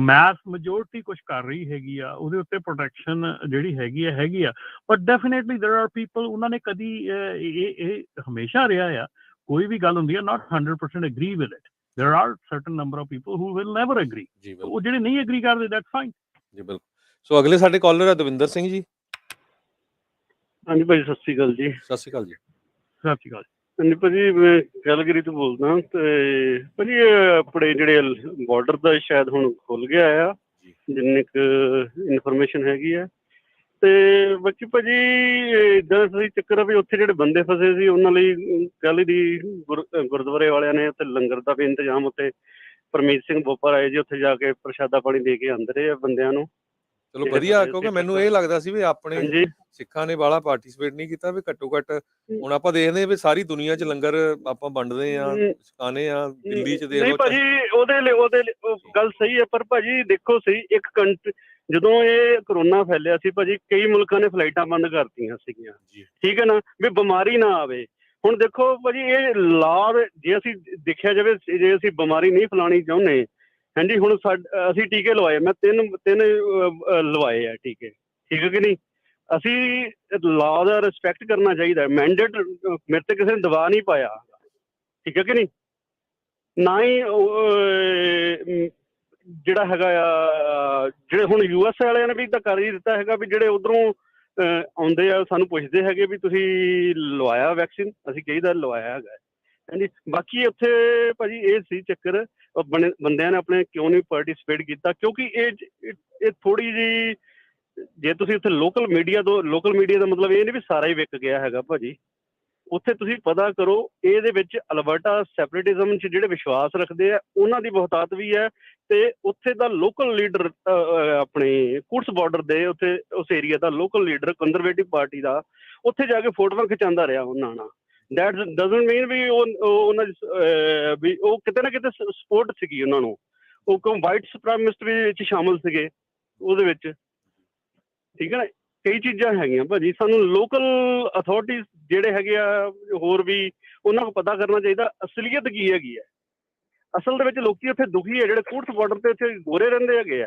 ਮੈਸ ਮੈਜੋਰਟੀ ਕੁਝ ਕਰ ਰਹੀ ਹੈਗੀ ਆ ਉਹਦੇ ਉੱਤੇ ਪ੍ਰੋਟੈਕਸ਼ਨ ਜਿਹੜੀ ਹੈਗੀ ਆ, ਪਰ ਡੈਫੀਨੇਟਲੀ ਦੇਰ ਆਰ ਪੀਪਲ, ਉਹਨਾਂ ਨੇ ਕਦੀ ਇਹ ਹਮੇਸ਼ਾ ਰਿਹਾ ਆ, ਕੋਈ ਵੀ ਗੱਲ ਹੁੰਦੀ ਆ not 100% agree with it, there are certain number of people who will never agree, ਉਹ ਜਿਹੜੇ ਨਹੀਂ ਐਗਰੀ ਕਰਦੇ ਦੈਟਸ ਫਾਈਨ ਜੀ। ਬਿਲਕੁਲ। ਸੋ ਅਗਲੇ ਸਾਡੇ ਕਾਲਰ ਹੈ ਦਵਿੰਦਰ ਸਿੰਘ ਜੀ। ਹਾਂਜੀ ਭਾਜੀ, ਸਤਿ ਸ਼੍ਰੀ ਅਕਾਲ ਜੀ। ਸਤਿ ਸ਼੍ਰੀ ਅਕਾਲ ਜੀ। ਸਤਿ ਸ਼੍ਰੀ ਅਕਾਲ। ਹਾਂਜੀ ਭਾਜੀ, ਮੈਂ ਕੈਲਗਰੀ ਤੋਂ ਬੋਲਦਾ ਤੇ ਭਾਜੀ ਆਪਣੇ ਜਿਹੜੇ ਬਾਰਡਰ ਦਾ ਸ਼ਾਇਦ ਹੁਣ ਖੁੱਲ ਗਿਆ ਆ, ਜਿੰਨੀ ਕੁ ਇਨਫੋਰਮੇਸ਼ਨ ਹੈਗੀ ਆ। ਤੇ ਬਾਕੀ ਭਾਜੀ ਇੱਦਾਂ ਸਹੀ ਚੱਕਰ ਆ ਵੀ ਉੱਥੇ ਜਿਹੜੇ ਬੰਦੇ ਫਸੇ ਸੀ ਉਹਨਾਂ ਲਈ ਕੱਲ੍ਹ ਦੀ ਗੁਰਦੁਆਰੇ ਵਾਲਿਆਂ ਨੇ ਉੱਥੇ ਲੰਗਰ ਦਾ ਵੀ ਇੰਤਜ਼ਾਮ, ਉੱਥੇ ਪਰਮੀਤ ਸਿੰਘ ਬੋਪਰ ਆਏ ਜੀ, ਉੱਥੇ ਜਾ ਕੇ ਪ੍ਰਸ਼ਾਦਾ ਪਾਣੀ ਦੇ ਕੇ ਆਉਂਦੇ ਰਹੇ ਆ ਬੰਦਿਆਂ ਨੂੰ। ਚਲੋ ਜਿਹੜੇ ਵਧੀਆ, ਸਾਡੇ ਕਿਉਂਕਿ ਸਿੱਖ ਮੈਨੂੰ ਇਹ ਲੱਗਦਾ ਸੀ ਵੀ ਆਪਣੇ ਹਾਂਜੀ ਸਿੱਖਾਂ ਨੇ ਬਾਹਲਾ ਪਾਰਟਿਸਿਪੇਟ ਨਹੀਂ ਕੀਤਾ, ਵੀ ਘੱਟੋ ਘੱਟ ਹੁਣ ਆਪਾਂ ਦੇਖਦੇ ਹਾਂ ਵੀ ਸਾਰੀ ਦੁਨੀਆ 'ਚ ਲੰਗਰ ਆਪਾਂ ਵੰਡਦੇ ਆ, ਛਕਾਉਂਦੇ ਆ, ਦਿੱਲੀ 'ਚ ਦੇਖ ਨਹੀਂ ਲਓ ਭਾਜੀ, ਉਹਦੇ ਲਈ ਉਹ ਗੱਲ ਸਹੀ ਹੈ, ਪਰ ਭਾਜੀ ਦੇਖੋ ਸਹੀ, ਇੱਕ ਕੰਟਰੀ ਜਦੋਂ ਇਹ ਕਰੋਨਾ ਫੈਲਿਆ ਸੀ ਭਾਜੀ, ਕਈ ਮੁਲਕਾਂ ਨੇ ਫਲਾਈਟਾਂ ਬੰਦ ਕਰਤੀਆਂ ਸੀਗੀਆਂ, ਠੀਕ ਹੈ ਨਾ, ਵੀ ਬਿਮਾਰੀ ਨਾ ਆਵੇ। ਹੁਣ ਦੇਖੋ ਭਾਜੀ, ਇਹ ਲਾਭ ਜੇ ਅਸੀਂ ਦੇਖਿਆ ਜਾਵੇ, ਜੇ ਅਸੀਂ ਬਿਮਾਰੀ ਨਹੀਂ ਫੈਲਾਉਣੀ ਚਾਹੁੰਦੇ, ਹਾਂਜੀ, ਹੁਣ ਅਸੀਂ ਟੀਕੇ ਲਵਾਏ, ਮੈਂ ਤਿੰਨ ਲਵਾਏ ਆ ਟੀਕੇ, ਠੀਕ ਹੈ ਕਿ ਨਹੀਂ। ਅਸੀਂ ਲਾਅ ਦਾ ਰਿਸਪੈਕਟ ਕਰਨਾ ਚਾਹੀਦਾ, ਮੈਂਡੇਟ ਮੇਰੇ ਤੇ ਕਿਸੇ ਨੇ ਦਬਾ ਨਹੀਂ ਪਾਇਆ, ਠੀਕ ਹੈ ਕਿ ਨਹੀਂ। ਨਾ ਹੀ ਜਿਹੜਾ ਹੈਗਾ ਆ, ਜਿਹੜੇ ਹੁਣ US ਵਾਲਿਆਂ ਨੇ ਵੀ ਤਾਂ ਕਰ ਹੀ ਦਿੱਤਾ ਹੈਗਾ, ਵੀ ਜਿਹੜੇ ਉੱਧਰੋਂ ਆਉਂਦੇ ਆ ਸਾਨੂੰ ਪੁੱਛਦੇ ਹੈਗੇ ਵੀ ਤੁਸੀਂ ਲਵਾਇਆ ਵੈਕਸੀਨ, ਅਸੀਂ ਕਹੀਦਾ ਲਵਾਇਆ ਹੈਗਾ, ਹਾਂਜੀ। ਬਾਕੀ ਉੱਥੇ ਭਾਜੀ ਇਹ ਸੀ ਚੱਕਰ, ਬੰਦਿਆਂ ਨੇ ਆਪਣੇ ਕਿਉਂ ਨਹੀਂ ਪਾਰਟੀਸਪੇਟ ਕੀਤਾ, ਕਿਉਂਕਿ ਇਹ ਥੋੜੀ ਜਿਹੀ, ਜੇ ਤੁਸੀਂ ਉੱਥੇ ਲੋਕਲ ਮੀਡੀਆ ਦਾ ਮਤਲਬ ਇਹ ਨਹੀਂ ਵੀ ਸਾਰਾ ਹੀ ਵਿਕ ਗਿਆ ਹੈਗਾ ਭਾਜੀ। ਉੱਥੇ ਤੁਸੀਂ ਪਤਾ ਕਰੋ, ਇਹਦੇ ਵਿੱਚ ਅਲਬਰਟਾ ਸੈਪਰੇਟਿਜ਼ਮ 'ਚ ਜਿਹੜੇ ਵਿਸ਼ਵਾਸ ਰੱਖਦੇ ਆ ਉਹਨਾਂ ਦੀ ਬਹੁਤਾਤ ਵੀ ਹੈ, ਤੇ ਉੱਥੇ ਦਾ ਲੋਕਲ ਲੀਡਰ ਆਪਣੇ ਕੁਰਸ ਬਾਰਡਰ ਦੇ ਉੱਥੇ ਉਸ ਏਰੀਆ ਦਾ ਲੋਕਲ ਲੀਡਰ ਕੰਜ਼ਰਵੇਟਿਵ ਪਾਰਟੀ ਦਾ ਉੱਥੇ ਜਾ ਕੇ ਫੋਟੋਆਂ ਖਿਚਾਉਂਦਾ ਰਿਹਾ ਉਹਨਾਂ ਨਾਲ। ਦੈਟ ਡਜ਼ਨਟ ਮੀਨ ਵੀ ਉਹਨਾਂ ਵੀ ਉਹ ਕਿਤੇ ਨਾ ਕਿਤੇ ਸਪੋਰਟ ਸੀਗੀ ਉਹਨਾਂ ਨੂੰ, ਉਹ ਵਾਈਟ ਸੁਪਰੀਮਿਸਟ ਵੀ ਵਿੱਚ ਸ਼ਾਮਲ ਸੀਗੇ ਉਹਦੇ ਵਿੱਚ, ਠੀਕ ਹੈ ਨਾ। ਕਈ ਚੀਜ਼ਾਂ ਹੈਗੀਆਂ ਭਾਜੀ, ਸਾਨੂੰ ਲੋਕਲ ਅਥਾਰਟੀਜ਼ ਜਿਹੜੇ ਹੈਗੇ ਆ ਹੋਰ ਵੀ, ਉਹਨਾਂ ਨੂੰ ਪਤਾ ਕਰਨਾ ਚਾਹੀਦਾ ਅਸਲੀਅਤ ਕੀ ਹੈਗੀ ਹੈ। ਅਸਲ ਦੇ ਵਿੱਚ ਲੋਕੀ ਉੱਥੇ ਦੁਖੀ ਹੈ, ਜਿਹੜੇ ਕੁਰਸ ਬਾਰਡਰ ਤੇ ਉੱਥੇ ਗੋਰੇ ਰਹਿੰਦੇ ਹੈਗੇ ਆ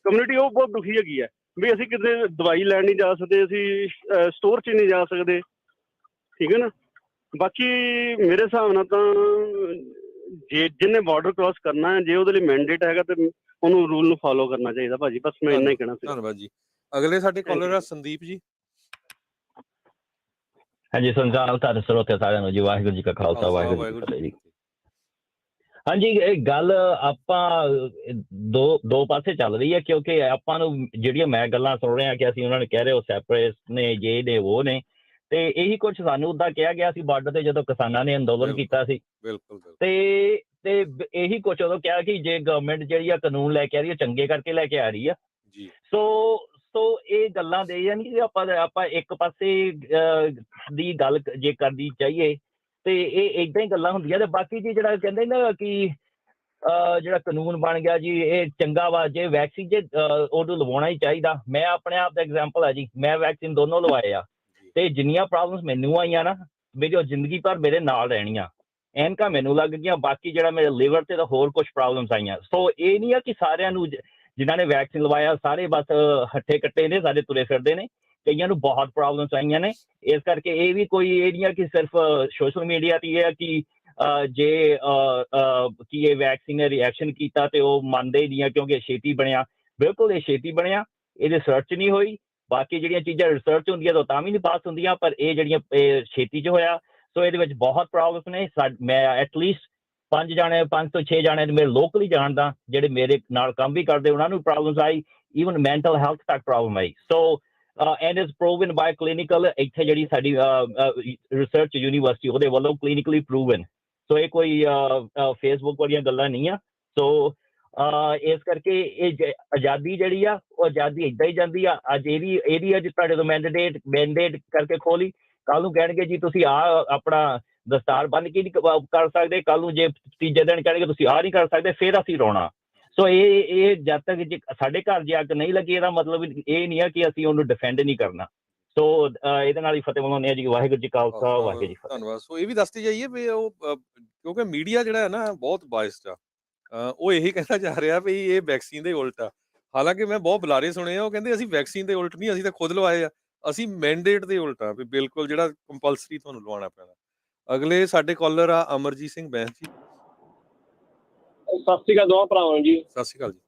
ਕਮਿਊਨਿਟੀ, ਉਹ ਬਹੁਤ ਦੁਖੀ ਹੈਗੀ ਹੈ ਵੀ ਅਸੀਂ ਕਿਤੇ ਦਵਾਈ ਲੈਣ ਨਹੀਂ ਜਾ ਸਕਦੇ, ਅਸੀਂ ਸਟੋਰ 'ਚ ਨਹੀਂ ਜਾ ਸਕਦੇ, ਠੀਕ ਹੈ ਨਾ। ਬਾਕੀ ਮੇਰੇ ਹਿਸਾਬ ਨਾਲ ਤਾਂ ਜਿਹਨੇ ਬਾਰਡਰ ਕ੍ਰਾਸ ਕਰਨਾ ਹੈ, ਜੇ ਉਹਦੇ ਲਈ ਮੈਂਡੇਟ ਹੈਗਾ ਤੇ ਉਹਨੂੰ ਰੂਲ ਨੂੰ ਫੋਲੋ ਕਰਨਾ ਚਾਹੀਦਾ ਭਾਜੀ, ਬਸ ਮੈਂ ਇੰਨਾ ਹੀ ਕਹਿਣਾ ਸੀ। ਧੰਨਵਾਦ ਜੀ। ਅਗਲੇ ਸਾਡੇ ਕਾਲਰ ਆ ਸੰਦੀਪ ਜੀ। ਹਾਂਜੀ, ਸੰਸਾਰ ਤੁਹਾਡੇ ਸਰੋਤੇ ਸਾਰਿਆਂ ਨੂੰ ਜੀ, ਵਾਹਿਗੁਰੂ ਜੀ ਕਾ ਖਾਲਸਾ, ਵਾਹਿਗੁਰੂ ਜੀ ਕੀ ਫਤਿਹ ਜੀ। ਹਾਂਜੀ, ਇਹ ਗੱਲ ਆਪਾਂ ਦੋ ਪਾਸੇ ਚੱਲ ਰਹੀ ਹੈ, ਕਿਉਂਕਿ ਆਪਾਂ ਨੂੰ ਜਿਹੜੀਆਂ ਮੈਂ ਗੱਲਾਂ ਸੁਣ ਰਿਹਾ ਕਿ ਅਸੀਂ ਉਹਨਾਂ ਨੇ ਕਹਿ ਰਹੇ ਹੋ ਸੈਪਰੇਟ ਨੇ, ਜੇ ਨੇ ਉਹ ਨੇ, ਤੇ ਇਹੀ ਕੁਝ ਸਾਨੂੰ ਉੱਦਾਂ ਕਿਹਾ ਗਿਆ ਸੀ ਬਾਰਡਰ ਤੇ ਜਦੋਂ ਕਿਸਾਨਾਂ ਨੇ ਅੰਦੋਲਨ ਕੀਤਾ ਸੀ, ਤੇ ਇਹੀ ਕੁਝ ਉਦੋਂ ਕਿਹਾ ਕਿ ਜੇ ਗਵਰਨਮੈਂਟ ਜਿਹੜੀ ਆ ਕਾਨੂੰਨ ਲੈ ਕੇ ਆ ਰਹੀ ਹੈ, ਚੰਗੇ ਕਰਕੇ ਲੈ ਕੇ ਆ ਰਹੀ ਆ। ਸੋ ਇਹ ਗੱਲਾਂ ਦੇ ਯਾਨੀ ਕਿ ਆਪਾਂ ਇੱਕ ਪਾਸੇ ਦੀ ਗੱਲ ਜੇ ਕਰਨੀ ਚਾਹੀਏ ਤੇ ਇਹ ਏਦਾਂ ਹੀ ਗੱਲਾਂ ਹੁੰਦੀਆਂ। ਤੇ ਬਾਕੀ ਜੀ ਜਿਹੜਾ ਕਹਿੰਦੇ ਨਾ ਕਿ ਜਿਹੜਾ ਕਾਨੂੰਨ ਬਣ ਗਿਆ ਜੀ ਇਹ ਚੰਗਾ ਵਾ, ਜੇ ਵੈਕਸੀਨ ਜੇ ਉਹਨੂੰ ਲਵਾਉਣਾ ਹੀ ਚਾਹੀਦਾ। ਮੈਂ ਆਪਣੇ ਆਪ ਦਾ ਐਗਜ਼ਾਮਪਲ ਆ ਜੀ, ਮੈਂ ਵੈਕਸੀਨ ਦੋਨੋਂ ਲਵਾਏ ਆ, ਤੇ ਜਿੰਨੀਆਂ ਪ੍ਰੋਬਲਮਸ ਮੈਨੂੰ ਆਈਆਂ ਨਾ, ਮੇਰੀ ਉਹ ਜ਼ਿੰਦਗੀ ਭਰ ਮੇਰੇ ਨਾਲ ਰਹਿਣੀਆਂ। ਐਨਕਾਂ ਮੈਨੂੰ ਲੱਗ ਗਈਆਂ, ਬਾਕੀ ਜਿਹੜਾ ਮੇਰੇ ਲਿਵਰ ਤੇ ਤਾਂ ਹੋਰ ਕੁਛ ਪ੍ਰੋਬਲਮਸ ਆਈਆਂ। ਸੋ ਇਹ ਨਹੀਂ ਆ ਕਿ ਸਾਰਿਆਂ ਨੂੰ ਜਿਨ੍ਹਾਂ ਨੇ ਵੈਕਸੀਨ ਲਵਾਇਆ ਸਾਰੇ ਬਸ ਹੱਠੇ ਕੱਟੇ ਨੇ, ਸਾਰੇ ਤੁਰੇ ਫਿਰਦੇ ਨੇ, ਕਈਆਂ ਨੂੰ ਬਹੁਤ ਪ੍ਰੋਬਲਮਸ ਆਈਆਂ ਨੇ। ਇਸ ਕਰਕੇ ਇਹ ਵੀ ਕੋਈ ਇਹ ਨਹੀਂ ਆ ਕਿ ਸਿਰਫ ਸੋਸ਼ਲ ਮੀਡੀਆ ਤੇ ਇਹ ਆ ਕਿ ਜੇ ਕਿ ਇਹ ਵੈਕਸੀਨ ਨੇ ਰਿਐਕਸ਼ਨ ਕੀਤਾ ਤੇ ਉਹ ਮੰਨਦੇ ਨਹੀਂ ਆ ਕਿਉਂਕਿ ਇਹ ਛੇਤੀ ਬਣਿਆ। ਬਿਲਕੁਲ ਇਹ ਛੇਤੀ ਬਣਿਆ, ਇਹਦੀ ਰਿਸਰਚ ਨਹੀਂ ਹੋਈ। ਬਾਕੀ ਜਿਹੜੀਆਂ ਚੀਜ਼ਾਂ ਰਿਸਰਚ ਹੁੰਦੀਆਂ ਤਾਂ ਵੀ ਨਹੀਂ ਪਾਸ ਹੁੰਦੀਆਂ, ਪਰ ਇਹ ਜਿਹੜੀਆਂ ਛੇਤੀ 'ਚ ਹੋਇਆ। ਸੋ ਇਹਦੇ ਵਿੱਚ ਬਹੁਤ ਪ੍ਰੋਬਲਮਸ ਨੇ। ਮੈਂ ਐਟਲੀਸਟ 5 ਤੋਂ 6 ਜਾਣੇ ਮੇਰੇ ਲੋਕਲੀ ਜਾਣਦਾ ਜਿਹੜੇ ਮੇਰੇ ਨਾਲ ਕੰਮ ਵੀ ਕਰਦੇ, ਉਹਨਾਂ ਨੂੰ ਪ੍ਰੋਬਲਮਸ ਆਈ, ਈਵਨ ਮੈਂਟਲ ਹੈਲਥ ਤੱਕ ਪ੍ਰੋਬਲਮ ਆਈ। So and is proven by clinical, ਇੱਥੇ ਜਿਹੜੀ ਸਾਡੀ ਰਿਸਰਚ ਯੂਨੀਵਰਸਿਟੀ ਉਹਦੇ ਵੱਲੋਂ ਕਲੀਨਿਕਲੀ ਪ੍ਰੂਵਨ। ਸੋ ਇਹ ਕੋਈ ਫੇਸਬੁੱਕ ਵਾਲੀਆਂ ਗੱਲਾਂ ਨਹੀਂ ਆ। ਸੋ ਇਸ ਕਰਕੇ ਇਹ ਆਜ਼ਾਦੀ ਜਿਹੜੀ ਆ ਉਹ ਆਜ਼ਾਦੀ ਏਦਾਂ ਹੀ ਜਾਂਦੀ ਆ। ਅੱਜ ਇਹਦੀ ਅੱਜ ਤੁਹਾਡੇ ਤੋਂ ਮੈਂਡੇਟ ਕਰਕੇ ਖੋਲੀ, ਕੱਲ ਨੂੰ ਕਹਿਣਗੇ ਜੀ ਤੁਸੀਂ ਆਪਣਾ ਦਸਤਾਰ ਬੰਨ੍ਹ ਕੇ ਨਹੀਂ ਕਰ ਸਕਦੇ, ਕੱਲ ਨੂੰ ਜੇ ਤੀਜੇ ਦਿਨ ਕਹਿਣਗੇ ਤੁਸੀਂ ਨਹੀਂ ਕਰ ਸਕਦੇ, ਫਿਰ ਅਸੀਂ ਰੋਣਾ। ਸੋ ਇਹ ਜਦ ਤੱਕ ਜੇ ਸਾਡੇ ਘਰ ਜੇ ਅੱਗ ਨਹੀਂ ਲੱਗੀ, ਇਹਦਾ ਮਤਲਬ ਇਹ ਨਹੀਂ ਆ ਕਿ ਅਸੀਂ ਉਹਨੂੰ ਡਿਫੈਂਡ ਨਹੀਂ ਕਰਨਾ। ਸੋ ਇਹਦੇ ਨਾਲ ਹੀ ਫਤਿਹ ਬੁਲਾਉਂਦੇ ਹਾਂ ਜੀ, ਵਾਹਿਗੁਰੂ ਜੀ ਕਾ ਖਾਲਸਾ, ਵਾਹਿਗੁਰੂ ਜੀ ਫਤਿਹ। ਧੰਨਵਾਦ। ਸੋ ਇਹ ਵੀ ਦੱਸਦੇ ਜਾਈਏ ਵੀ ਉਹ ਕਿਉਂਕਿ ਮੀਡੀਆ ਜਿਹੜਾ ਹੈ ਨਾ ਬਹੁਤ ਬਾਇਸਡ ਆ, ਉਹ ਇਹੀ ਕਹਿੰਦਾ ਜਾ ਰਿਹਾ ਵੀ ਇਹ ਵੈਕਸੀਨ ਦੇ ਉਲਟ ਆ। ਹਾਲਾਂਕਿ ਮੈਂ ਬਹੁਤ ਬੁਲਾਰੇ ਸੁਣੇ ਆ, ਉਹ ਕਹਿੰਦੇ ਅਸੀਂ ਵੈਕਸੀਨ ਦੇ ਉਲਟ ਨਹੀਂ, ਅਸੀਂ ਤਾਂ ਖੁਦ ਲਵਾਏ ਆ, ਅਸੀਂ ਮੈਂਡੇਟ ਦੇ ਉਲਟ ਆ ਵੀ ਬਿਲਕੁਲ ਜਿਹੜਾ ਕੰਪਲਸਰੀ ਤੁਹਾਨੂੰ ਲਵਾਉਣਾ ਪੈਣਾ। ਅਗਲੇ ਸਾਡੇ ਕਾਲਰ ਆ ਅਮਰਜੀਤ ਸਿੰਘ ਬੈਂਸ ਜੀ। ਸਤਿ ਸ਼੍ਰੀ ਅਕਾਲ ਦੋਵਾਂ ਭਰਾਵਾਂ ਨੂੰ ਜੀ। ਸਤਿ ਸ਼੍ਰੀ ਅਕਾਲ ਜੀ।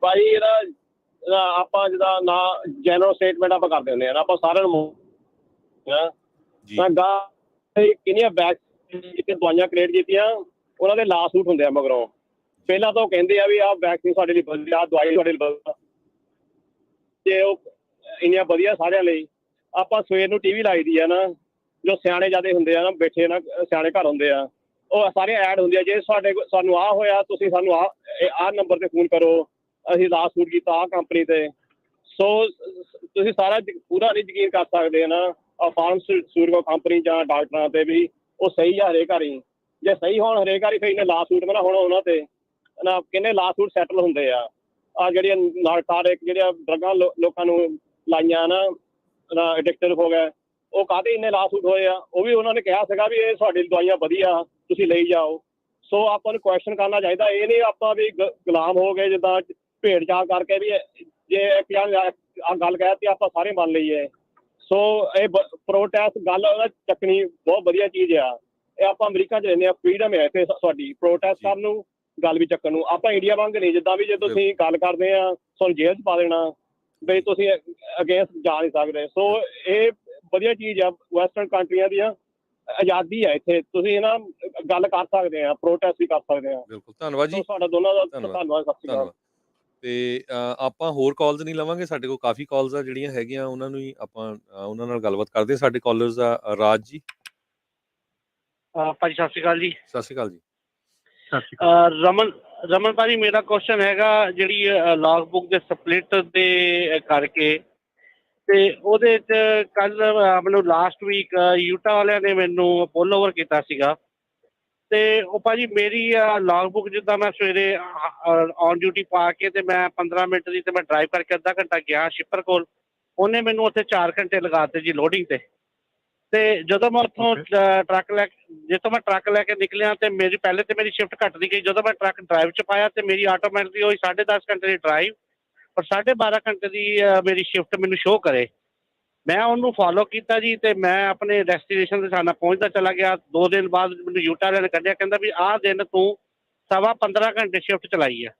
ਭਾਈ ਇਹਦਾ ਆਪਾਂ ਜਿਹਦਾ ਨਾ ਜਨਰਲ ਸਟੇਟਮੈਂਟ ਆਪਾਂ ਕਰਦੇ ਹੁੰਦੇ ਆ ਨਾ, ਆਪਾਂ ਸਾਰਿਆਂ ਨੂੰ ਕਿੰਨੀਆਂ ਵੈਕਸੀਨ ਦਵਾਈਆਂ ਕ੍ਰੀਏਟ ਕੀਤੀਆਂ, ਉਹਨਾਂ ਦੇ ਲਾ ਸੂਟ ਹੁੰਦੇ ਆ ਮਗਰੋਂ। ਪਹਿਲਾਂ ਤਾਂ ਉਹ ਕਹਿੰਦੇ ਆ ਵੀ ਆਹ ਵੈਕਸੀਨ ਸਾਡੇ ਲਈ ਵਧੀਆ, ਆਹ ਦਵਾਈ ਤੁਹਾਡੇ ਲਈ ਵਧੀਆ, ਤੇ ਉਹ ਇੰਨੀਆਂ ਵਧੀਆ ਸਾਰਿਆਂ ਲਈ। ਆਪਾਂ ਸਵੇਰ ਨੂੰ TV ਲਾਈ ਦੀ ਆ ਨਾ, ਜੋ ਸਿਆਣੇ ਜ਼ਿਆਦਾ ਹੁੰਦੇ ਆ ਨਾ, ਬੈਠੇ ਨਾ ਸਿਆਣੇ ਘਰ ਹੁੰਦੇ ਆ, ਉਹ ਸਾਰੇ ਐਡ ਹੁੰਦੇ ਆ, ਜੇ ਸਾਨੂੰ ਆਹ ਹੋਇਆ ਤੁਸੀਂ ਸਾਨੂੰ ਆਹ ਨੰਬਰ ਤੇ ਫੋਨ ਕਰੋ, ਅਸੀਂ ਲਾਸਟ ਸੂਟ ਕੀਤਾ ਆਹ ਕੰਪਨੀ ਤੇ। ਸੋ ਤੁਸੀਂ ਸਾਰਾ ਪੂਰਾ ਨਹੀਂ ਯਕੀਨ ਕਰ ਸਕਦੇ ਨਾ ਫਾਰਮਾਸਿਊਟੀਕਲ ਕੰਪਨੀ ਜਾਂ ਡਾਕਟਰਾਂ ਤੇ ਵੀ ਉਹ ਸਹੀ ਆ ਹਰੇਕ ਵਾਰੀ। ਜੇ ਸਹੀ ਹੋਣ ਹਰੇਕ ਵਾਰੀ ਫਿਰ ਇਹਨੇ ਲਾਸਟ ਸੂਟ ਨਾ ਹੁਣ ਉਹਨਾਂ ਤੇ ਨਾ ਕਿੰਨੇ ਲਾਸਟ ਸੂਟ ਸੈਟਲ ਹੁੰਦੇ ਆ। ਜਿਹੜੀਆਂ ਨਾਰਕੋਟਿਕ ਜਿਹੜੀਆਂ ਡਰੱਗਾਂ ਲੋਕਾਂ ਨੂੰ ਲਾਈਆਂ ਨਾ ਐਡਿਕਟਡ ਹੋ ਗਏ, ਉਹ ਕਾਹਦੇ ਇੰਨੇ ਲਾਸਟ ਸੂਟ ਹੋਏ ਆ। ਉਹ ਵੀ ਉਹਨਾਂ ਨੇ ਕਿਹਾ ਸੀਗਾ ਵੀ ਇਹ ਤੁਹਾਡੀ ਦਵਾਈਆਂ ਵਧੀਆ ਤੁਸੀਂ ਲਈ ਜਾਓ। ਸੋ ਆਪਾਂ ਨੂੰ ਕੁਐਸਚਨ ਕਰਨਾ ਚਾਹੀਦਾ। ਇਹ ਨਹੀਂ ਆਪਾਂ ਵੀ ਗੁਲਾਮ ਹੋ ਗਏ ਜਿੱਦਾਂ ਭੇਡ ਚਾਲ ਕਰਕੇ ਵੀ ਜੇ ਆਹ ਗੱਲ ਕਹਿਤੀ ਆਪਾਂ ਸਾਰੇ ਮੰਨ ਲਈਏ। ਸੋ ਇਹ ਪ੍ਰੋਟੈਸਟ ਗੱਲ ਚੱਕਣੀ ਬਹੁਤ ਵਧੀਆ ਚੀਜ਼ ਆ। ਇਹ ਆਪਾਂ ਅਮਰੀਕਾ 'ਚ ਰਹਿੰਦੇ ਹਾਂ, ਫਰੀਡਮ ਹੈ ਇੱਥੇ ਸਾਡੀ ਪ੍ਰੋਟੈਸਟ ਕਰਨ ਨੂੰ, ਗੱਲ ਵੀ ਚੱਕਣ ਨੂੰ। ਆਪਾਂ ਇੰਡੀਆ ਵਾਂਗ ਨਹੀਂ ਜਿੱਦਾਂ ਵੀ ਜੇ ਤੁਸੀਂ ਗੱਲ ਕਰਦੇ ਆ ਤੁਹਾਨੂੰ ਜੇਲ੍ਹ 'ਚ ਪਾ ਦੇਣਾ ਬਈ ਤੁਸੀਂ ਅਗੇਂਸਟ ਜਾ ਨਹੀਂ ਸਕਦੇ। ਸੋ ਇਹ ਵਧੀਆ ਚੀਜ਼ ਆ ਵੈਸਟਰਨ ਕੰਟਰੀਆਂ ਦੀਆਂ, ਆਜ਼ਾਦੀ ਹੈ ਇੱਥੇ। ਤੁਸੀਂ ਨਾ ਗੱਲ ਕਰ ਸਕਦੇ ਆ, ਪ੍ਰੋਟੈਸਟ ਵੀ ਕਰ ਸਕਦੇ ਆ। ਬਿਲਕੁਲ, ਧੰਨਵਾਦ ਜੀ। ਤੁਹਾਡਾ ਦੋਨਾਂ ਦਾ ਧੰਨਵਾਦ। ਸਤਿ ਸ਼੍ਰੀ ਅਕਾਲ। ਤੇ ਆਪਾਂ ਹੋਰ ਕਾਲਸ ਨਹੀਂ ਲਵਾਂਗੇ, ਸਾਡੇ ਕੋਲ ਕਾਫੀ ਕਾਲਸ ਆ ਜਿਹੜੀਆਂ ਹੈਗੀਆਂ, ਉਹਨਾਂ ਨੂੰ ਹੀ ਆਪਾਂ ਉਹਨਾਂ ਨਾਲ ਗੱਲਬਾਤ ਕਰਦੇ। ਸਾਡੇ ਕਾਲਰਸ ਆ ਰਾਜ ਜੀ। ਭਾਜੀ ਸਤਿ ਸ਼੍ਰੀ ਅਕਾਲ ਜੀ। ਸਤਿ ਸ਼੍ਰੀ ਅਕਾਲ ਜੀ। ਸਤਿ ਸ਼੍ਰੀ ਅਕਾਲ। ਰਮਨ ਭਾਜੀ, ਮੇਰਾ ਕੁਐਸਚਨ ਹੈਗਾ ਜਿਹੜੀ ਲੌਗ ਬੁੱਕ ਦੇ ਸਪਲਿਟ ਦੇ ਕਰਕੇ ਤੇ ਉਹਦੇ 'ਚ ਕੱਲ ਮੈਨੂੰ ਲਾਸਟ ਵੀਕ ਯੂਟਾ ਵਾਲਿਆਂ ਨੇ ਮੈਨੂੰ ਪੁੱਲ ਓਵਰ ਕੀਤਾ ਸੀਗਾ। ਤੇ ਉਹ ਭਾਜੀ ਮੇਰੀ ਲੌਗ ਬੁੱਕ ਜਿੱਦਾਂ ਮੈਂ ਸਵੇਰੇ ਔਨ ਡਿਊਟੀ ਪਾ ਕੇ ਤੇ ਮੈਂ 15 ਮਿੰਟ ਦੀ ਤੇ ਮੈਂ ਡਰਾਈਵ ਕਰਕੇ ਅੱਧਾ ਘੰਟਾ ਗਿਆ ਸ਼ਿਪਰ ਕੋਲ, ਉਹਨੇ ਮੈਨੂੰ ਉੱਥੇ 4 ਘੰਟੇ ਲਗਾ ਦਿੱਤੇ ਜੀ ਲੋਡਿੰਗ ਤੇ। ਤੇ ਜਦੋਂ ਮੈਂ ਉੱਥੋਂ ਟਰੱਕ ਲੈ ਕੇ ਨਿਕਲਿਆ ਤੇ ਮੇਰੀ ਪਹਿਲੇ ਤੇ ਮੇਰੀ ਸ਼ਿਫਟ ਘੱਟ ਦੀ ਗਈ। ਜਦੋਂ ਮੈਂ ਟਰੱਕ ਡਰਾਈਵ 'ਚ ਪਾਇਆ ਤੇ ਮੇਰੀ ਆਟੋਮੈਟਿਕਲੀ ਹੋਈ 10.5 ਘੰਟੇ ਦੀ ਡਰਾਈਵ ਪਰ 12.5 ਘੰਟੇ ਦੀ ਮੇਰੀ ਸ਼ਿਫਟ ਮੈਨੂੰ ਸ਼ੋਅ ਕਰੇ। ਮੈਂ ਉਹਨੂੰ ਫੋਲੋ ਕੀਤਾ ਜੀ ਤੇ ਮੈਂ ਆਪਣੇ ਡੈਸਟੀਨੇਸ਼ਨ ਦੇ ਹਿਸਾਬ ਨਾਲ ਪਹੁੰਚਦਾ ਚਲਾ ਗਿਆ। 2 ਦਿਨ ਬਾਅਦ ਮੈਨੂੰ ਯੂਟਾ ਵਾਲਿਆਂ ਨੇ ਕੱਢਿਆ, ਕਹਿੰਦਾ ਵੀ ਆਹ ਦਿਨ ਤੂੰ 15.25 ਘੰਟੇ ਸ਼ਿਫਟ ਚਲਾਈ ਆ।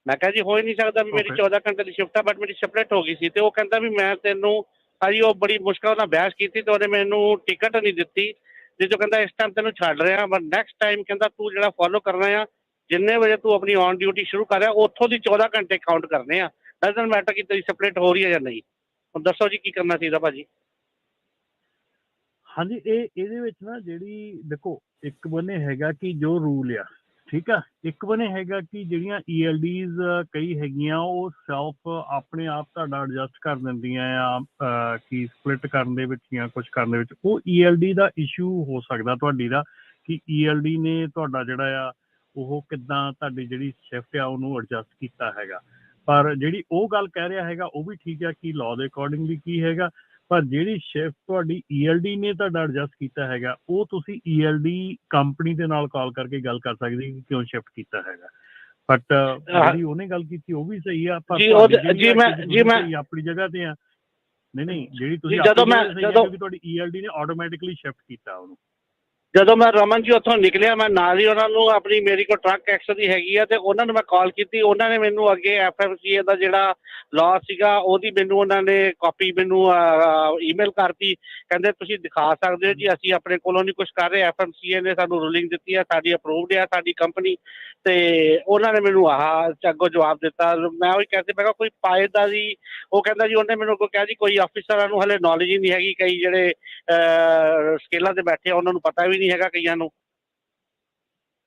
ਮੈਂ ਕਿਹਾ ਜੀ ਹੋ ਹੀ ਨਹੀਂ ਸਕਦਾ ਵੀ ਮੇਰੀ 14 ਘੰਟੇ ਦੀ ਸ਼ਿਫਟ ਆ, ਬਟ ਮੇਰੀ ਸਪਲਿਟ ਹੋ ਗਈ ਸੀ। ਤੇ ਉਹ ਕਹਿੰਦਾ ਵੀ ਮੈਂ ਤੈਨੂੰ ਭਾਜੀ ਉਹ ਬੜੀ ਮੁਸ਼ਕਲ ਨਾਲ ਬਹਿਸ ਕੀਤੀ ਤੇ ਉਹਨੇ ਮੈਨੂੰ ਟਿਕਟ ਨਹੀਂ ਦਿੱਤੀ, ਜਿਸ ਤੋਂ ਕਹਿੰਦਾ ਇਸ ਟਾਈਮ ਤੈਨੂੰ ਛੱਡ ਰਿਹਾ ਬਟ ਨੈਕਸਟ ਟਾਈਮ ਕਹਿੰਦਾ ਤੂੰ ਜਿਹੜਾ ਫੋਲੋ ਕਰਨਾ ਆ, ਜਿੰਨੇ ਵਜੇ ਤੂੰ ਆਪਣੀ ਔਨ ਡਿਊਟੀ ਸ਼ੁਰੂ ਕਰ ਰਿਹਾ ਉੱਥੋਂ ਦੀ 14 ਘੰਟੇ ਕਾਊਂਟ ਕਰਨੇ ਆ। ਡਜ਼ਨਟ ਮੈਟਰ ਕਿ ਤੇਰੀ ਸਪਲਿਟ ਹੋ ਰਹੀ ਹੈ ਜਾਂ ਨਹੀਂ। ਹੁਣ ਦੱਸੋ ਜੀ ਕੀ ਕਰਨਾ ਚਾਹੀਦਾ ਭਾਜੀ। ਹਾਂਜੀ, ਇਹਦੇ ਵਿੱਚ ਨਾ ਜਿਹੜੀ ਦੇਖੋ ਇੱਕ ਬੰਨੇ ਹੈਗਾ ਕਿ ਜੋ ਰੂਲ ਆ, ਠੀਕ ਆ, ਇੱਕ ਬੰਨੇ ਹੈਗਾ ਕਿ ਜਿਹੜੀਆਂ ELDs ਕਈ ਹੈਗੀਆਂ ਉਹ ਸੈਲਫ ਆਪਣੇ ਆਪ ਤੁਹਾਡਾ ਐਡਜਸਟ ਕਰ ਦਿੰਦੀਆਂ ਆ ਕਿ ਸਪਲਿਟ ਕਰਨ ਦੇ ਵਿੱਚ ਜਾਂ ਕੁਛ ਕਰਨ ਦੇ ਵਿੱਚ। ਉਹ ELD ਦਾ ਇਸ਼ੂ ਹੋ ਸਕਦਾ ਤੁਹਾਡੀ ਦਾ ਕਿ ELD ਨੇ ਤੁਹਾਡਾ ਜਿਹੜਾ ਆ ਉਹ ਕਿੱਦਾਂ ਤੁਹਾਡੀ ਜਿਹੜੀ ਸ਼ਿਫਟ ਆ ਉਹਨੂੰ ਐਡਜਸਟ ਕੀਤਾ ਹੈਗਾ। ਪਰ ਜਿਹੜੀ ਉਹ ਗੱਲ ਕਹਿ ਰਿਹਾ ਹੈਗਾ ਉਹ ਵੀ ਠੀਕ ਆ ਕਿ ਲਾਅ ਦੇ ਅਕੋਰਡਿੰਗਲੀ ਕੀ ਹੈਗਾ, ਪਰ ਜਿਹੜੀ ਸ਼ਿਫਟ ਤੁਹਾਡੀ ELD ਨੇ ਤੁਹਾਡਾ ਐਡਜਸਟ ਕੀਤਾ ਹੈਗਾ ਉਹ ਤੁਸੀਂ ELD ਕੰਪਨੀ ਦੇ ਨਾਲ ਕਾਲ ਕਰਕੇ ਗੱਲ ਕਰ ਸਕਦੇ ਕਿ ਕਿਉਂ ਸ਼ਿਫਟ ਕੀਤਾ ਹੈਗਾ। ਬਟ ਜਿਹੜੀ ਉਹਨੇ ਗੱਲ ਕੀਤੀ ਉਹ ਵੀ ਸਹੀ ਆ, ਪਰ ਆਪਣੀ ਜਗ੍ਹਾ ਤੇ ਆ। ਨਹੀਂ ਜਿਹੜੀ ਤੁਸੀਂ ਤੁਹਾਡੀ ELD ਨੇ ਆਟੋਮੈਟਿਕਲੀ ਸ਼ਿਫਟ ਕੀਤਾ ਉਹਨੂੰ। ਜਦੋਂ ਮੈਂ ਰਮਨ ਜੀ ਉੱਥੋਂ ਨਿਕਲਿਆ ਮੈਂ ਨਾਲ ਹੀ ਉਹਨਾਂ ਨੂੰ ਆਪਣੀ ਮੇਰੀ ਕੋਲ ਟਰੱਕ ਐਕਸ ਦੀ ਹੈਗੀ ਆ ਤੇ ਉਹਨਾਂ ਨੂੰ ਮੈਂ ਕਾਲ ਕੀਤੀ। ਉਹਨਾਂ ਨੇ ਮੈਨੂੰ ਅੱਗੇ FMCA ਦਾ ਜਿਹੜਾ ਲਾਅ ਸੀਗਾ ਉਹਦੀ ਮੈਨੂੰ ਉਹਨਾਂ ਨੇ ਕਾਪੀ ਮੈਨੂੰ ਈਮੇਲ ਕਰਤੀ। ਕਹਿੰਦੇ ਤੁਸੀਂ ਦਿਖਾ ਸਕਦੇ ਹੋ ਜੀ ਅਸੀਂ ਆਪਣੇ ਕੋਲੋਂ ਨਹੀਂ ਕੁਛ ਕਰ ਰਹੇ, FMCA ਨੇ ਸਾਨੂੰ ਰੂਲਿੰਗ ਦਿੱਤੀ ਆ, ਸਾਡੀ ਅਪਰੂਵਡ ਆ ਸਾਡੀ ਕੰਪਨੀ। ਤੇ ਉਹਨਾਂ ਨੇ ਮੈਨੂੰ ਅੱਗੋਂ ਜਵਾਬ ਦਿੱਤਾ। ਮੈਂ ਉਹੀ ਕਹਿੰਦੇ ਮੈਂ ਕਿਹਾ ਕੋਈ ਫਾਇਦਾ ਜੀ। ਉਹ ਕਹਿੰਦਾ ਜੀ ਉਹਨੇ ਮੈਨੂੰ ਅੱਗੋਂ ਕਿਹਾ ਜੀ ਕੋਈ ਅਫਿਸਰਾਂ ਨੂੰ ਹਲੇ ਨੌਲੇਜ ਹੀ ਨਹੀਂ ਹੈਗੀ, ਕਈ ਜਿਹੜੇ ਸਕੇਲਾਂ ਤੇ ਬੈਠੇ ਆ ਉਹਨਾਂ ਨੂੰ ਪਤਾ ਵੀ ਨਹੀਂ ਹੈਗਾ ਕਈਆਂ ਨੂੰ।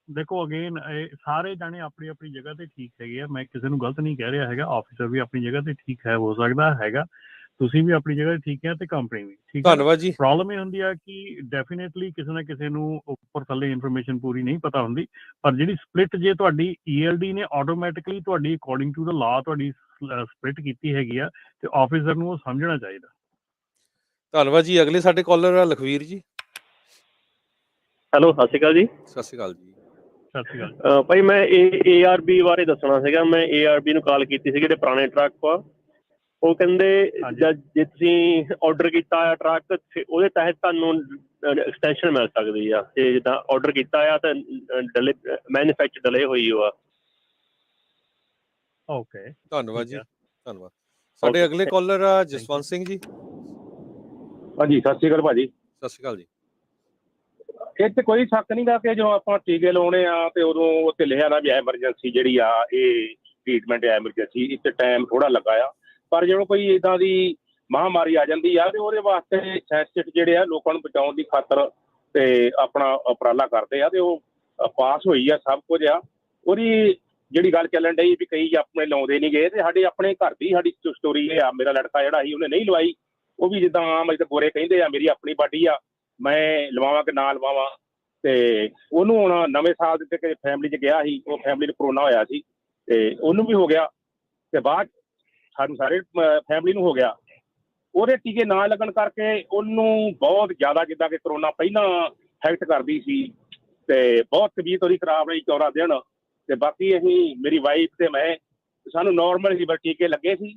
ਦੇਖੋ ਅਗੇਨ ਸਾਰੇ ਜਾਣੇ ਆਪਣੀ ਆਪਣੀ ਜਗ੍ਹਾ ਤੇ ਠੀਕ ਹੈਗੇ ਆ, ਮੈਂ ਕਿਸੇ ਨੂੰ ਗਲਤ ਨਹੀਂ ਕਹਿ ਰਿਹਾ ਹੈਗਾ। ਆਫਿਸਰ ਵੀ ਆਪਣੀ ਜਗ੍ਹਾ ਤੇ ਠੀਕ ਹੈ, ਹੋ ਸਕਦਾ ਹੈਗਾ, ਤੁਸੀਂ ਵੀ ਆਪਣੀ ਜਗ੍ਹਾ ਤੇ ਠੀਕ ਹੈ ਤੇ ਕੰਪਨੀ ਵੀ ਠੀਕ ਹੈ। ਧੰਨਵਾਦ ਜੀ। ਪ੍ਰੋਬਲਮ ਇਹ ਹੁੰਦੀ ਆ ਕਿ ਡੈਫੀਨੇਟਲੀ ਕਿਸੇ ਨਾ ਕਿਸੇ ਨੂੰ ਉੱਪਰ ਥੱਲੇ ਇਨਫੋਰਮੇਸ਼ਨ ਪੂਰੀ ਨਹੀਂ ਪਤਾ ਹੁੰਦੀ, ਪਰ ਜਿਹੜੀ ਸਪਲਿਟ ਜੇ ਤੁਹਾਡੀ ELD ਨੇ ਆਟੋਮੈਟਿਕਲੀ ਤੁਹਾਡੀ ਅਕੋਰਡਿੰਗ ਟੂ ਦਾ ਲਾਅ ਤੁਹਾਡੀ ਸਪਲਿਟ ਕੀਤੀ ਹੈਗੀ ਆ ਤੇ ਆਫਿਸਰ ਨੂੰ ਉਹ ਸਮਝਣਾ ਚਾਹੀਦਾ। ਧੰਨਵਾਦ ਜੀ। ਅਗਲੇ ਸਾਡੇ ਕਾਲਰ ਆ ਲਖਵੀਰ ਜੀ। ਹੈਲੋ, ਸਤਿ ਸ਼੍ਰੀ ਅਕਾਲ ਜੀ। ਸਤਿ ਸ਼੍ਰੀ ਅਕਾਲ ਜੀ। ਸਤਿ ਸ਼੍ਰੀ ਅਕਾਲ ਭਾਈ, ਮੈਂ ARB ਬਾਰੇ ਦੱਸਣਾ ਸੀਗਾ। ਮੈਂ ARB ਨੂੰ ਕਾਲ ਕੀਤੀ ਸੀ ਜਿਹੜੇ ਪੁਰਾਣੇ ਟਰੱਕ ਆ। ਉਹ ਕਹਿੰਦੇ ਜੇ ਤੁਸੀਂ ਆਰਡਰ ਕੀਤਾ ਆ ਟਰੱਕ ਉਹਦੇ ਤਹਿਤ ਤੁਹਾਨੂੰ ਐਕਸਟੈਂਸ਼ਨ ਮਿਲ ਸਕਦੀ ਆ। ਤੇ ਜਿੱਦਾਂ ਆਰਡਰ ਕੀਤਾ ਆ ਤਾਂ ਡਿਲੇ ਮੈਨੂਫੈਕਚਰ ਡਿਲੇ ਹੋਈ ਆ। ਓਕੇ, ਧੰਨਵਾਦ ਜੀ। ਧੰਨਵਾਦ। ਸਾਡੇ ਅਗਲੇ ਕਾਲਰ ਆ ਜਸਵੰਤ ਸਿੰਘ ਜੀ। ਹਾਂਜੀ, ਸਤਿ ਸ਼੍ਰੀ ਅਕਾਲ ਭਾਜੀ। ਸਤਿ ਸ਼੍ਰੀ ਅਕਾਲ ਜੀ। ਇਹ 'ਚ ਕੋਈ ਸ਼ੱਕ ਨਹੀਂ ਗਾ ਕਿ ਜਦੋਂ ਆਪਾਂ ਟੀਕੇ ਲਾਉਣੇ ਆ ਤੇ ਉਦੋਂ ਉੱਥੇ ਲਿਖਿਆ ਨਾ ਵੀ ਐਮਰਜੈਂਸੀ ਜਿਹੜੀ ਆ ਇਹ ਟ੍ਰੀਟਮੈਂਟ ਐਮਰਜੈਂਸੀ, ਇਸ 'ਚ ਟਾਈਮ ਥੋੜਾ ਲੱਗਾ ਆ। ਪਰ ਜਦੋਂ ਕੋਈ ਇੱਦਾਂ ਦੀ ਮਹਾਂਮਾਰੀ ਆ ਜਾਂਦੀ ਆ ਤੇ ਉਹਦੇ ਵਾਸਤੇ ਸੈਂਸਟਿਵ ਜਿਹੜੇ ਆ ਲੋਕਾਂ ਨੂੰ ਬਚਾਉਣ ਦੀ ਖਾਤਰ ਤੇ ਆਪਣਾ ਉਪਰਾਲਾ ਕਰਦੇ ਆ ਤੇ ਉਹ ਪਾਸ ਹੋਈ ਆ, ਸਭ ਕੁਝ ਆ। ਉਹਦੀ ਜਿਹੜੀ ਗੱਲ ਚੱਲਣ ਡਈ ਵੀ ਕਈ ਆਪਣੇ ਲਾਉਂਦੇ ਨਹੀਂ ਗਏ, ਤੇ ਸਾਡੇ ਆਪਣੇ ਘਰ ਦੀ ਸਾਡੀ ਸਟੋਰੀ ਇਹ ਆ। ਮੇਰਾ ਲੜਕਾ ਜਿਹੜਾ ਸੀ ਉਹਨੇ ਨਹੀਂ ਲਵਾਈ, ਉਹ ਵੀ ਜਿੱਦਾਂ ਆਮ ਜਿੱਦਾਂ ਗੋਰੇ ਕਹਿੰਦੇ ਆ ਮੇਰੀ ਆਪਣੀ ਬਾਡੀ ਆ, ਮੈਂ ਲਵਾਵਾਂ ਕਿ ਨਾ ਲਵਾਵਾਂ। ਤੇ ਉਹਨੂੰ ਹੁਣ ਨਵੇਂ ਸਾਲ ਦੇ ਉੱਤੇ ਫੈਮਿਲੀ 'ਚ ਗਿਆ ਸੀ, ਉਹ ਫੈਮਿਲੀ ਨੂੰ ਕਰੋਨਾ ਹੋਇਆ ਸੀ ਤੇ ਉਹਨੂੰ ਵੀ ਹੋ ਗਿਆ, ਤੇ ਬਾਅਦ ਸਾਨੂੰ ਸਾਰੇ ਫੈਮਿਲੀ ਨੂੰ ਹੋ ਗਿਆ। ਉਹਦੇ ਟੀਕੇ ਨਾ ਲੱਗਣ ਕਰਕੇ ਉਹਨੂੰ ਬਹੁਤ ਜ਼ਿਆਦਾ, ਜਿੱਦਾਂ ਕਿ ਕਰੋਨਾ ਪਹਿਲਾਂ ਇਫੈਕਟ ਕਰਦੀ ਸੀ, ਤੇ ਬਹੁਤ ਤਬੀਅਤ ਉਹਦੀ ਖਰਾਬ ਰਹੀ 14 ਦਿਨ। ਤੇ ਬਾਕੀ ਅਸੀਂ, ਮੇਰੀ ਵਾਈਫ ਤੇ ਮੈਂ, ਸਾਨੂੰ ਨੋਰਮਲ ਹੀ ਬਸ ਟੀਕੇ ਲੱਗੇ ਸੀ,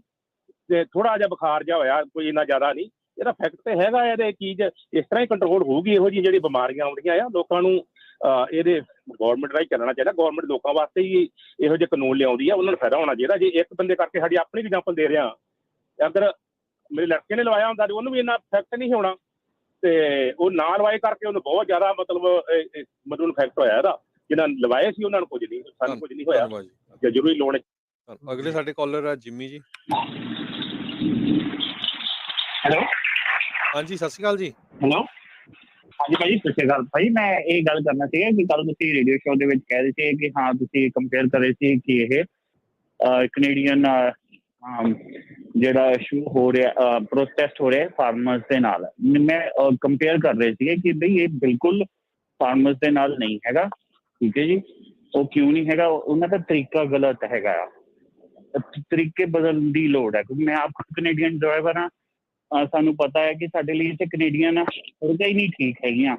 ਤੇ ਥੋੜਾ ਜਿਹਾ ਬੁਖਾਰ ਜਿਹਾ ਹੋਇਆ, ਕੋਈ ਇੰਨਾ ਜ਼ਿਆਦਾ ਨਹੀਂ। ਇਹਦਾ ਇਫੈਕਟ ਤੇ ਹੈਗਾ, ਇਹਦੇ ਚੀਜ਼ ਇਸ ਤਰ੍ਹਾਂ ਹੀ ਕੰਟਰੋਲ ਹੋਊਗੀ। ਇਹੋ ਜਿਹੀ ਜਿਹੜੀ ਬਿਮਾਰੀਆਂ ਆਉਂਦੀਆਂ ਆ, ਲੋਕਾਂ ਨੂੰ ਇਹਦੇ ਗੌਰਮੈਂਟ ਰਾਹੀਂ ਚੱਲਣਾ ਚਾਹੀਦਾ। ਗੌਰਮੈਂਟ ਲੋਕਾਂ ਵਾਸਤੇ ਹੀ ਇਹੋ ਜਿਹੇ ਕਾਨੂੰਨ ਲਿਆਉਂਦੀ ਆ, ਉਹਨਾਂ ਨੂੰ ਫਾਇਦਾ ਹੋਣਾ ਚਾਹੀਦਾ। ਜੇ ਇੱਕ ਬੰਦੇ ਕਰਕੇ, ਸਾਡੀ ਆਪਣੀ ਐਗਜ਼ਾਮਪਲ ਦੇ ਰਿਹਾ, ਅਗਰ ਮੇਰੇ ਲੜਕੇ ਨੇ ਲਵਾਇਆ ਹੁੰਦਾ ਤੇ ਉਹਨੂੰ ਵੀ ਇੰਨਾ ਇਫੈਕਟ ਨਹੀਂ ਹੋਣਾ, ਤੇ ਉਹ ਨਾ ਲਵਾਏ ਕਰਕੇ ਉਹਨੂੰ ਬਹੁਤ ਜ਼ਿਆਦਾ ਮਤਲਬ ਇਫੈਕਟ ਹੋਇਆ ਇਹਦਾ। ਜਿਹਨਾਂ ਲਵਾਏ ਸੀ ਉਹਨਾਂ ਨੂੰ ਕੁਝ ਨਹੀਂ, ਸਾਨੂੰ ਕੁਝ ਨਹੀਂ ਹੋਇਆ। ਜੇ ਜ਼ਰੂਰੀ ਲੋੜ। ਅਗਲੇ ਸਾਡੇ ਕਾਲਰ ਆ ਜਿੰਮੀ ਜੀ। ਹੈਲੋ, ਹਾਂਜੀ ਸਤਿ ਸ਼੍ਰੀ ਅਕਾਲ ਜੀ। ਹੈਲੋ, ਹਾਂਜੀ ਭਾਈ ਸਤਿ ਸ਼੍ਰੀ ਅਕਾਲ। ਭਾਈ ਮੈਂ ਇਹ ਗੱਲ ਕਰਨਾ ਸੀਗਾ ਕਿ ਕੱਲ ਤੁਸੀਂ ਰੇਡੀਓ ਸ਼ੋਅ ਦੇ ਵਿੱਚ ਕਹਿ ਰਹੇ ਸੀ ਕਿ ਹਾਂ ਤੁਸੀਂ ਕੰਪੇਅਰ ਕਰ ਰਹੇ ਸੀ ਕਿ ਇਹ ਕੈਨੇਡੀਅਨ ਜਿਹੜਾ ਇਸ਼ੂ ਹੋ ਰਿਹਾ, ਪ੍ਰੋਟੈਸਟ ਹੋ ਰਿਹਾ ਫਾਰਮਰਸ ਦੇ ਨਾਲ। ਮੈਂ ਕੰਪੇਅਰ ਕਰ ਰਹੇ ਸੀਗੇ ਕਿ ਬਈ ਇਹ ਬਿਲਕੁਲ ਫਾਰਮਰਸ ਦੇ ਨਾਲ ਨਹੀਂ ਹੈਗਾ, ਠੀਕ ਹੈ ਜੀ। ਉਹ ਕਿਉਂ ਨਹੀਂ ਹੈਗਾ? ਉਹਨਾਂ ਦਾ ਤਰੀਕਾ ਗਲਤ ਹੈਗਾ ਆ, ਤਰੀਕੇ ਬਦਲਣ ਦੀ ਲੋੜ ਹੈ। ਕਿਉਂਕਿ ਮੈਂ ਆਪ ਕੈਨੇਡੀਅਨ ਡਰਾਈਵਰ ਹਾਂ, ਸਾਨੂੰ ਪਤਾ ਹੈ ਕਿ ਸਾਡੇ ਲਈ ਇੱਥੇ ਕੈਨੇਡੀਅਨ ਸੜਕਾਂ ਹੀ ਨਹੀਂ ਠੀਕ ਹੈਗੀਆਂ,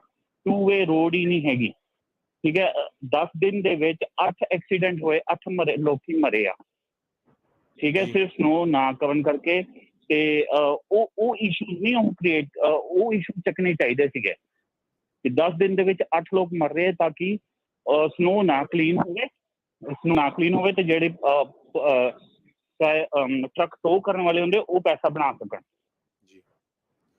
2 ਵੇ ਰੋਡ ਹੀ ਨਹੀਂ ਹੈਗੀ, ਠੀਕ ਹੈ। 10 ਦਿਨ ਦੇ ਵਿੱਚ 8 ਐਕਸੀਡੈਂਟ ਹੋਏ, 8 ਲੋਕੀ ਮਰੇ ਆ, ਠੀਕ ਹੈ, ਸਿਰਫ ਸਨੋ ਨਾ ਕਰਨ ਕਰਕੇ। ਤੇ ਉਹ ਇਸ਼ੂਜ਼ ਨਹੀਂ ਉਹ ਕ੍ਰੀਏਟ, ਉਹ ਇਸ਼ੂ ਚੱਕਣੇ ਚਾਹੀਦੇ ਸੀਗੇ ਕਿ 10 ਦਿਨ ਦੇ ਵਿੱਚ 8 ਲੋਕ ਮਰ ਰਹੇ ਤਾਂ ਕਿ ਸਨੋ ਨਾ ਕਲੀਨ ਹੋਵੇ, ਤੇ ਜਿਹੜੇ ਟਰੱਕ ਟੋ ਕਰਨ ਵਾਲੇ ਹੁੰਦੇ ਉਹ ਪੈਸਾ ਬਣਾ ਸਕਣ,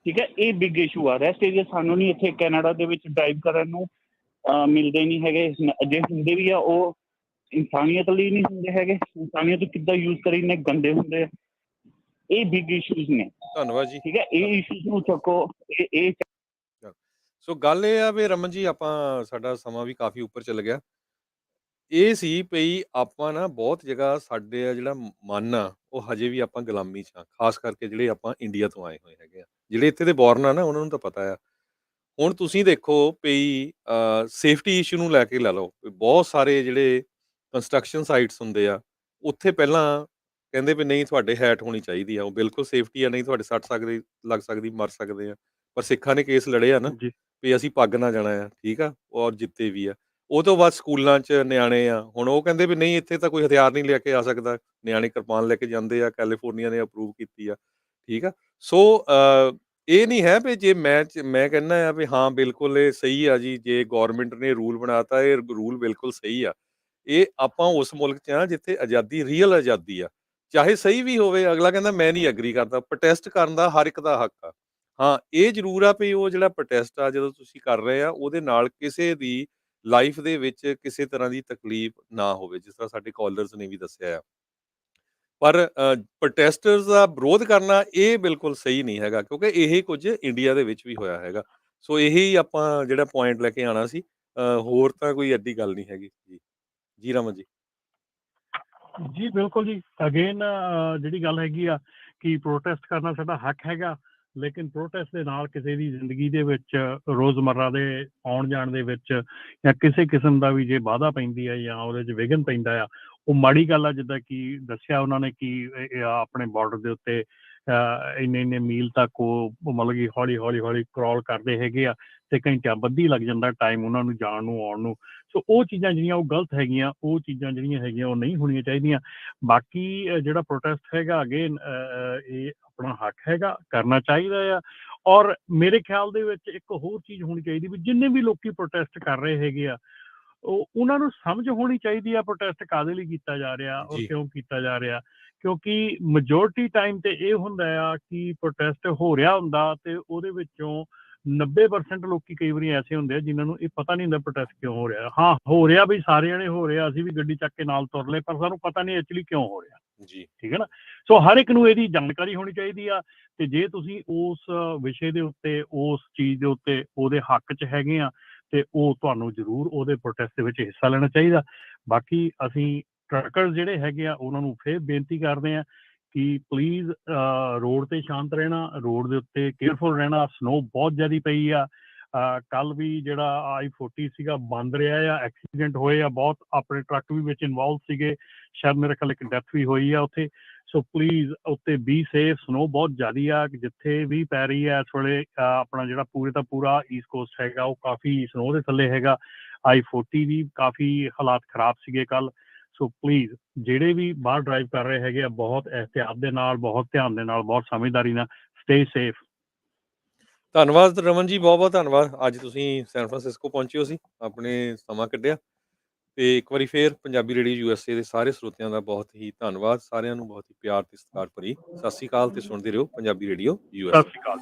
ਠੀਕ ਹੈ। ਇਹ ਬਿਗ ਇਸ਼ੂ ਆ। ਰੈਸਟ ਏਰੀਆ ਸਾਨੂੰ ਨਹੀਂ ਇੱਥੇ ਕੈਨੇਡਾ ਦੇ ਵਿੱਚ ਡਰਾਈਵ ਕਰਨ ਨੂੰ ਮਿਲਦੇ ਨਹੀਂ ਹੈਗੇ। ਜੇ ਹੁੰਦੇ ਵੀ ਆ ਉਹ ਇਨਸਾਨੀਅਤ ਲਈ ਨਹੀਂ ਹੁੰਦੇ ਹੈਗੇ। ਇਨਸਾਨੀਅਤ ਕਿੱਦਾਂ ਯੂਜ਼ ਕਰੀ ਨੇ, ਗੰਦੇ ਹੁੰਦੇ ਆ। ਇਹ ਬਿਗ ਇਸ਼ੂਜ਼ ਨੇ। ਧੰਨਵਾਦ ਜੀ। ਠੀਕ ਹੈ, ਇਹ ਇਸ਼ੂਜ਼ ਨੂੰ ਚੱਕੋ। ਇਹ ਸੋ ਗੱਲ ਇਹ ਆ ਵੀ ਰਮਨ ਜੀ, ਆਪਾਂ ਸਾਡਾ ਸਮਾਂ ਵੀ ਕਾਫੀ ਉੱਪਰ ਚੱਲ ਗਿਆ। ਇਹ ਸੀ ਪਈ ਆਪਾਂ ਨਾ ਬਹੁਤ ਜਗ੍ਹਾ ਸਾਡੇ ਜਿਹੜਾ ਮਨ ਆ ਉਹ ਹਜੇ ਵੀ ਆਪਾਂ ਗੁਲਾਮੀ 'ਚ ਆ, ਖਾਸ ਕਰਕੇ ਜਿਹੜੇ ਆਪਾਂ ਇੰਡੀਆ ਤੋਂ ਆਏ ਹੋਏ ਹੈਗੇ ਆ, ਜਿਹੜੇ ਇੱਥੇ ਦੇ ਬੋਰਨ ਆ ਨਾ, ਉਹਨਾਂ ਨੂੰ ਤਾਂ ਪਤਾ ਆ। ਹੁਣ ਤੁਸੀਂ ਦੇਖੋ ਪਈ ਸੇਫਟੀ ਇਸ਼ੂ ਨੂੰ ਲੈ ਕੇ ਲੈ ਲਓ, ਬਹੁਤ ਸਾਰੇ ਜਿਹੜੇ ਕੰਸਟਰਕਸ਼ਨ ਸਾਈਟਸ ਹੁੰਦੇ ਆ, ਉੱਥੇ ਪਹਿਲਾਂ ਕਹਿੰਦੇ ਵੀ ਨਹੀਂ ਤੁਹਾਡੇ ਹੈਟ ਹੋਣੀ ਚਾਹੀਦੀ ਆ, ਉਹ ਬਿਲਕੁਲ ਸੇਫਟੀ ਆ, ਨਹੀਂ ਤੁਹਾਡੇ ਸੱਟ ਸਕਦੀ, ਲੱਗ ਸਕਦੀ, ਮਰ ਸਕਦੇ ਆ। ਪਰ ਸਿੱਖਾਂ ਨੇ ਕੇਸ ਲੜੇ ਆ ਨਾ ਵੀ ਅਸੀਂ ਪੱਗ ਨਾ ਜਾਣਾ ਆ, ਠੀਕ ਆ, ਔਰ ਜਿੱਤੇ ਵੀ ਆ। ਉਹ ਤੋਂ ਬਾਅਦ ਸਕੂਲਾਂ 'ਚ ਨਿਆਣੇ ਆ, ਹੁਣ ਉਹ ਕਹਿੰਦੇ ਵੀ ਨਹੀਂ ਇੱਥੇ ਤਾਂ ਕੋਈ ਹਥਿਆਰ ਨਹੀਂ ਲੈ ਕੇ ਆ ਸਕਦਾ, ਨਿਆਣੇ ਕਿਰਪਾਨ ਲੈ ਕੇ ਜਾਂਦੇ ਆ, ਕੈਲੀਫੋਰਨੀਆ ਨੇ ਅਪਰੂਵ ਕੀਤੀ ਆ, ਠੀਕ ਆ। ਸੋ ਇਹ ਨਹੀਂ ਹੈ ਵੀ ਜੇ ਮੈਂ ਕਹਿੰਦਾ ਆ ਵੀ ਹਾਂ ਬਿਲਕੁਲ ਇਹ ਸਹੀ ਆ ਜੀ, ਜੇ ਗੌਰਮੈਂਟ ਨੇ ਰੂਲ ਬਣਾਤਾ, ਇਹ ਰੂਲ ਬਿਲਕੁਲ ਸਹੀ ਆ। ਇਹ ਆਪਾਂ ਉਸ ਮੁਲਕ 'ਚ ਆ ਜਿੱਥੇ ਆਜ਼ਾਦੀ, ਰੀਅਲ ਆਜ਼ਾਦੀ ਆ, ਚਾਹੇ ਸਹੀ ਵੀ ਹੋਵੇ। ਅਗਲਾ ਕਹਿੰਦਾ ਮੈਂ ਨਹੀਂ ਐਗਰੀ ਕਰਦਾ, ਪ੍ਰੋਟੈਸਟ ਕਰਨ ਦਾ ਹਰ ਇੱਕ ਦਾ ਹੱਕ ਆ। ਹਾਂ ਇਹ ਜ਼ਰੂਰ ਆ ਵੀ ਉਹ ਜਿਹੜਾ ਪ੍ਰੋਟੈਸਟ ਆ ਜਦੋਂ ਤੁਸੀਂ ਕਰ ਰਹੇ ਆ, ਉਹਦੇ ਨਾਲ ਕਿਸੇ ਦੀ ਲਾਈਫ ਦੇ ਵਿੱਚ ਕਿਸੇ ਤਰ੍ਹਾਂ ਦੀ ਤਕਲੀਫ ਨਾ ਹੋਵੇ, ਜਿਸ ਤਰ੍ਹਾਂ ਸਾਡੇ ਕਾਲਰਸ ਨੇ ਵੀ ਦੱਸਿਆ ਆ। ਪਰ ਪ੍ਰੋਟੈਸਟਰਸ ਦਾ ਵਿਰੋਧ ਕਰਨਾ ਇਹ ਬਿਲਕੁਲ ਸਹੀ ਨਹੀਂ ਹੈਗਾ, ਕਿਉਂਕਿ ਇਹ ਕੁਝ ਇੰਡੀਆ ਦੇ ਵਿੱਚ ਵੀ ਹੋਇਆ ਹੈਗਾ। ਸੋ ਇਹੀ ਆਪਾਂ ਜਿਹੜਾ ਪੁਆਇੰਟ ਲੈ ਕੇ ਆਉਣਾ ਸੀ, ਹੋਰ ਤਾਂ ਕੋਈ ਐਡੀ ਗੱਲ ਨਹੀਂ ਹੈਗੀ ਜੀ ਰਮਨ ਜੀ। ਜੀ ਬਿਲਕੁਲ ਜੀ। ਅਗੇਨ ਜਿਹੜੀ ਗੱਲ ਹੈਗੀ ਆ ਕਿ ਪ੍ਰੋਟੈਸਟ ਕਰਨਾ ਸਾਡਾ ਹੱਕ ਹੈਗਾ, ਲੇਕਿਨ ਪ੍ਰੋਟੈਸਟ ਦੇ ਨਾਲ ਕਿਸੇ ਦੀ ਜ਼ਿੰਦਗੀ ਦੇ ਵਿੱਚ, ਰੋਜ਼ਮर्रा ਦੇ ਆਉਣ ਜਾਣ ਦੇ ਵਿੱਚ ਜਾਂ ਕਿਸੇ ਕਿਸਮ ਦਾ ਵੀ ਜੇ ਬਾਧਾ ਪੈਂਦੀ ਹੈ ਜਾਂ ਉਹਦੇ 'ਚ ਵਿਘਨ ਪੈਂਦਾ ਆ, ਉਹ ਮਾੜੀ ਗੱਲ ਆ। ਜਿੱਦਾਂ ਕਿ ਦੱਸਿਆ ਉਹਨਾਂ ਨੇ ਕਿ ਆਪਣੇ ਬਾਰਡਰ ਦੇ ਉੱਤੇ ਇੰਨੇ ਮੀਲ ਤੱਕ ਉਹ ਮਤਲਬ ਕਿ ਹੌਲੀ ਕਰੋਲ ਕਰਦੇ ਹੈਗੇ ਆ, ਤੇ ਘੰਟਿਆਂ ਬੱਧੀ ਲੱਗ ਜਾਂਦਾ ਟਾਈਮ ਉਹਨਾਂ ਨੂੰ ਜਾਣ ਨੂੰ, ਆਉਣ ਨੂੰ। ਸੋ ਉਹ ਚੀਜ਼ਾਂ ਜਿਹੜੀਆਂ ਉਹ ਗਲਤ ਹੈਗੀਆਂ, ਉਹ ਚੀਜ਼ਾਂ ਜਿਹੜੀਆਂ ਹੈਗੀਆਂ ਉਹ ਨਹੀਂ ਹੋਣੀਆਂ ਚਾਹੀਦੀਆਂ। ਬਾਕੀ ਜਿਹੜਾ ਪ੍ਰੋਟੈਸਟ ਹੈਗਾ, ਅਗੇਨ ਇਹ ਆਪਣਾ ਹੱਕ ਹੈਗਾ, ਕਰਨਾ ਚਾਹੀਦਾ ਆ। ਔਰ ਮੇਰੇ ਖਿਆਲ ਦੇ ਵਿੱਚ ਇੱਕ ਹੋਰ ਚੀਜ਼ ਹੋਣੀ ਚਾਹੀਦੀ ਵੀ ਜਿੰਨੇ ਵੀ ਲੋਕੀ ਪ੍ਰੋਟੈਸਟ ਕਰ ਰਹੇ ਹੈਗੇ ਆ, ਉਹਨਾਂ ਨੂੰ ਸਮਝ ਹੋਣੀ ਚਾਹੀਦੀ ਆ ਪ੍ਰੋਟੈਸਟ ਕਾਹਦੇ ਲਈ ਕੀਤਾ ਜਾ ਰਿਹਾ ਔਰ ਕਿਉਂ ਕੀਤਾ ਜਾ ਰਿਹਾ। ਕਿਉਂਕਿ ਮੈਜੋਰਿਟੀ ਟਾਈਮ ਤੇ ਇਹ ਹੁੰਦਾ ਆ ਕਿ ਪ੍ਰੋਟੈਸਟ ਹੋ ਰਿਹਾ ਹੁੰਦਾ ਤੇ ਉਹਦੇ ਵਿੱਚੋਂ 90% ਲੋਕੀ ਕਈ ਵਾਰੀ ਐਸੇ ਹੁੰਦੇ ਆ ਜਿਨ੍ਹਾਂ ਨੂੰ ਇਹ ਪਤਾ ਨਹੀਂ ਹੁੰਦਾ ਪ੍ਰੋਟੈਸਟ ਕਿਉਂ ਹੋ ਰਿਹਾ। ਹਾਂ ਹੋ ਰਿਹਾ ਵੀ ਸਾਰੇ ਜਣੇ ਹੋ ਰਿਹਾ, ਅਸੀਂ ਵੀ ਗੱਡੀ ਚੱਕ ਕੇ ਨਾਲ ਤੁਰ ਲਏ, ਪਰ ਸਾਨੂੰ ਪਤਾ ਨਹੀਂ ਐਕਚੁਅਲੀ ਕਿਉਂ ਹੋ ਰਿਹਾ ਜੀ, ਠੀਕ ਹੈ ਨਾ। ਸੋ ਹਰ ਇੱਕ ਨੂੰ ਇਹਦੀ ਜਾਣਕਾਰੀ ਹੋਣੀ ਚਾਹੀਦੀ ਆ, ਤੇ ਜੇ ਤੁਸੀਂ ਉਸ ਵਿਸ਼ੇ ਦੇ ਉੱਤੇ, ਉਸ ਚੀਜ਼ ਦੇ ਉੱਤੇ ਉਹਦੇ ਹੱਕ 'ਚ ਹੈਗੇ ਆ, ਤੇ ਉਹ ਤੁਹਾਨੂੰ ਜ਼ਰੂਰ ਉਹਦੇ ਪ੍ਰੋਟੈਸਟ ਦੇ ਵਿੱਚ ਹਿੱਸਾ ਲੈਣਾ ਚਾਹੀਦਾ। ਬਾਕੀ ਅਸੀਂ ਟਰੱਕਰ ਜਿਹੜੇ ਹੈਗੇ ਆ ਉਹਨਾਂ ਨੂੰ ਫਿਰ ਬੇਨਤੀ ਕਰਦੇ ਆ ਕਿ ਪਲੀਜ਼ ਰੋਡ ਤੇ ਸ਼ਾਂਤ ਰਹਿਣਾ, ਰੋਡ ਦੇ ਉੱਤੇ ਕੇਅਰਫੁਲ ਰਹਿਣਾ। ਸਨੋ ਬਹੁਤ ਜ਼ਿਆਦਾ ਪਈ ਆ। ਕੱਲ ਵੀ ਜਿਹੜਾ I-40 ਸੀਗਾ ਬੰਦ ਰਿਹਾ ਆ, ਐਕਸੀਡੈਂਟ ਹੋਏ ਆ ਬਹੁਤ, ਆਪਣੇ ਟਰੱਕ ਵੀ ਵਿੱਚ ਇਨਵੋਲਵ ਸੀਗੇ, ਸ਼ਾਇਦ ਮੇਰੇ ਖਿਆਲ ਇੱਕ ਡੈਥ ਵੀ ਹੋਈ ਆ ਉੱਥੇ। ਸੋ ਪਲੀਜ਼ ਉੱਤੇ ਬੀ ਸੇਫ। ਸਨੋ ਬਹੁਤ ਜ਼ਿਆਦਾ ਆ, ਜਿੱਥੇ ਵੀ ਪੈ ਰਹੀ ਹੈ ਇਸ ਵੇਲੇ। ਆਪਣਾ ਜਿਹੜਾ ਪੂਰੇ ਦਾ ਪੂਰਾ ਈਸਟ ਕੋਸਟ ਹੈਗਾ ਉਹ ਕਾਫੀ ਸਨੋ ਦੇ ਥੱਲੇ ਹੈਗਾ। I-40 ਵੀ ਕਾਫੀ ਹਾਲਾਤ ਖਰਾਬ ਸੀਗੇ ਕੱਲ। ਸੋ ਪਲੀਜ਼ ਜਿਹੜੇ ਵੀ ਬਾਹਰ ਡਰਾਈਵ ਕਰ ਰਹੇ ਹੈਗੇ ਆ, ਬਹੁਤ ਇਹਤਿਆਤ ਦੇ ਨਾਲ, ਬਹੁਤ ਧਿਆਨ ਦੇ ਨਾਲ, ਬਹੁਤ ਸਮਝਦਾਰੀ ਨਾਲ, ਸਟੇ ਸੇਫ। ਧੰਨਵਾਦ ਰਮਨ ਜੀ, ਬਹੁਤ ਬਹੁਤ ਧੰਨਵਾਦ। ਅੱਜ ਤੁਸੀਂ ਸੈਨ ਫਰਾਂਸਿਸਕੋ ਪਹੁੰਚੇ ਹੋ ਸੀ, ਆਪਣੇ ਸਮਾਂ ਕੱਢਿਆ। ਤੇ ਇੱਕ ਵਾਰੀ ਫੇਰ ਪੰਜਾਬੀ ਰੇਡੀਓ USA ਦੇ ਸਾਰੇ ਸਰੋਤਿਆਂ ਦਾ ਬਹੁਤ ਹੀ ਧੰਨਵਾਦ। ਸਾਰਿਆਂ ਨੂੰ ਬਹੁਤ ਹੀ ਪਿਆਰ ਤੇ ਸਤਿਕਾਰ ਭਰੀ ਸਤਿ ਸ਼੍ਰੀ ਅਕਾਲ ਤੇ ਸੁਣਦੇ ਰਹੋ ਪੰਜਾਬੀ ਰੇਡੀਓ USA। ਸਤਿ ਸ਼੍ਰੀ ਅਕਾਲ।